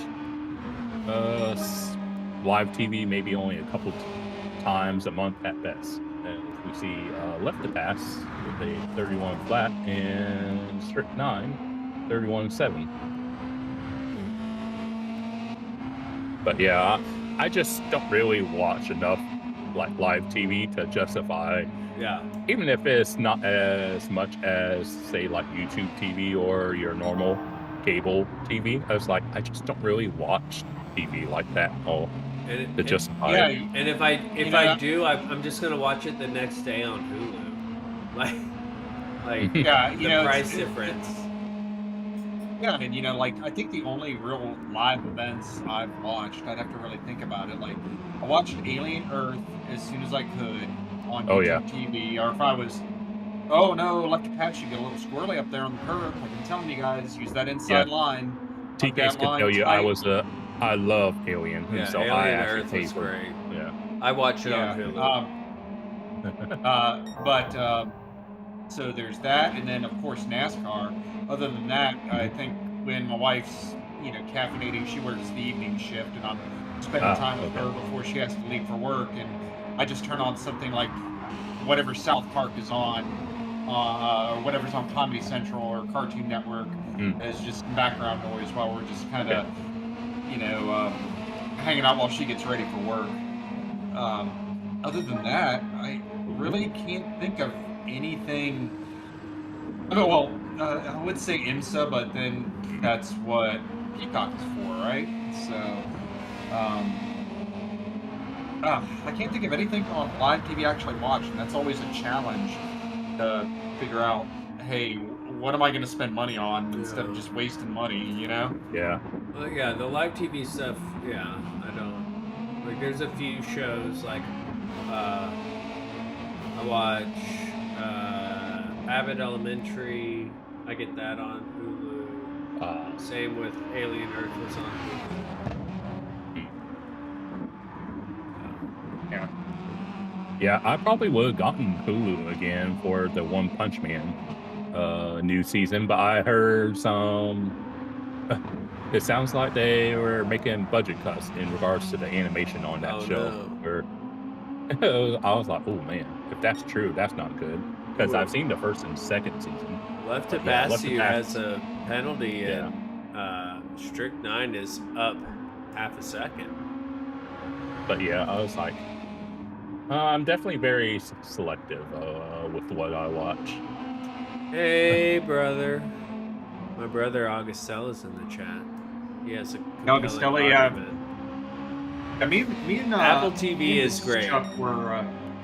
live TV maybe only a couple times a month at best. And if we see Left to Pass with a 31 flat and Strict 9, 31.7. But yeah, I just don't really watch enough like live TV to justify. Yeah. Even if it's not as much as say like YouTube TV or your normal cable TV, I was like, I just don't really watch TV like that. And if I do, I'm just gonna watch it the next day on Hulu. Like the price difference. Yeah, and like I think the only real live events I've watched, I'd have to really think about it. Like I watched Alien Earth as soon as I could on YouTube TV, or if I was, Left to Pass, you get a little squirrely up there on the curve. Like I'm telling you guys, use that inside line. TK's can tell you I love Alien, and so Alien I actually Earth pay was for it. great. Yeah, I watch it on Hulu. So there's that, and then of course NASCAR. Other than that, I think when my wife's caffeinating, she works the evening shift, and I'm spending time with her before she has to leave for work, and I just turn on something like whatever South Park is on, or whatever's on Comedy Central or Cartoon Network, as just background noise while we're just kind of hanging out while she gets ready for work. Other than that, I really can't think of anything. I would say IMSA, but then that's what Peacock is for, right? So, I can't think of anything on live TV I actually watch, and that's always a challenge. to figure out, hey, what am I going to spend money on instead of Yeah. just wasting money, you know? Yeah. Well, yeah, the live TV stuff. Yeah, I don't like. There's a few shows like I watch Abbott Elementary. I get that on Hulu. Same with Alien Earth was on Hulu. Yeah. Yeah, I probably would have gotten Hulu again for the One Punch Man new season, but I heard some. It sounds like they were making budget cuts in regards to the animation on that Oh show. no. Where I was like, "Oh man, if that's true, that's not good." Because I've seen the first and second season. Left to But yeah, pass Left to you Pass. has a penalty, Yeah. and strict 9 is up half a second. But yeah, I was like, I'm definitely very selective with what I watch. Hey, brother. My brother Augustella's in the chat. He has a compelling Augustella, yeah. argument. Yeah, me and Apple TV me and is Mrs. great. Chuck were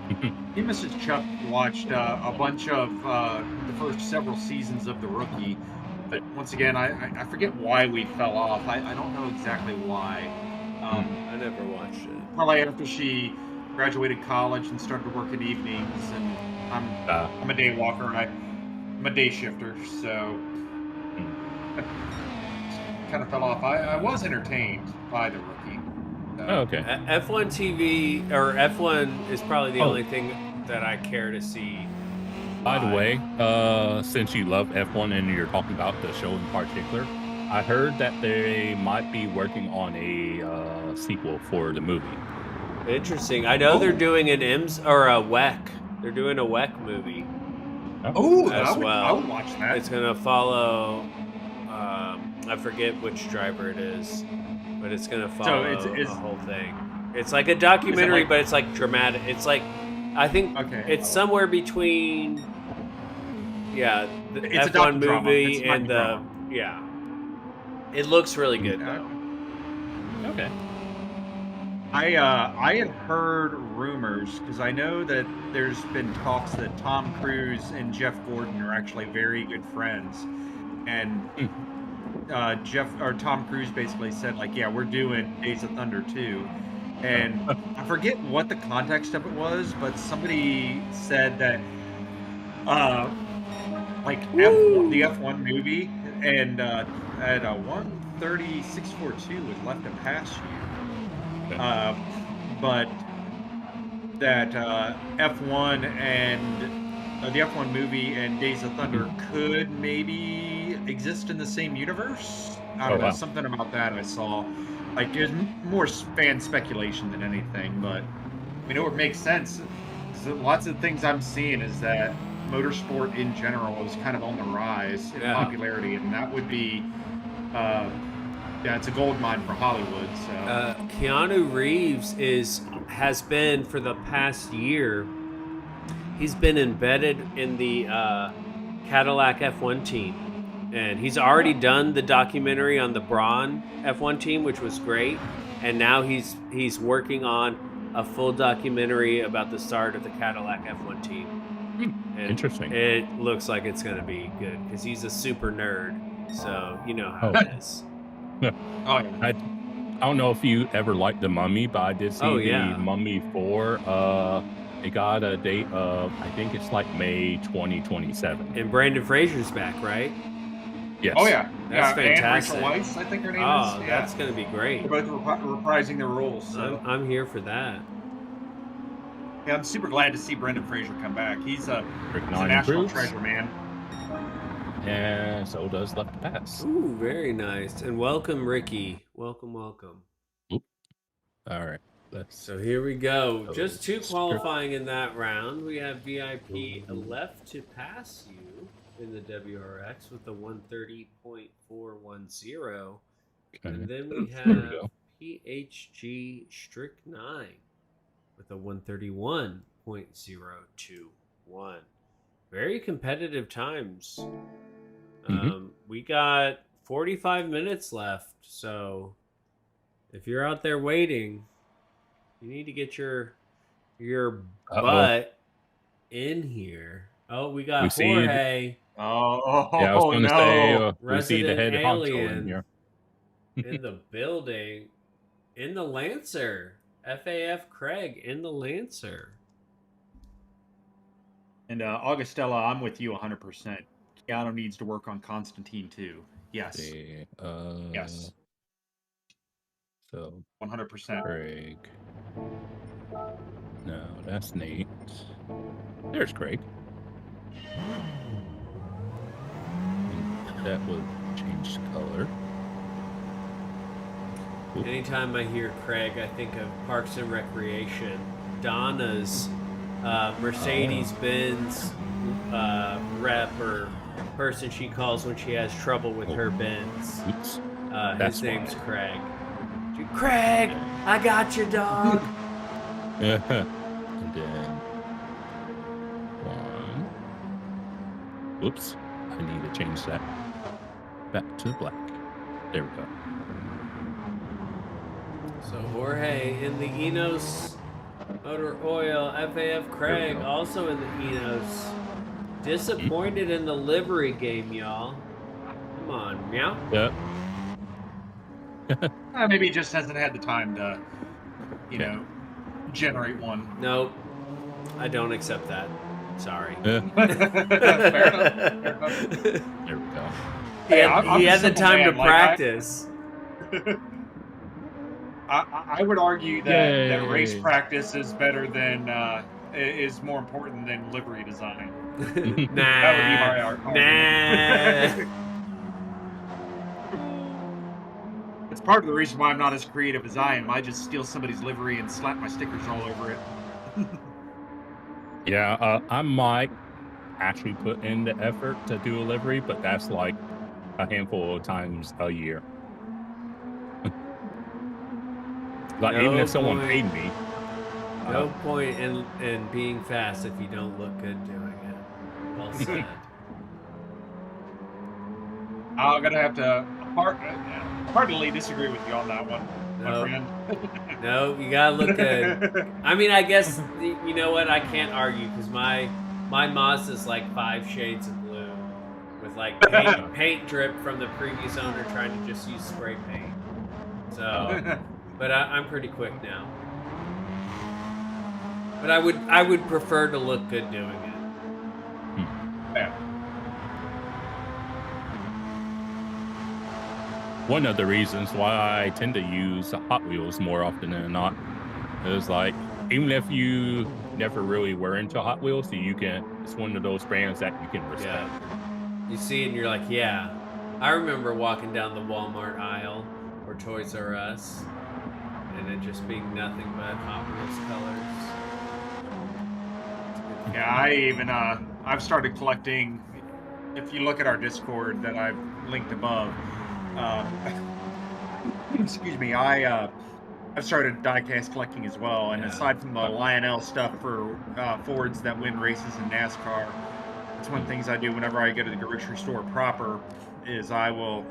me and Mrs. Chuck watched a bunch of the first several seasons of The Rookie, but once again, I forget why we fell off. I don't know exactly why. I never watched it. Probably after she graduated college and started working evenings, and I'm a day walker and I'm a day shifter, so kind of fell off. I was entertained by The Rookie. Oh, okay. F1 TV or F1 is probably the only thing that I care to see. By the live. way, since you love F1 and you're talking about the show in particular, I heard that they might be working on a sequel for the movie. Interesting. I know they're doing an IMS or a WEC. They're doing a WEC movie. Oh, as I would watch that. It's gonna follow. I forget which driver it is, but it's gonna follow a whole thing. It's like a documentary, but it's like dramatic. It's like I think it's somewhere between. Yeah, the it's F1 a movie and the yeah. It looks really good though. Okay. I had heard rumors because I know that there's been talks that Tom Cruise and Jeff Gordon are actually very good friends, and Tom Cruise basically said like, yeah, we're doing Days of Thunder 2, and I forget what the context of it was, but somebody said that like the F1 movie and at a 1:36.42 was left to pass you. But that F1 and the F1 movie and Days of Thunder could maybe exist in the same universe. I don't know, something about that I saw. Like, it was more fan speculation than anything, but I mean, it would make sense. So lots of things I'm seeing is that motorsport in general is kind of on the rise in popularity, and that would be it's a gold mine for Hollywood. So Keanu Reeves has been for the past year. He's been embedded in the Cadillac F1 team, and he's already done the documentary on the Braun F1 team, which was great. And now he's working on a full documentary about the start of the Cadillac F1 team. And interesting. It looks like it's going to be good because he's a super nerd, so you know how it is. I don't know if you ever liked The Mummy, but I did see The Mummy 4. It got a date of, I think it's like May 2027. And Brandon Fraser's back, right? Yes. Oh yeah, that's fantastic. And Rachel Weisz, I think her name is. Oh, that's going to be great. They're both reprising their roles. So. I'm here for that. Yeah, I'm super glad to see Brendan Fraser come back. He's a national treasure, man. And so does Left to Pass. Ooh, very nice. And welcome, Ricky. Welcome. Oop. All right. So here we go. Just 2 qualifying in that round. We have VIP Left to Pass You in the WRX with a 130.410. And then we have PHG Strict 9 with a 131.021. Very competitive times. We got 45 minutes left, so if you're out there waiting, you need to get your butt in here Oh, we got We see- Jorge, Oh, Yeah, I was going to say no. we see the Resident head honcho Alien. in here. in the building, in the Lancer. FAF Craig in the Lancer. And Augustella, I'm with you 100%. Keanu needs to work on Constantine too. Yes. See, Yes. So 100%. Craig. No, that's Nate. There's Craig. That would change color. Oop. Anytime I hear Craig, I think of Parks and Recreation. Donna's Mercedes-Benz rep or person she calls when she has trouble with her Benz. Oops. His name's Craig. Craig, I got your dog. And then one. Whoops. I need to change that back to black. There we go. So Jorge in the Enos Motor Oil. FAF Craig also in the Enos. Disappointed in the livery game, y'all. Come on, meow. Yep. Maybe he just hasn't had the time to, you know, generate one. Nope. I don't accept that. Sorry. Yeah. Fair enough. There we go. He had the time to man. Like, practice. I would argue that race Yay. practice is better than is more important than livery design. Nah. That would be my argument. Nah. It's part of the reason why I'm not as creative as I am. I just steal somebody's livery and slap my stickers all over it. Yeah, I might actually put in the effort to do a livery, but that's like a handful of times a year. Like No even if someone point. paid me. No point in being fast if you don't look good doing it. Well said. I'm gonna have to heartily disagree with you on that one, my friend. No, you gotta look good. I mean, I guess you know what? I can't argue because my Mazda's like 5 shades of blue, with like paint drip from the previous owner trying to just use spray paint. So, but I'm pretty quick now. But I would prefer to look good doing it. Yeah. One of the reasons why I tend to use Hot Wheels more often than not is like, even if you never really were into Hot Wheels, it's one of those brands that you can respect. Yeah. You see it and you're like, yeah. I remember walking down the Walmart aisle or Toys R Us and it just being nothing but Hot Wheels colors. Yeah, I've started collecting. If you look at our Discord that I've linked above, excuse me, I've started diecast collecting as well. And aside from the Lionel stuff for Fords that win races in NASCAR, it's one of the things I do whenever I go to the grocery store proper. Is I will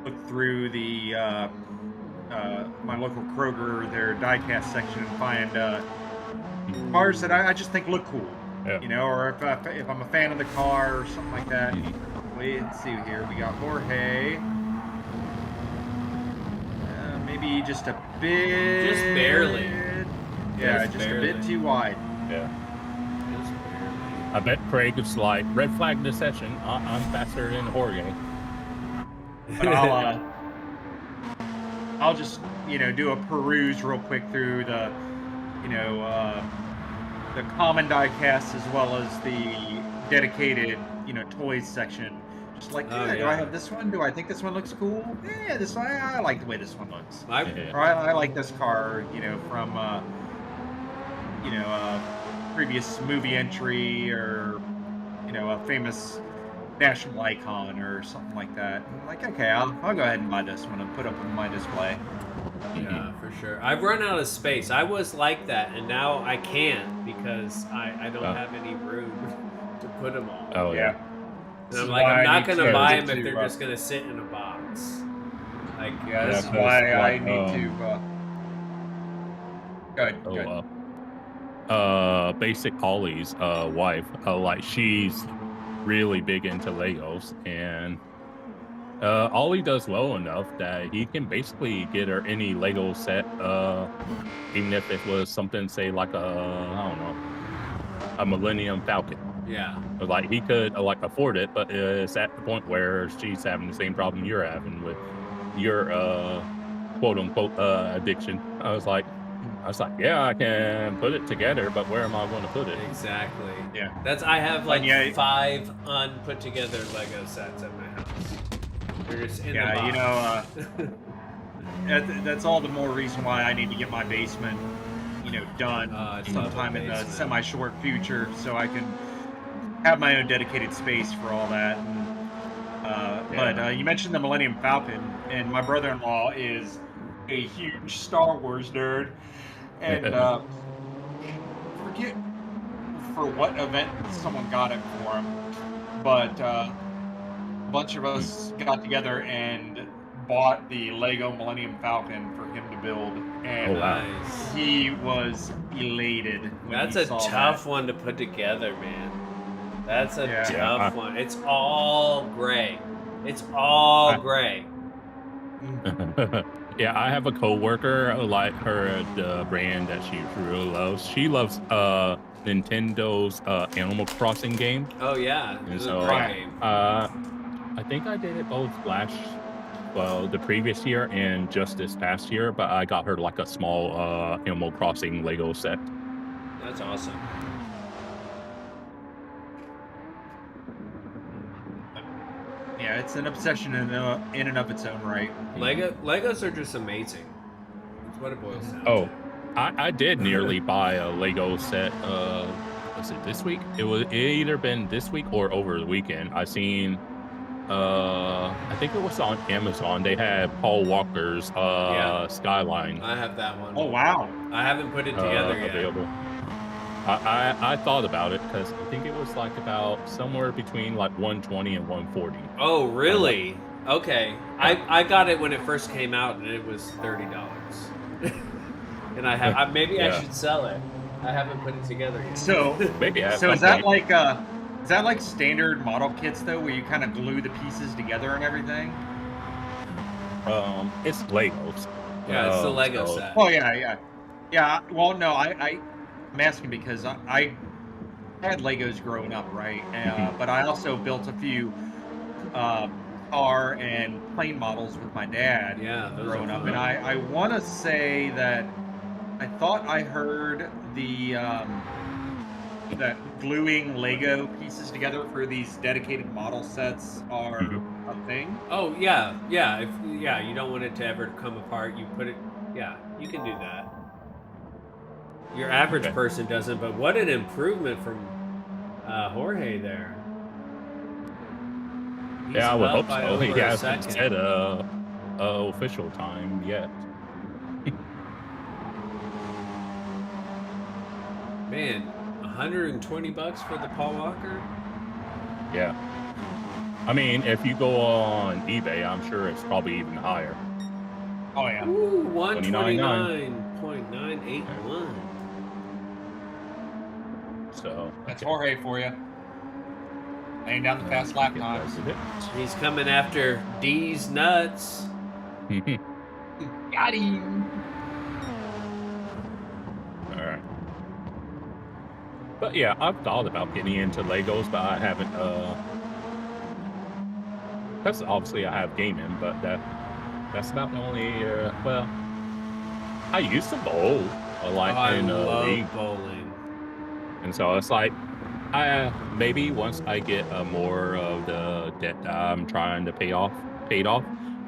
look through the my local Kroger, their diecast section, and find cars that I just think look cool. Yeah. You know, or if I'm a fan of the car or something like that. Wait and see here. We got Jorge. Maybe just a bit. Just barely. Yeah, Just just barely. a bit too wide. Yeah. Just barely. I bet Craig is like, red flag this session. I'm faster than Jorge. But I'll just do a peruse real quick through the the common diecast as well as the dedicated toys section. Just like, do I have this one? Do I think this one looks cool? Yeah, this one, I like the way this one looks. Or I like this car, from previous movie entry or a famous national icon or something like that. I'm like, okay, I'll go ahead and buy this one and put up on my display. Yeah, for sure. I've run out of space. I was like that, and now I can't because I don't have any room to put them all. Oh yeah. And I'm like, I'm not gonna buy them if they're just gonna sit in a box. Like, yeah, this is why I need to. Go ahead. Oh, go ahead. Basic Holly's wife. Like she's really big into Legos, and Ollie does well enough that he can basically get her any Lego set. Even if it was something, say like I don't know, a Millennium Falcon. Yeah. Like he could like afford it, but it's at the point where she's having the same problem you're having with your quote unquote addiction. I was like, yeah, I can put it together, but where am I going to put it? Exactly. Yeah. I have like yeah. 5 unput together Lego sets at my house. They're just in the box. You know, that's all the more reason why I need to get my basement, you know, done sometime in the semi-short future, so I can have my own dedicated space for all that. And, but you mentioned the Millennium Falcon, and my brother-in-law is a huge Star Wars nerd, and forget for what event someone got it for him, but a bunch of us got together and bought the Lego Millennium Falcon for him to build, and Nice. he was elated when That's he a saw tough that. one to put together, man. That's a Yeah. tough one. It's all gray. It's all gray. Yeah, I have a coworker, like her, the brand that she really loves. She loves Nintendo's Animal Crossing game. Oh yeah, And it's so, a great game. I think I did it both the previous year and just this past year, but I got her like a small Animal Crossing Lego set. That's awesome. Yeah, it's an obsession in and of its own right. Legos are just amazing. That's what it boils down to. Oh, I did nearly buy a Lego set. Was it this week? It either been this week or over the weekend. I seen. I think it was on Amazon. They had Paul Walker's Skyline. I have that one. Oh wow! I haven't put it together yet. Available. I thought about it because I think it was like about somewhere between like 120 and 140. Oh really? Okay. I got it when it first came out and it was $30. And I have maybe I should sell it. I haven't put it together yet. So maybe is that like standard model kits though, where you kind of glue the pieces together and everything? It's Legos. Yeah, it's the Lego set. Oh yeah. Well, no, I'm asking because I had Legos growing up, right? But I also built a few car and plane models with my dad growing up, and I want to say that I thought I heard that gluing Lego pieces together for these dedicated model sets are a thing. Oh yeah. If you don't want it to ever come apart, you put it. Yeah, you can do that. Your average person doesn't, but what an improvement from Jorge there. He's I would hope by so. over He a hasn't second. said official time yet. Man, $120 for the Paul Walker? Yeah. I mean, if you go on eBay, I'm sure it's probably even higher. Oh yeah. Ooh, $129.9. 129.981. So That's Jorge for you. Laying down the fast lap times. He's coming after D's nuts. Got him. All right. But yeah, I've thought about getting into Legos, but I haven't. Because obviously I have gaming, but that's about the only. Well, I used to bowl a lot I in love league, bowling. and so it's like, maybe once I get more of the debt that I'm trying to paid off,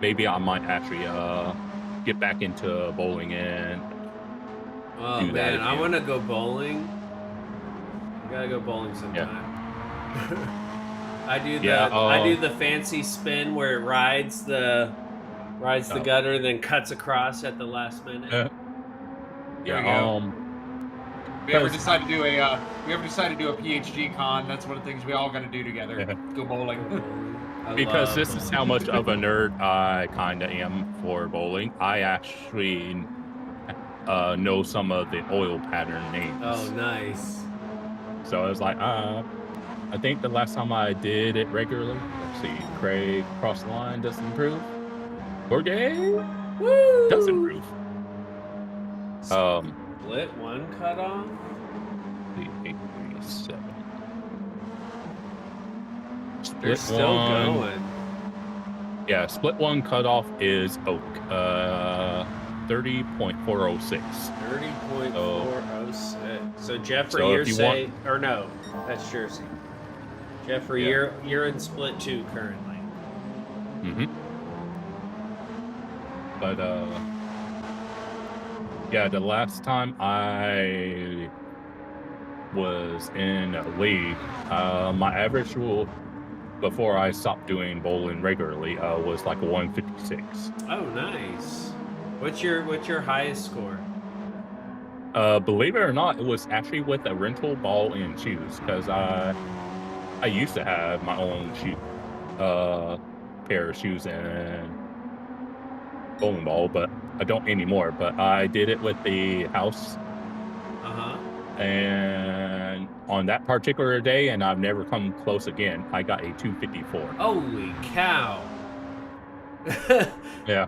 maybe I might actually get back into bowling and Oh do that man, I again. want to go bowling. You gotta go bowling sometime. I do the fancy spin where it rides the gutter and then cuts across at the last minute. There we go. We ever decide to do a PHG con, that's one of the things we all got to do together. Go bowling. Because this is how much of a nerd I kind of am for bowling. I actually know some of the oil pattern names. Oh, nice. So I was like, I think the last time I did it regularly, let's see, Craig cross the line does improve. Jorge Woo! does improve. Split one cutoff. The 837. They're Split still one. going. Yeah, split one cutoff is Oak. 30.406. 30.406. So Jeffrey, So you're if you saying, or no, that's Jersey. Jeffrey, Yeah. you're in split 2 currently. Mm-hmm. But yeah, the last time I was in a league, my average rule before I stopped doing bowling regularly was like a 156. Oh, nice. What's your highest score? Believe it or not, it was actually with a rental ball and shoes because I used to have my own pair of shoes and bowling ball, but I don't anymore. But I did it with the house, and on that particular day, and I've never come close again. I got a 254. Holy cow! Yeah.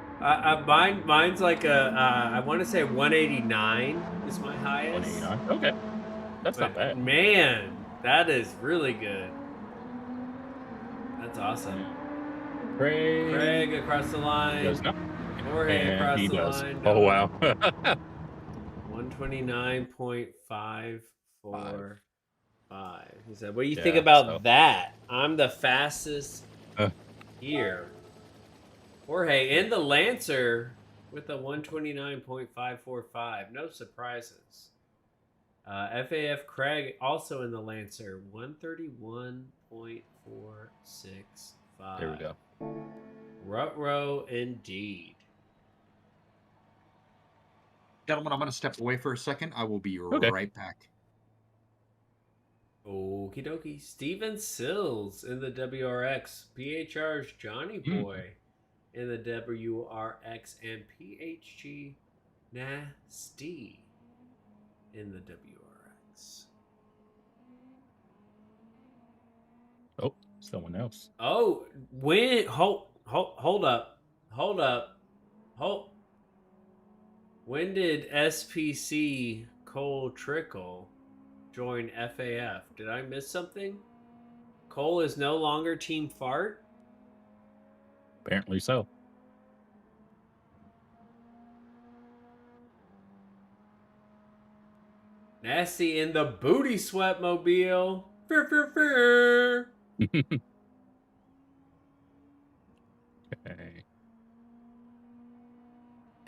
Mine's like a I want to say 189 is my highest. 189. Okay, that's not bad. Man, that is really good. That's awesome. Craig across the line. Does not. Jorge And across he the does. line. Oh wow. 129.545. He said, "What do you think Yeah, about that? I'm the fastest here." Jorge in the Lancer with a 129.545. No surprises. FAF Craig also in the Lancer, 131.465. There we go. Rut-row indeed. Gentlemen, I'm going to step away for a second. I will be Okay. right back. Okie dokie. Steven Sills in the WRX. PHR's Johnny Boy in the WRX. And PHG Nasty in the WRX. Oh, someone else. Oh, when hold up. When did SPC Cole Trickle join FAF? Did I miss something? Cole is no longer Team Fart? Apparently so. Nasty in the booty sweat mobile. Okay.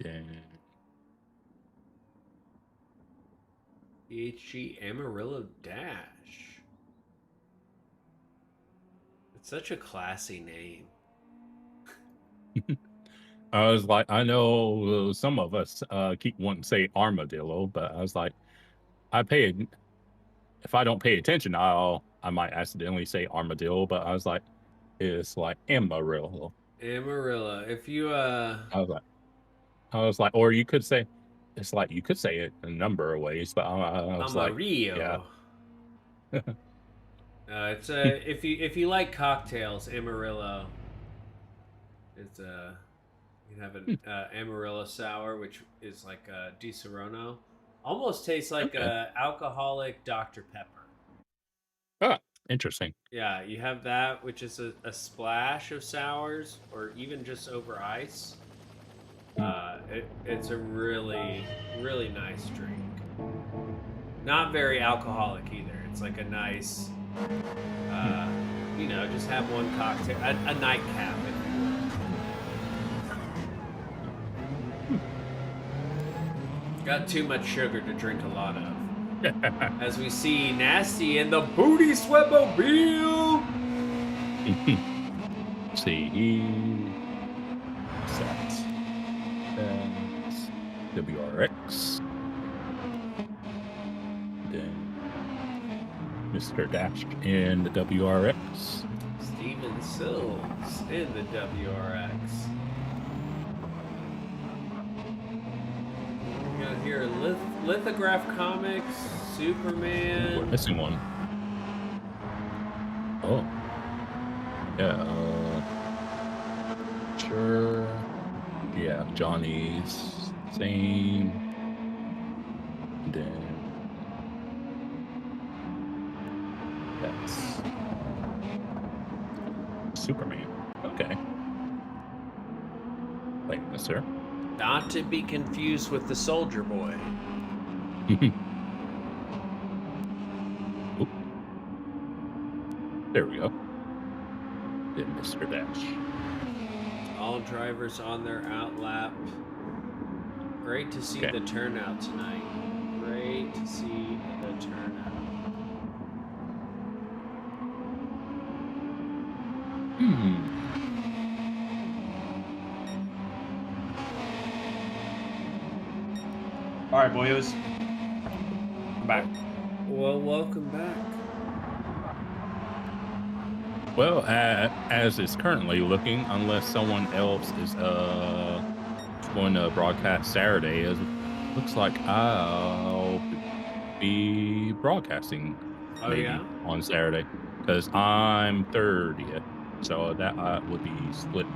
Dang. PHG Amarillo Dash. It's such a classy name. I was like, I know some of us keep wanting to say armadillo, but I was like, if I don't pay attention, I might accidentally say armadillo, but I was like, it's like Amarillo. Amarillo. If you I was like, or you could say, it's like you could say it a number of ways, but I was Amarillo. like, yeah. It's if you like cocktails, Amarillo. It's you can have an Amarillo sour, which is like a Di Serono. Almost tastes like a alcoholic Dr. Pepper. Ah, interesting. Yeah, you have that, which is a splash of sours, or even just over ice. It's a really, really nice drink. Not very alcoholic either. It's like a nice, just have one cocktail, a nightcap. Got too much sugar to drink a lot of. As we see Nasty in the booty sweatmobile. See, that's WRX. Then Mr. Dash in the WRX. Steven Sills in the WRX. here? Lithograph Comics, We're Superman. missing one. Oh. Yeah. Sure. Yeah, Johnny's same. And then that's Superman. Okay. Thank you, sir. Not to be confused with the Soldier Boy. Oop. There we go. Did Mr. Dash. All drivers on their outlap. Great to see Okay. the turnout tonight. Great to see the turnout. All right, boyos. I'm back. Well, welcome back. Well, as it's currently looking, unless someone else is going to broadcast Saturday, it looks like I'll be broadcasting Oh, maybe yeah? on Saturday because I'm 30th, so that would be split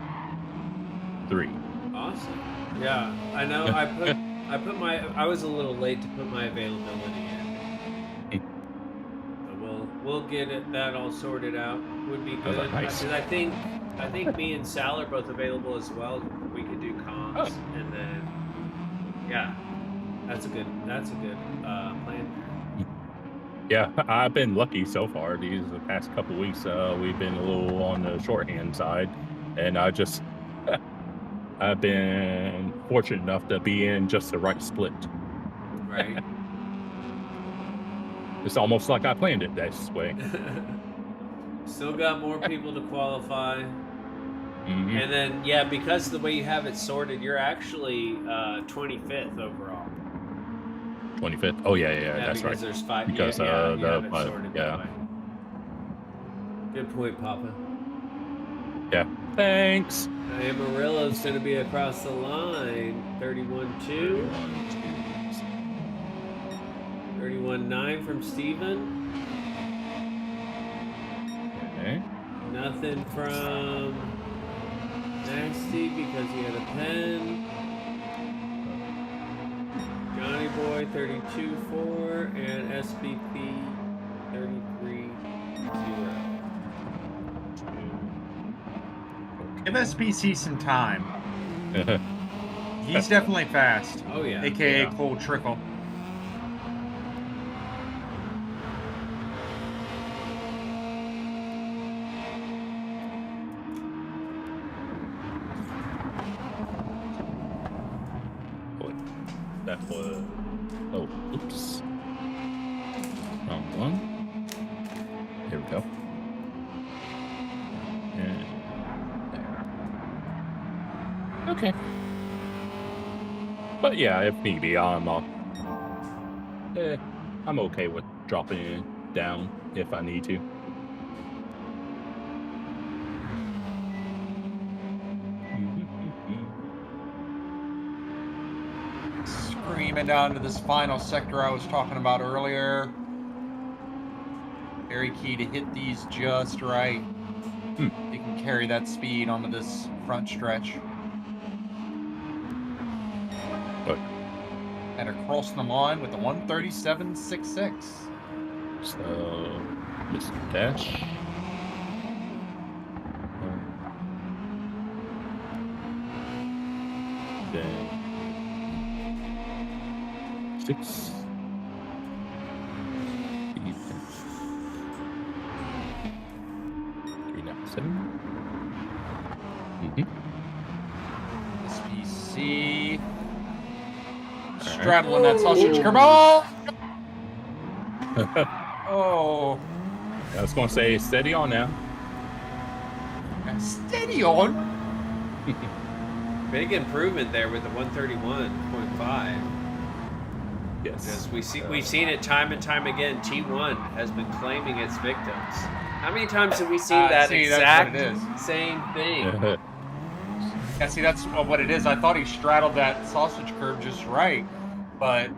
3. Awesome. Yeah, I know. I was a little late to put my availability in. So we'll get that all sorted out. Would be was good. like, nice. Because I think me and Sal are both available as well. We could do comms, and then yeah, that's a good plan. Yeah, I've been lucky so far. These the past couple weeks, we've been a little on the shorthand side, and I've been fortunate enough to be in just the right split. Right. It's almost like I planned it this way. Still got more people to qualify. Mhm. And then, yeah, because of the way you have it sorted, you're actually 25th overall. 25th. Oh yeah, that's because right. There's 5. Because you have it the sorted that yeah. way. Good point, Papa. Yeah. Thanks. Amarillo's going to be across the line. 31-2. 31-9 from Steven. Okay. Nothing from Nasty because he had a pen. Johnny Boy 32-4 and SBP 33-0. Give SPC some time. He's definitely fast. Oh yeah. AKA yeah. Cole Trickle. That was. Oh, oops. Wrong one. Here we go. And there. Okay. But yeah, if need be, I'm okay with dropping it down if I need to. Screaming down to this final sector I was talking about earlier. Very key to hit these just right. You can carry that speed onto this front stretch. But And across the line with the 137.66. so, Mr. Dash. Then 6. 397. SPC. Straddling that sausage curb. Oh. I was going to say, steady on now. Steady on. Big improvement there with the 131.5. Yes. We've seen it time and time again. T1 has been claiming its victims. How many times have we seen that exact that's what it is. same thing? Yeah, see, that's what it is. I thought he straddled that sausage curb just right. but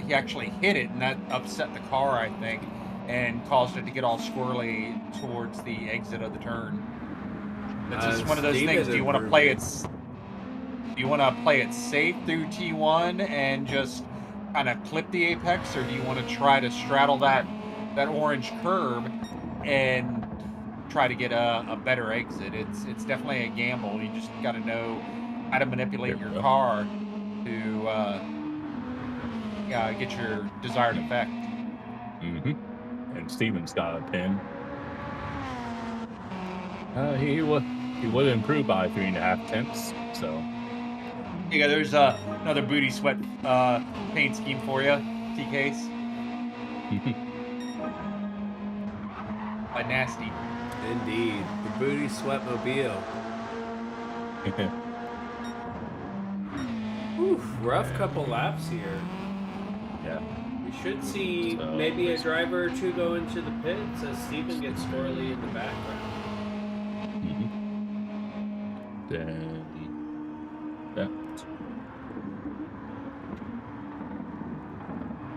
he actually hit it, and that upset the car, I think, and caused it to get all squirrely towards the exit of the turn. It's just one of those Steven things. Do you want to play improved. it? Do you want to play it safe through T1 and just kind of clip the apex, or do you want to try to straddle that orange curb and try to get a better exit? It's definitely a gamble. You just got to know how to manipulate There we your go. car to get your desired effect. And Steven's got a pin. He would improve by 3.5 tenths. So Yeah, there's another booty sweat paint scheme for you, TKs. By Nasty. Indeed. The Booty Sweatmobile. Oof, rough couple laps here. yeah. We should see So, maybe a driver or two go into the pits as Steven gets squirrely in the background. Then that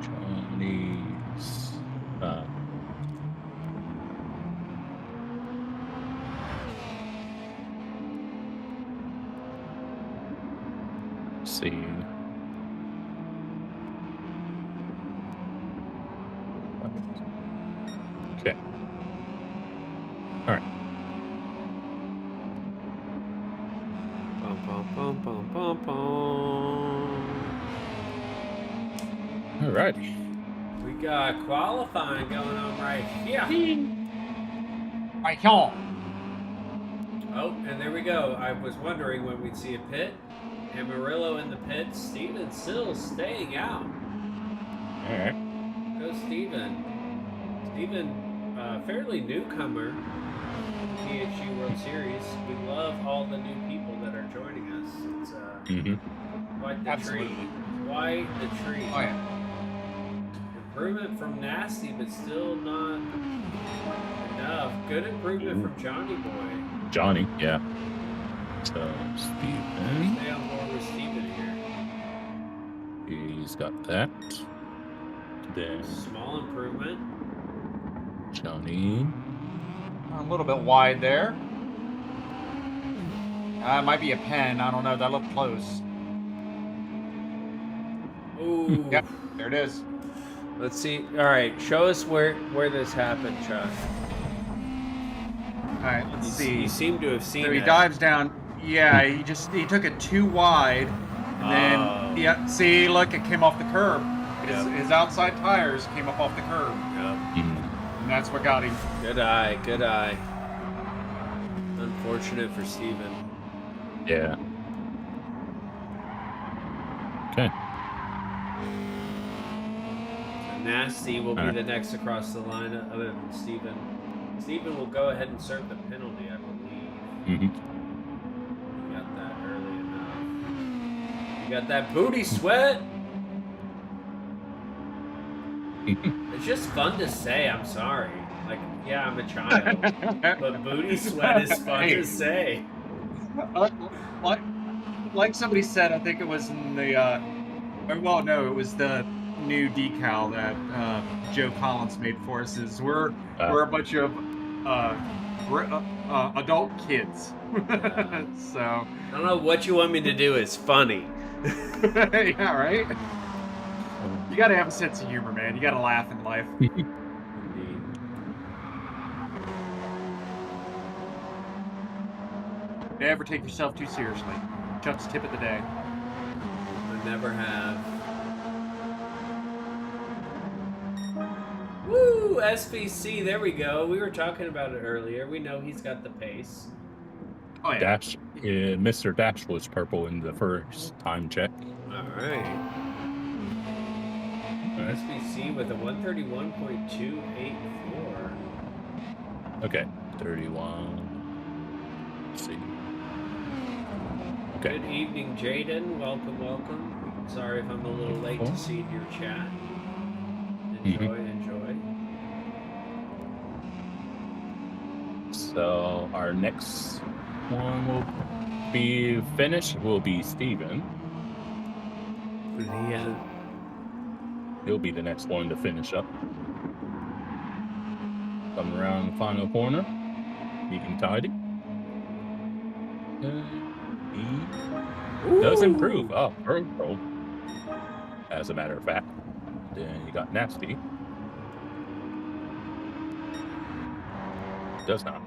Johnny's see. Okay. All right. Bum, bum, bum, bum, bum, bum. All right. We got qualifying going on right here. Right here. Oh, and there we go. I was wondering when we'd see a pit. Amarillo in the pits. Steven still staying out. All right. Go Steven. Steven, fairly newcomer. PHG World Series. We love all the new people that are joining us. It's quite the Absolutely. treat. Quite the treat. Oh yeah. Improvement from Nasty, but still not enough. Good improvement from Johnny Boy. Johnny, yeah. So Steven, Stay on board with Steven here. he's got that. Then Small improvement. Johnny. A little bit wide there. It might be a pen. I don't know. That looked close. Ooh. Yep. There it is. Let's see. All right, show us where this happened, Chuck. All right. Let's see. You seem to have seen So he it. dives down. Yeah, he took it too wide, and then yeah. See, look, it came off the curb. His outside tires came up off the curb, Yep. and that's what got him. Good eye. Good eye. Unfortunate for Steven. Yeah. Okay. Nasty will be Alright. the next across the line, other than Steven. Steven will go ahead and serve the penalty, I believe. He got that early enough. You got that booty sweat. It's just fun to say. I'm sorry. Like, yeah, I'm a child, but booty sweat is fun to say. Like somebody said, I think it was in the well, no, it was the new decal that Joe Collins made for us. Is we're a bunch of adult kids. So I don't know what you want me to do. It's funny. yeah, right. You gotta have a sense of humor, man. You gotta laugh in life. Indeed. Never take yourself too seriously. Chuck's tip of the day. I never have. Woo! SVC, there we go. We were talking about it earlier. We know he's got the pace. Oh yeah. Dash, Mr. Dash was purple in the first time check. All right. SVC with a 131.284. Okay, 31. Let's see. Okay. Good evening, Jaden. Welcome, welcome. Sorry if I'm a little late to see your chat. Enjoy, enjoy. So our next one will be finished. Will be Steven. he'll be the next one to finish up. Coming around the final corner, neat and tidy. He does improve. Oh, Pro. As a matter of fact. Then you got Nasty. Does not.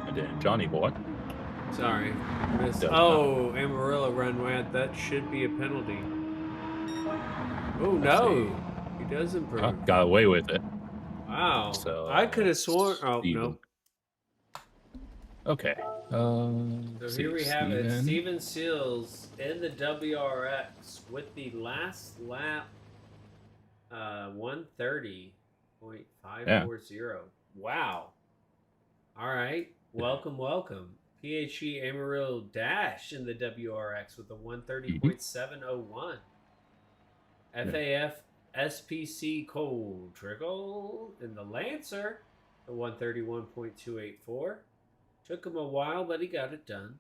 And then Johnny Boy. Sorry. Missed. Does Oh, Amarillo runway. That should be a penalty. Oh, no. He does improve. Got away with it. Wow. So, I could have sworn. Oh, Steven. no. Okay. So here we have it. Steven Seals in the WRX with the last lap 130.540. Wow. All right. Welcome. PHG Amarillo Dash in the WRX with a 130.701. FAF SPC Cold Trickle in the Lancer, the 131.284. Took him a while, but he got it done.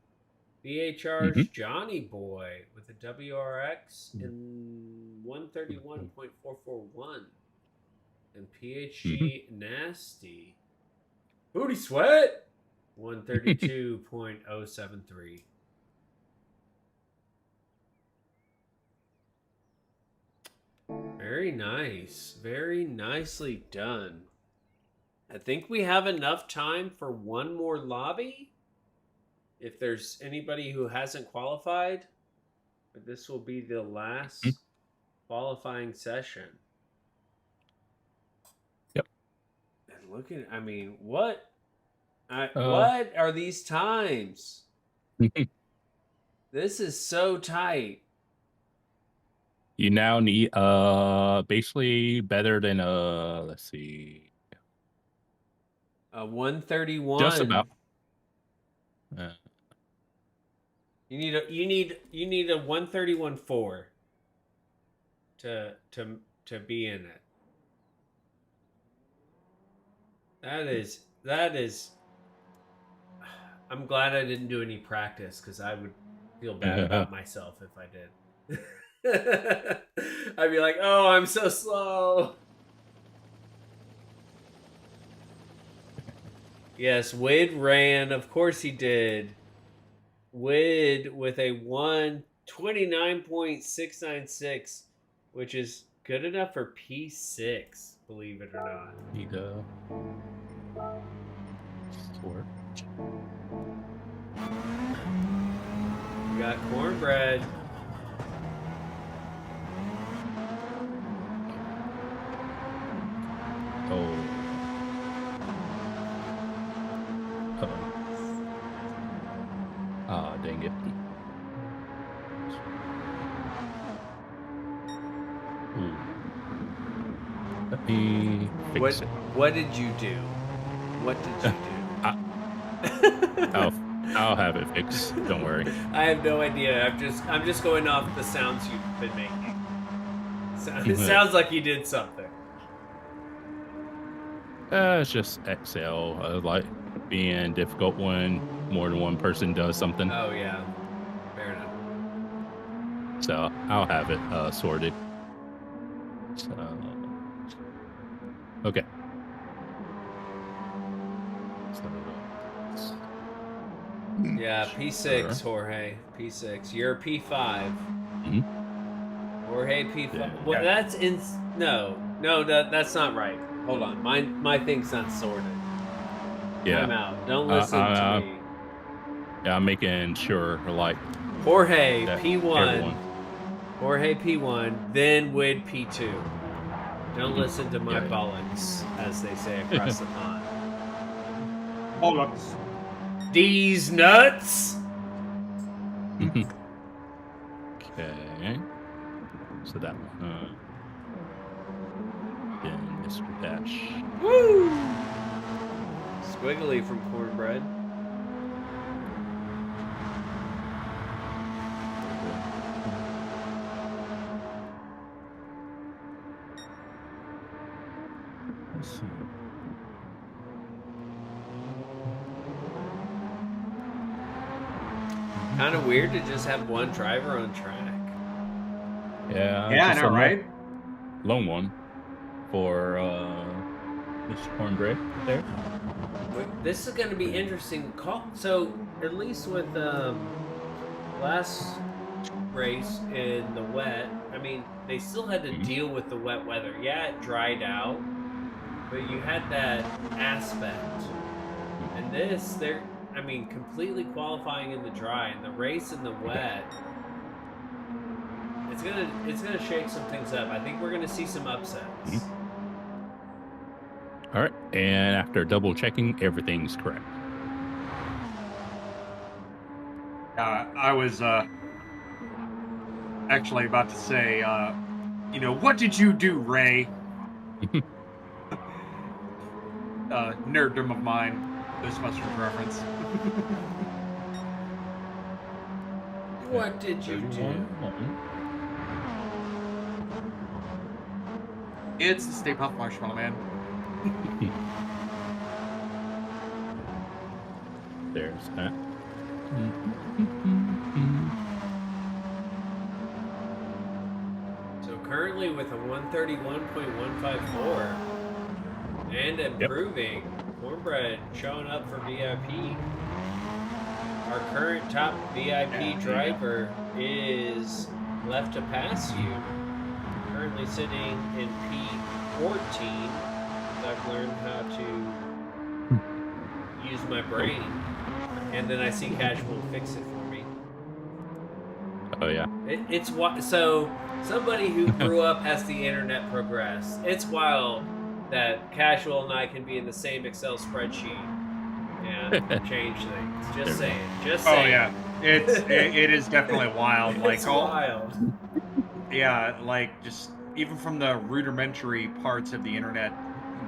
BHR's Johnny Boy with a WRX in 131.441. And PHG Nasty. Booty Sweat, 132.073. Very nice. Very nicely done. I think we have enough time for one more lobby. If there's anybody who hasn't qualified, but this will be the last qualifying session. Yep. And look at, I mean, what are these times? This is so tight. You now need basically better than let's see. A 131. Just about. You need a 131.4 to be in it. That is. I'm glad I didn't do any practice because I would feel bad about myself if I did. I'd be like, oh, I'm so slow. Yes, Wid ran. Of course he did. Wid with a 129.696, which is good enough for P6, believe it or not. Need sort. We got cornbread. Oh. Ah, dang it. Ooh. Let me fix it. What did you do? What did you do? I'll have it fixed. Don't worry. I have no idea. I'm just going off the sounds you've been making. It sounds like you did something. It's just Excel, like being difficult when more than one person does something. Oh yeah, fair enough. So I'll have it sorted. So okay. Yeah, P6, Jorge. P6. You're P5. Mm-hmm. Jorge P5. Yeah. Well, that's in. No, that's not right. Hold on, my thing's not sorted. Yeah. I'm out. Don't listen to me. Yeah, I'm making sure, like Jorge P1. Everyone. Jorge P1, then Wid P2. Don't listen to my bollocks, as they say across the pond. Bollocks. These nuts. Okay. So that one. Then Mr. Dash. Woo! Squiggly from cornbread. Let's see. Kind of weird to just have one driver on track. Yeah. Yeah, I know, right? lone one for Mr. Cornbread there. This is going to be interesting. So at least with last race in the wet, I mean, they still had to deal with the wet weather. Yeah, it dried out, but you had that aspect. And this, I mean, completely qualifying in the dry, and the race in the wet. It's gonna shake some things up. I think we're gonna see some upsets. All right, and after double checking, everything's correct. I was actually about to say, what did you do, Ray? Nerddom of mine. Ghostbusters reference. What did you do? It's the Stay Puft Marshmallow Man. There's that. So currently with a 131.154 and improving, Cornbread showing up for VIP. Our current top VIP driver is left to pass you. Currently sitting in P14. I've learned how to use my brain. And then I see Casual fix it for me. Oh yeah. It's so somebody who grew up as the internet progressed. It's wild that Casual and I can be in the same Excel spreadsheet and change things. Just saying. Just saying. Oh yeah, it is definitely wild. Like it's wild. Yeah, like just even from the rudimentary parts of the internet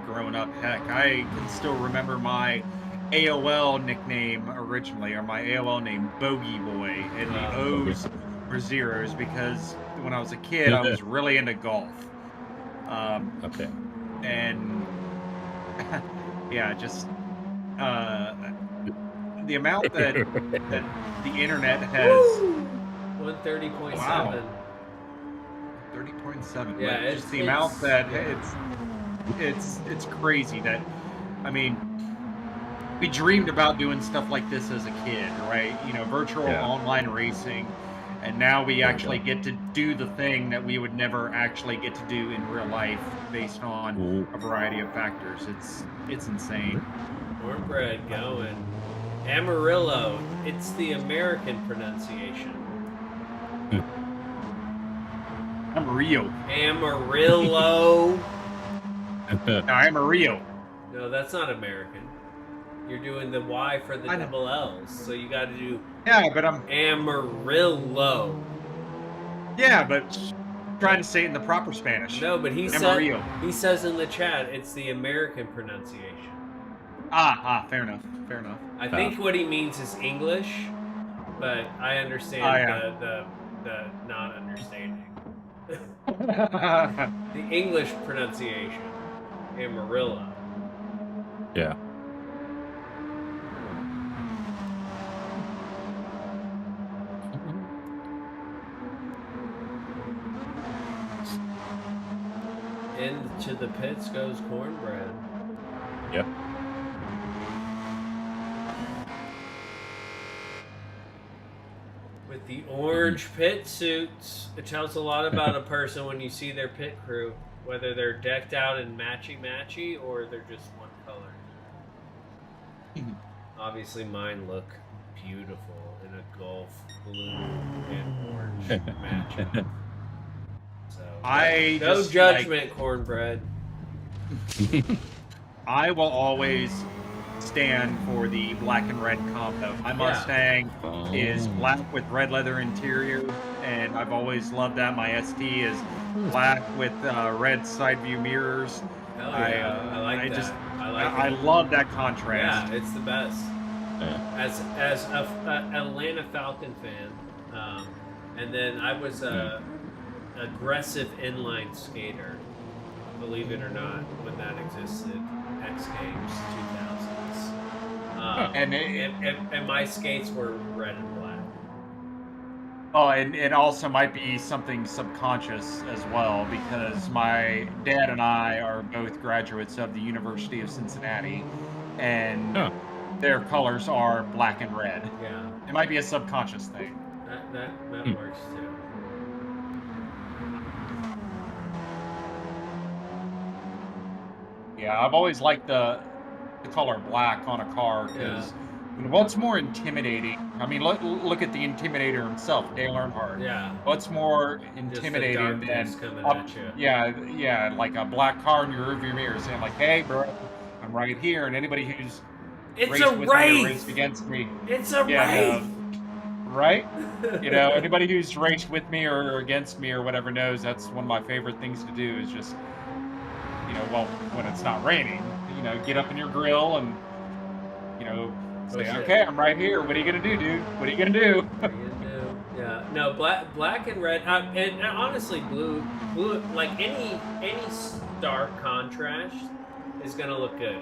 growing up. Heck, I can still remember my AOL nickname originally, or my AOL name, Bogey Boy, and the O's were zeros because when I was a kid, I was really into golf. Okay. And yeah, just the amount that the internet has. 130.7. Wow. 30.7. Yeah, like, just the amount that it's crazy that, I mean, we dreamed about doing stuff like this as a kid, right? Virtual online racing, and now we actually get to do the thing that we would never actually get to do in real life based on a variety of factors. It's insane. Cornbread going. Amarillo. It's the American pronunciation. Amarillo. Amarillo. Amarillo. No, that's not American. You're doing the Y for the double L's, so you got to do. Yeah, but I'm Amarillo. Yeah, but trying to say it in the proper Spanish. No, but he says in the chat it's the American pronunciation. Fair enough. Fair enough. I think what he means is English, but I understand the not understanding. The English pronunciation, Amarillo. Yeah. Into the pits goes Cornbread. Yep. With the orange pit suits, it tells a lot about a person when you see their pit crew, whether they're decked out in matchy-matchy or they're just one color. Obviously mine look beautiful in a Gulf blue and orange matchup. So, no judgment, Cornbread. I will always stand for the black and red combo. My Mustang is black with red leather interior, and I've always loved that. My ST is black with red side view mirrors. Hell yeah. I like that. I love that contrast. Yeah, it's the best. As a Atlanta Falcon fan, and then I was a aggressive inline skater, believe it or not, when that existed. X Games 2000s. And my skates were red and black. Oh, and it also might be something subconscious as well, because my dad and I are both graduates of the University of Cincinnati, and Huh. their colors are black and red. Yeah, It might be a subconscious thing. that Hmm. works too. Yeah, I've always liked the color black on a car Yeah, because what's more intimidating? I mean, look at the Intimidator himself, Dale Earnhardt. yeah. What's more Just the intimidating than darkness coming a at you. yeah, like a black car in your rearview mirror saying like, "Hey, bro, I'm right here," and anybody who's It's a raced with me or raced wraith. against me, It's a yeah, wraith. no, right? Anybody who's raced with me or against me or whatever knows that's one of my favorite things to do is just well, when it's not raining, get up in your grill and, Push say, it. okay, I'm right here. What are you going to do, dude? What are you going to do? What are you gonna do? Yeah, no, black and red, and honestly, blue, like any stark contrast is gonna look good.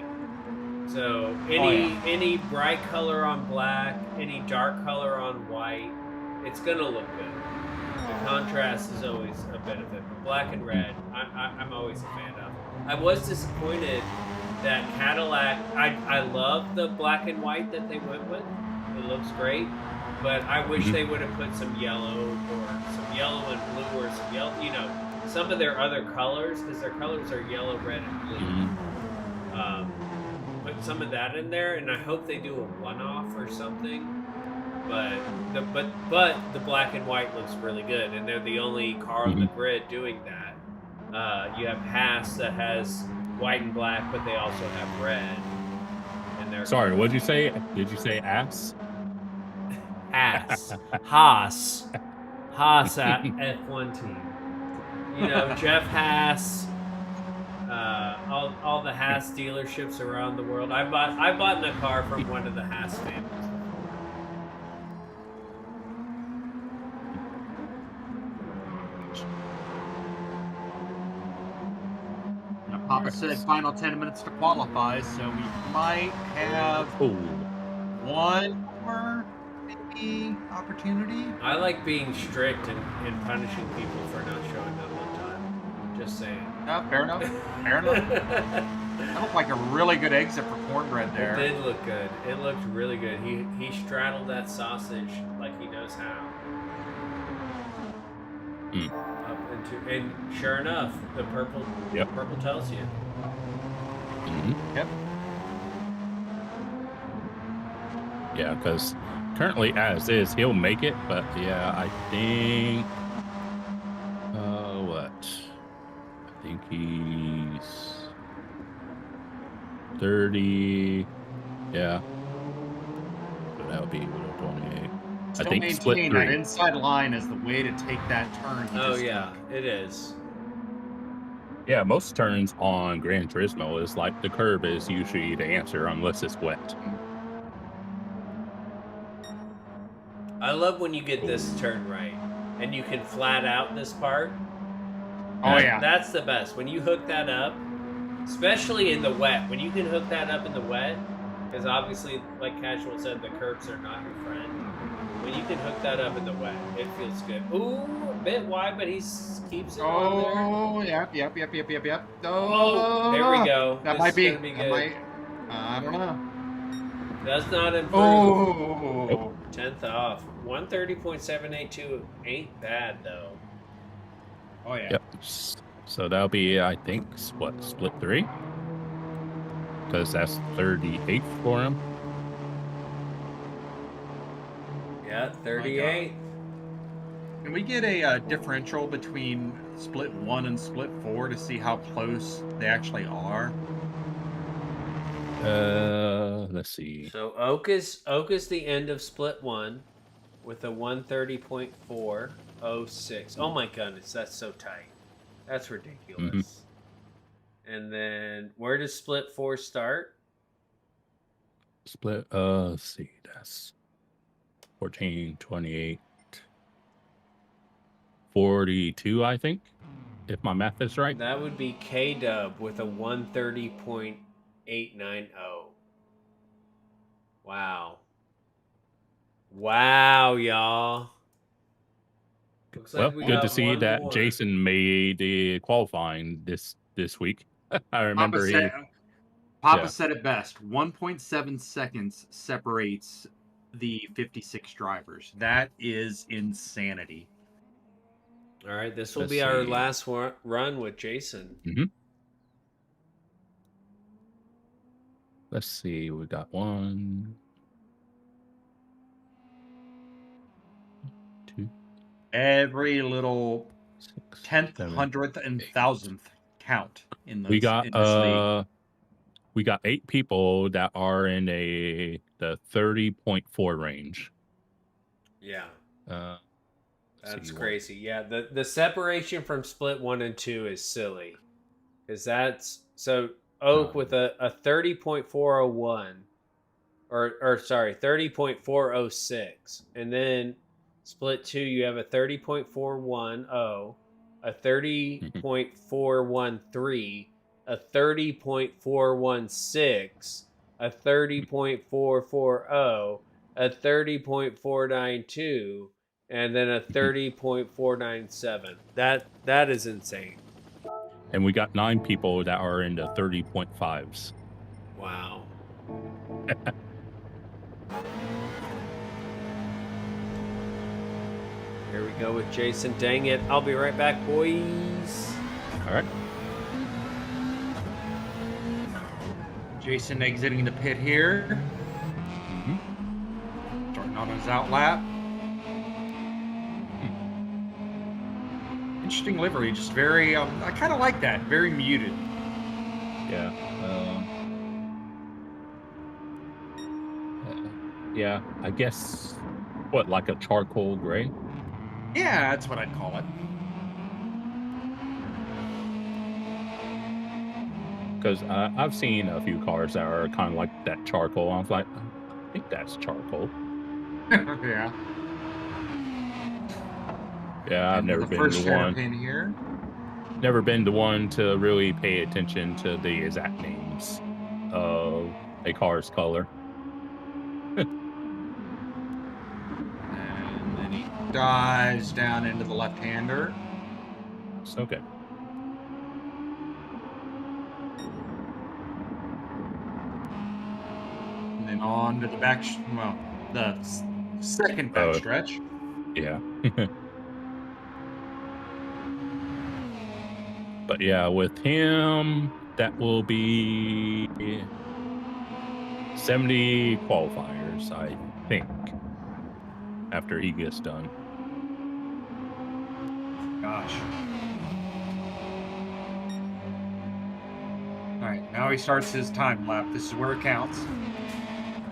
So Oh, yeah. any bright color on black, any dark color on white, it's gonna look good. The contrast is always a benefit. But black and red, I'm always a fan of. I was disappointed that Cadillac. I love the black and white that they went with. It looks great, but I wish Mhm. they would have put some yellow or some yellow and blue or some yellow. Some of their other colors, because their colors are yellow, red, and blue. Mhm. Put some of that in there, and I hope they do a one-off or something. But the black and white looks really good, and they're the only car on the Mhm. grid doing that. You have Haas that has white and black, but they also have red in their Sorry, car. what'd you say? Did you say ass? Haas at F1 team. Jeff Haas. All the Haas dealerships around the world. I bought in a car from one of the Haas families before. Papa said final 10 minutes to qualify, so we might have Oh, one more maybe opportunity. I like being strict and punishing people for not showing up on time. Just saying. Fair enough. Fair enough. That looked like a really good exit for Cornbread It there. did look good. It looked really good. He straddled that sausage like he knows how. Mm. Up into, and sure enough, the purple tells you. Mhm. Yep. Yeah, because currently as is, he'll make it, but yeah, I think what? I think he's 30. Yeah. So that would be 28. I Still think split maintain that 3. inside line is the way to take that turn he Oh just yeah, took. it is. Yeah, most turns on Gran Turismo is like the curb is usually the answer unless it's wet. I love when you get this Ooh. turn right, and you can flat out this part. Oh, yeah. That's the best. When you hook that up, especially in the wet, when you can hook that up in the wet, because obviously, like Casual said, the curbs are not your friend. When you can hook that up in the wet, it feels good. Ooh, a bit wide, but he keeps it on there. Oh, yep. Oh, there we go. That This might is be. gonna be That good. might. I don't know. Does not improve. Oh. 10th off. 130.782 ain't bad though. Oh, yeah. Yep. So that'll be, I think, what, split 3? Because that's 38 for him. Yeah, 38. Can we get a differential between split 1 and split 4 to see how close they actually are? Let's see. So Oak is the end of split 1 with a 130.406. Oh my goodness, that's so tight. That's ridiculous. And then where does split 4 start? Split, let's see, that's 14, 28, 42, I think, if my math is right. That would be K Dub with a 130.890. Wow. Wow, y'all. Looks Well, like we good got to see one that more. Jason made the qualifying this week. I remember Papa he. said, Papa Yeah. said it best. 1.7 seconds separates the 56 drivers. That is insanity. All right, this will Let's be our see. last run with Jason. Let's see. We got 1, 2, Every little 6, tenth, 7, hundredth, and 8. thousandth count in We this got in this league. we got 8 people that are in the 30.4 range. Yeah, Let's that's see, crazy. Yeah, the separation from split 1 and 2 is silly, because that's so Oak with a 30.401, or sorry, 30.406, and then split 2 you have a 30.410, a 30.413, a 30.416, a 30.440, a 30.492, and then a 30.497. That is insane. And we got 9 people that are in the 30.5s. Wow. Here we go with Jason. Dang it. I'll be right back, boys. All right. Jason exiting the pit here. Starting on his out lap. Interesting livery, just very, I kind of like that, very muted. Yeah. Yeah, I guess, what, like a charcoal gray? Yeah, that's what I'd call it. Because I've seen a few cars that are kind of like that charcoal. I was like, I think that's charcoal. Yeah. Yeah, I've And never the been first the one. hairpin here. Never been the one to really pay attention to the exact names of a car's color. And then he dives down into the left-hander. It's okay. And then on to the back, the second back stretch. Yeah. But yeah, with him, that will be 70 qualifiers, I think, after he gets done. Gosh. All right, now he starts his time lap. This is where it counts.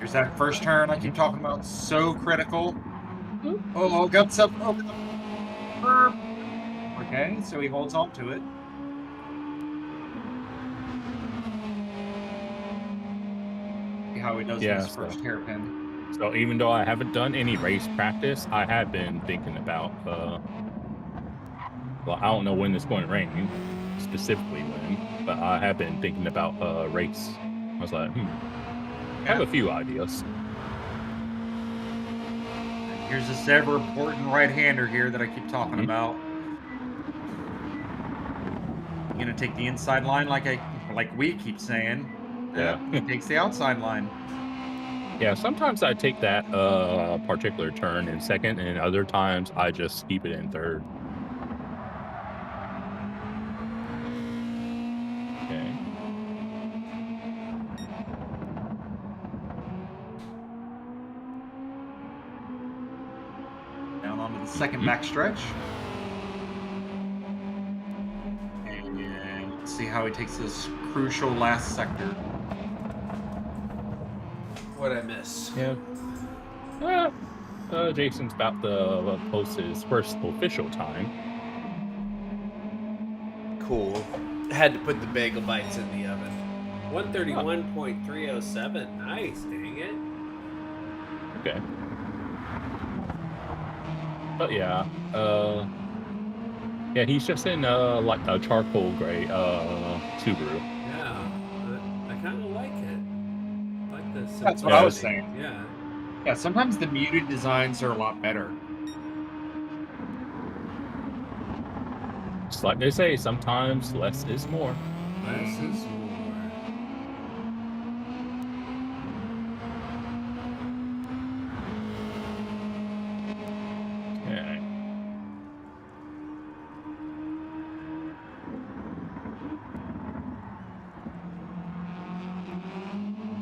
Here's that first turn I keep talking about. So critical. Oh, guts up. Oh, okay, so he holds on to it. See how he does in his first hairpin. So even though I haven't done any race practice, I have been thinking about, well, I don't know when it's going to rain, specifically when, but I have been thinking about a race. I was like, I have a few ideas. Here's this ever important right-hander here that I keep talking about. You gonna take the inside line like we keep saying? Yeah. He takes the outside line. Yeah, sometimes I take that particular turn in second, and other times I just keep it in third. Okay. Down onto the second backstretch. And let's see how he takes this crucial last sector. What'd I miss? Yeah. Jason's about to post his first official time. Cool. Had to put the bagel bites in the oven. 131.307. Nice, dang it. Okay. But yeah, yeah, he's just in like a charcoal gray Subaru. Yeah, I kind of like it. I like the simplicity. That's what I was saying. Yeah. Yeah, sometimes the muted designs are a lot better. It's like they say, sometimes less is more. Less is more. Okay.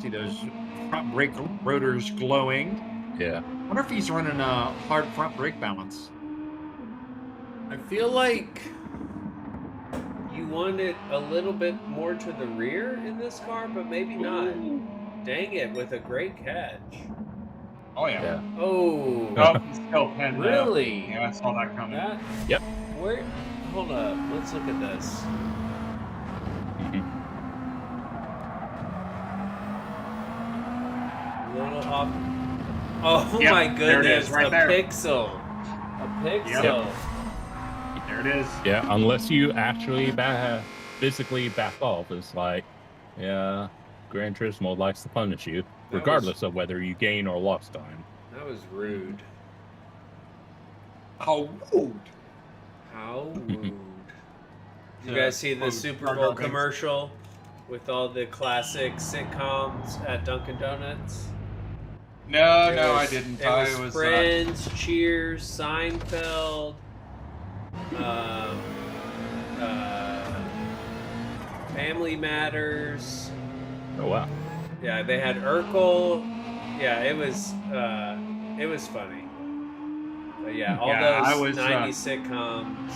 See those front brake rotors glowing. Yeah. I wonder if he's running a hard front brake balance. I feel like you want it a little bit more to the rear in this car, but maybe not. Dang it, with a great catch. Oh yeah. Yeah. Oh, Oh, he's still pinned. really? Yeah, I saw that coming. That, Yep. where? Hold up. Let's look at this. A little off. Oh Yep, my there it goodness! is, right a there. pixel. A pixel. There it is. Yeah, unless you actually physically back off. It's like, yeah, Gran Turismo likes to punish you, That regardless of whether you gain or lost time. That was rude. How rude. How rude. Did you Yeah, guys see the oh, Super Jar Bowl Jar Binks. commercial with all the classic sitcoms at Dunkin' Donuts? No, It no, I was- didn't. It I was was Friends, Cheers, Seinfeld, Family Matters. Oh wow. Yeah, they had Urkel. Yeah, it was funny. But yeah, all Yeah, I those was, 90s sitcoms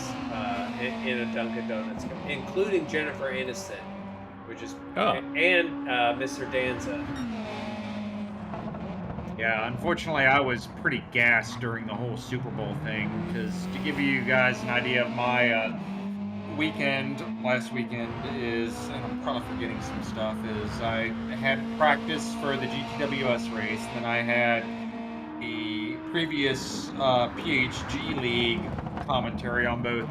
in a Dunkin' Donuts, including Jennifer Aniston, which is Oh. and Mr. Danza. Yeah, unfortunately, I was pretty gassed during the whole Super Bowl thing. Because to give you guys an idea of my weekend, last weekend is, and I'm probably forgetting some stuff, is I had practice for the GTWS race, then I had the previous PHG League commentary on both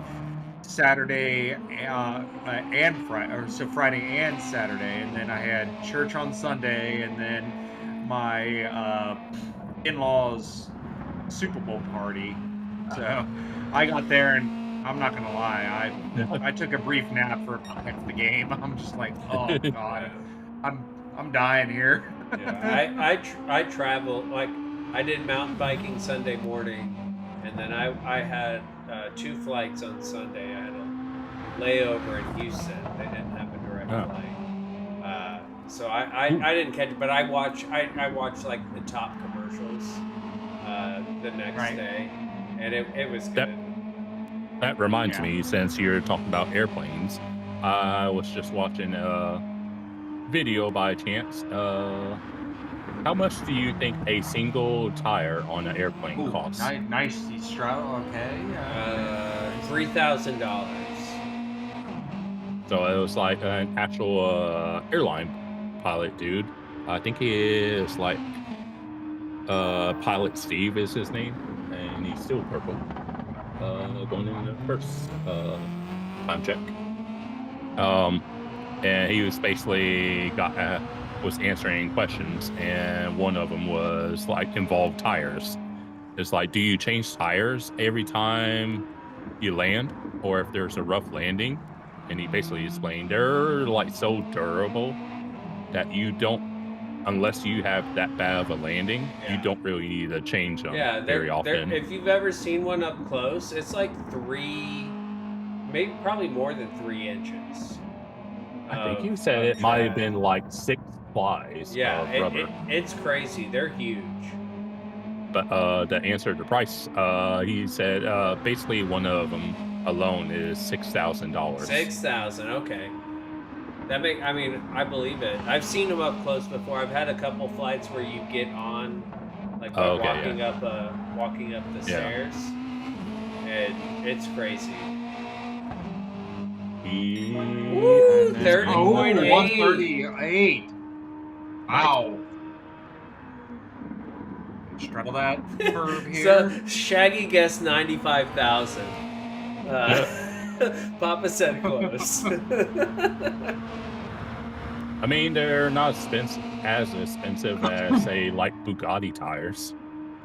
Saturday and Friday, or so Friday and Saturday, and then I had church on Sunday, and then my in-laws Super Bowl party. So I got there, and I'm not gonna lie, I took a brief nap for about half the game. I'm just like, oh god, I'm dying here. Yeah, I travel, like I did mountain biking Sunday morning, and then I had 2 flights on Sunday. I had a layover in Houston. They didn't have a direct flight. So I didn't catch it, but I watched like the top commercials the next day, and it was good. That reminds me, since you're talking about airplanes, I was just watching a video by chance. How much do you think a single tire on an airplane Ooh, costs? nice straddle. Okay. $3,000. So it was like an actual airline pilot dude. I think he is like Pilot Steve is his name, and he's still purple. Going in the first time check. And he was basically was answering questions, and one of them was like involved tires. It's like, do you change tires every time you land, or if there's a rough landing? And he basically explained they're like so durable that you don't, unless you have that bad of a landing, you don't really need to change them very often. If you've ever seen one up close, it's like probably more than 3 inches. I think you said it might have been like 6 plies of rubber. It's crazy. They're huge. But to answer the price, he said basically one of them alone is $6,000. $6,000. Okay. I believe it. I've seen them up close before. I've had a couple flights where you get on, like walking up the stairs, and it's crazy. Ooh, 30.8. 138. Wow. Straddle that curve here. So Shaggy guessed 95,000. Papa said close. I mean, they're not as expensive as, say, like Bugatti tires.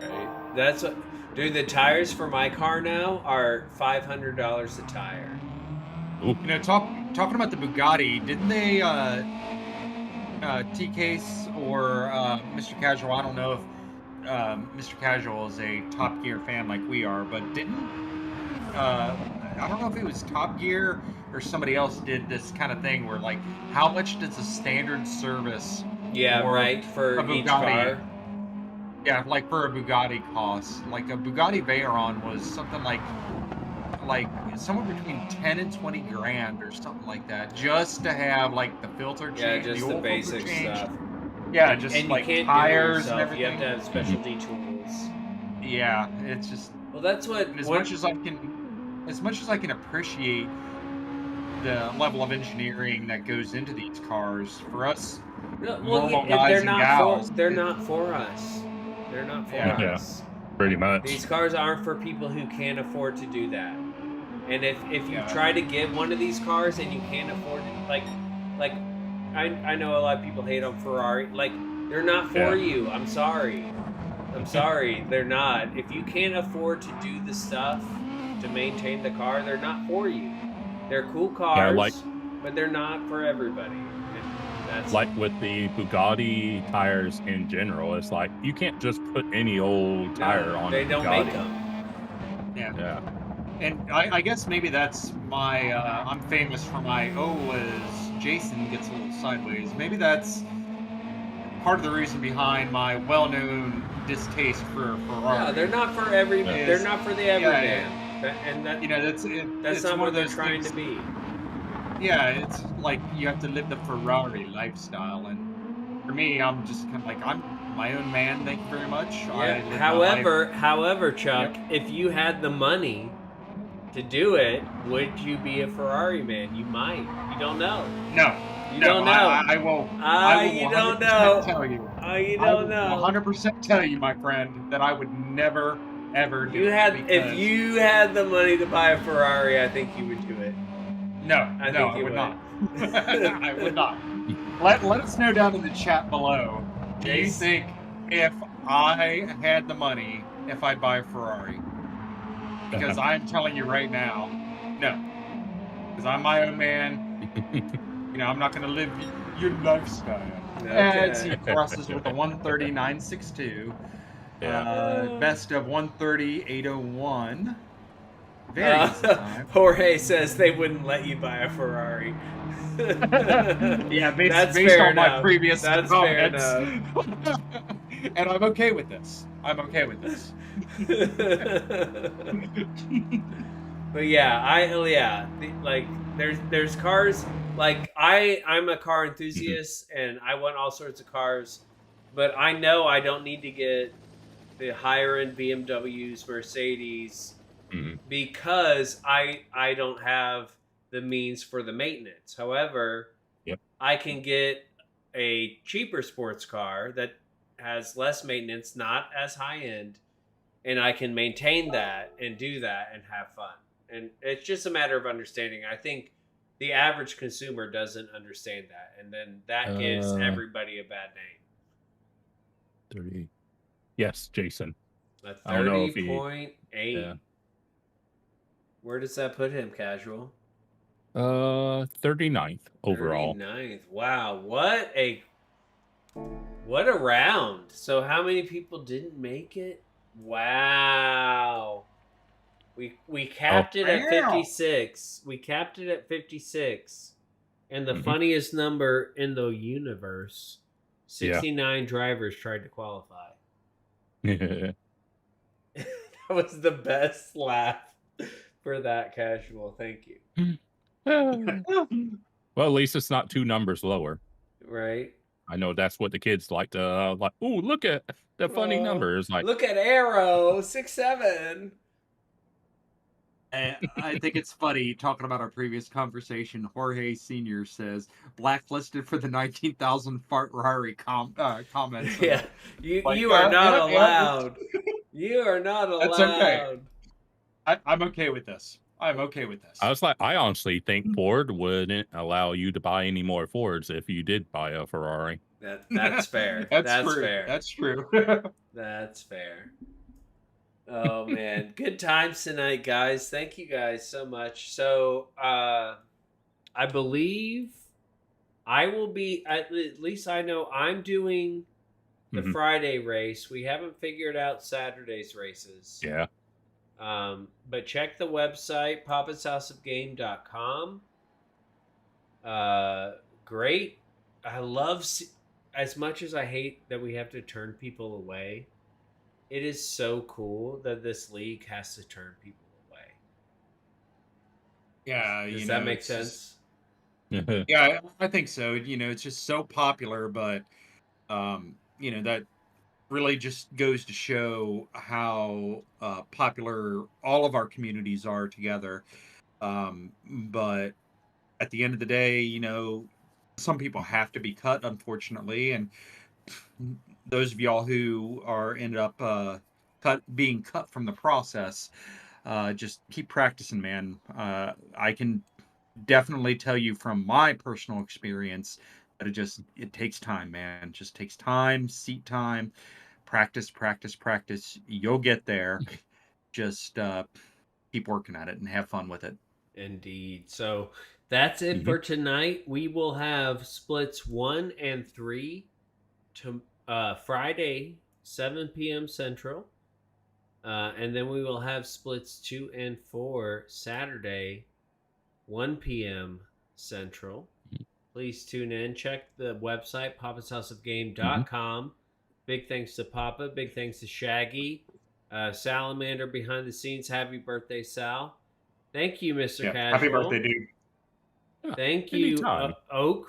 Right. That's what, dude. The tires for my car now are $500 a tire. Ooh. You know, talking about the Bugatti, didn't they T-Case or Mr. Casual? I don't know if Mr. Casual is a Top Gear fan like we are, but didn't I don't know if it was Top Gear or somebody else did this kind of thing where like how much does a standard service Yeah, for right. For a each Bugatti, car. yeah, like for a Bugatti cost, like a Bugatti Veyron was something like somewhere between 10 and 20 grand or something like that, just to have like the filter Yeah, change, the just the oil filter basic change. stuff. Yeah, And just you like can't do it tires and yourself. You have everything. to have specialty tools. Yeah, it's just Well, that's what. and as much as I can appreciate the level of engineering that goes into these cars, for us No, well, normal yeah, they're guys and not gals, they're not for us. They're not for Yeah. us. Pretty much. These cars aren't for people who can't afford to do that. And if you Yeah. try to get one of these cars and you can't afford it, like I know a lot of people hate on Ferrari. Like they're not for you. I'm sorry. They're not. If you can't afford to do the stuff to maintain the car, they're not for you. They're cool cars, but they're not for everybody. And that's like with the Bugatti tires in general, it's like you can't just put any old tire on they a don't Bugatti. make them. Yeah. And I guess maybe that's my I'm famous for my as Jason gets a little sideways. Maybe that's part of the reason behind my well-known distaste for Ferrari. Yeah, they're not for every. Yeah. They're not for the everyman. You know, that's it's not one what of they're those trying things, to be. Yeah, it's like you have to live the Ferrari lifestyle, and for me, I'm just kind of like I'm my own man. Thank you very much. Yeah. I live my life. However, Chuck, if you had the money to do it, would you be a Ferrari man? You might. You don't know. No, You no, don't know. I will. I will You 100% don't know. tell you. You I don't will know. 100% tell you, my friend, that I would never ever do it. If you had the money to buy a Ferrari, I think you would do it. No, I no, think I you would would. not. I would not. Let us know down in the chat below. Do you think if I had the money, if I'd buy a Ferrari? Because I'm telling you right now, no. Because I'm my own man. You know, I'm not going to live your lifestyle. Okay. As he crosses with a 139.62. Best of 130.801. Very easy time. Jorge says they wouldn't let you buy a Ferrari. Yeah, That's based fair on my enough. previous That's fair comments. And I'm okay with this. I'm okay with this. But yeah, like there's cars like I'm a car enthusiast and I want all sorts of cars, but I know I don't need to get the higher end BMWs, Mercedes, because I don't have the means for the maintenance. However, I can get a cheaper sports car that has less maintenance, not as high end, and I can maintain that and do that and have fun. And it's just a matter of understanding. I think the average consumer doesn't understand that, and then that gives everybody a bad name. 30. Yes, Jason. A 30.8. Yeah. Where does that put him, Casual? 39th overall. 39th. Wow, what a round. So how many people didn't make it? Wow. We capped it at 56. We capped it at 56. And the funniest number in the universe, 69 drivers tried to qualify. That was the best laugh for that, Casual. Thank you. Well, at least it's not 2 numbers lower. Right? I know that's what the kids like to like. Oh, look at the funny numbers! Like, look at Arrow 6-7. And I think it's funny talking about our previous conversation. Jorge Senior says blacklisted for the 19,000 Ferrari comments. Yeah, you are not allowed. You are not allowed. That's okay. I'm okay with this. I'm okay with this. I was like, I honestly think Ford wouldn't allow you to buy any more Fords if you did buy a Ferrari. That's fair. That's true. fair. That's true. That's fair. Oh man, good times tonight, guys. Thank you guys so much. So, I believe I will be, at least I know I'm doing the Mhm. Friday race. We haven't figured out Saturday's races. Yeah. But check the website, papashouseofgame.com. Great. I love, as much as I hate that we have to turn people away, it is so cool that this league has to turn people away. Yeah, Does you that know, make it's just sense? yeah, I think so. You know, it's just so popular, but you know, that really just goes to show how popular all of our communities are together. But at the end of the day, you know, some people have to be cut, unfortunately, and those of y'all who are ended up being cut from the process, just keep practicing, man. I can definitely tell you from my personal experience that it takes time, man. It just takes time, seat time, practice, practice, practice. You'll get there. Just keep working at it and have fun with it. Indeed. So that's it Mhm. for tonight. We will have splits 1 and 3 to Friday, 7 p.m. Central. And then we will have splits 2 and 4 Saturday, 1 p.m. Central. Please tune in. Check the website, Mhm. papashouseofgame.com. Big thanks to Papa. Big thanks to Shaggy. Salamander behind the scenes. Happy birthday, Sal. Thank you, Mr. Yeah. Happy birthday, Casual. dude. Yeah. Thank you, Anytime. Oak,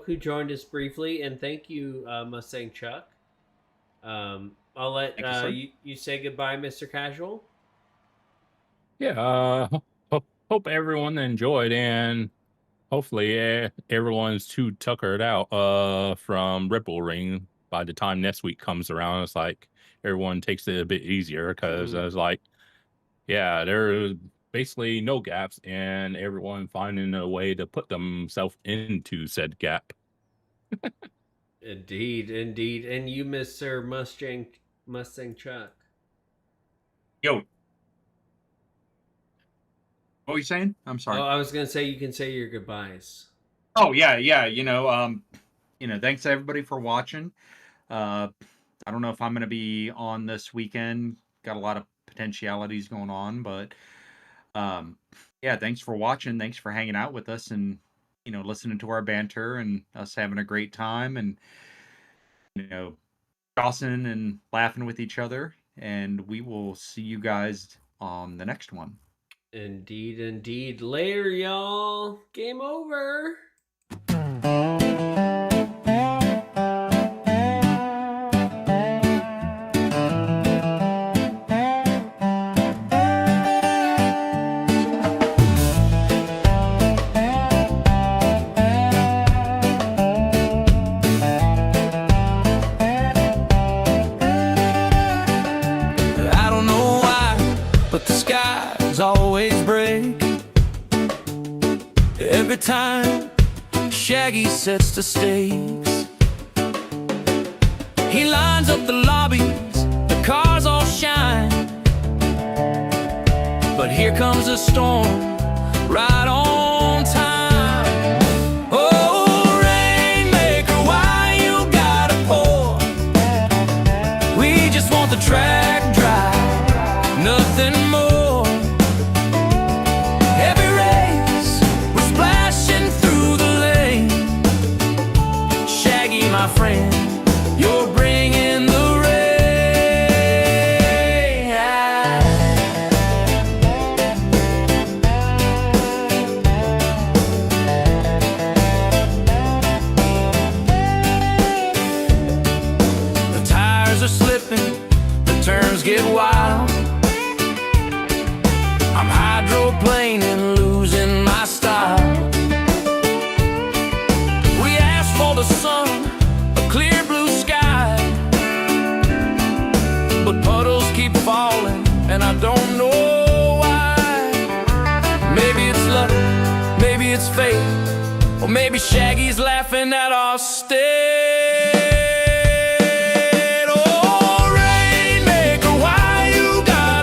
who joined us briefly. And thank you, Mustang Chuck. I'll let Thank you, sir. you say goodbye, Mr. Casual. Yeah. Hope everyone enjoyed, and hopefully everyone's too tuckered out from Ripple Ring by the time next week comes around. It's like everyone takes it a bit easier because Mm-hmm. it's like, yeah, there's basically no gaps, and everyone finding a way to put themselves into said gap. Indeed, indeed. And you, Mr. Mustang Chuck. Yo, what were you saying? I'm Oh, sorry. I was gonna say you can say your goodbyes. Oh yeah, yeah. Thanks to everybody for watching. Uh, I don't know if I'm going to be on this weekend. Got a lot of potentialities going on, but um, yeah, thanks for watching. Thanks for hanging out with us and listening to our banter and us having a great time and you know tossing and laughing with each other. And we will see you guys on the next one. Indeed, indeed. Later, y'all. Game over. I don't know why, but the skies always break every time Shaggy sets the stakes. He lines up the lobbies, the cars all shine, but here comes a storm right on time. Oh, Rainmaker, why you gotta pour? We just want the track dry, nothing more. Every race, we're splashing through the lane. Shaggy, my friend, you're bringing the rain. The tires are slipping, the turns get wild. I'm hydroplaning, losing my style. We asked for the sun, a clear blue sky, but puddles keep falling, and I don't know why. Maybe it's luck, maybe it's fate, or maybe Shaggy's laughing at our state. Oh, Rainmaker, why you got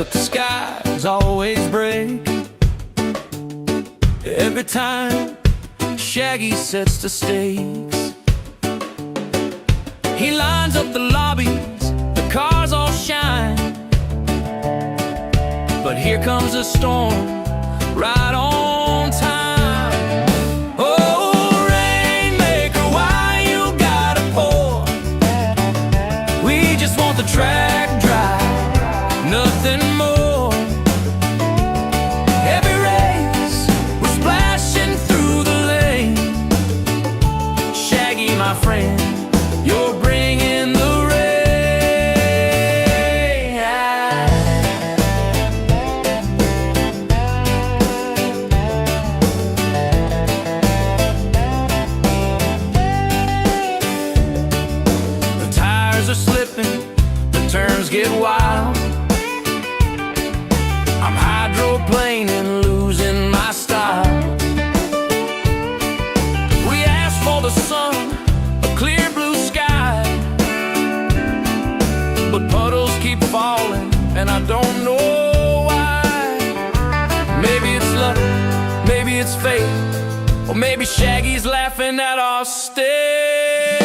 but the skies always break. Every time Shaggy sets the stakes, he lines up the lobbies, the cars all shine. But here comes a storm, right on time. Oh, Rainmaker, why you gotta pour? We just want the track dry, nothing more. Every race, we're splashing through the lane. Shaggy, my friend, you're bringing the rain. The tires are slipping, the turns get wild. I'm hydroplaning, losing my style. We asked for the sun, a clear blue sky, but puddles keep falling, and I don't know why. Maybe it's luck, maybe it's fate, or maybe Shaggy's laughing at our state.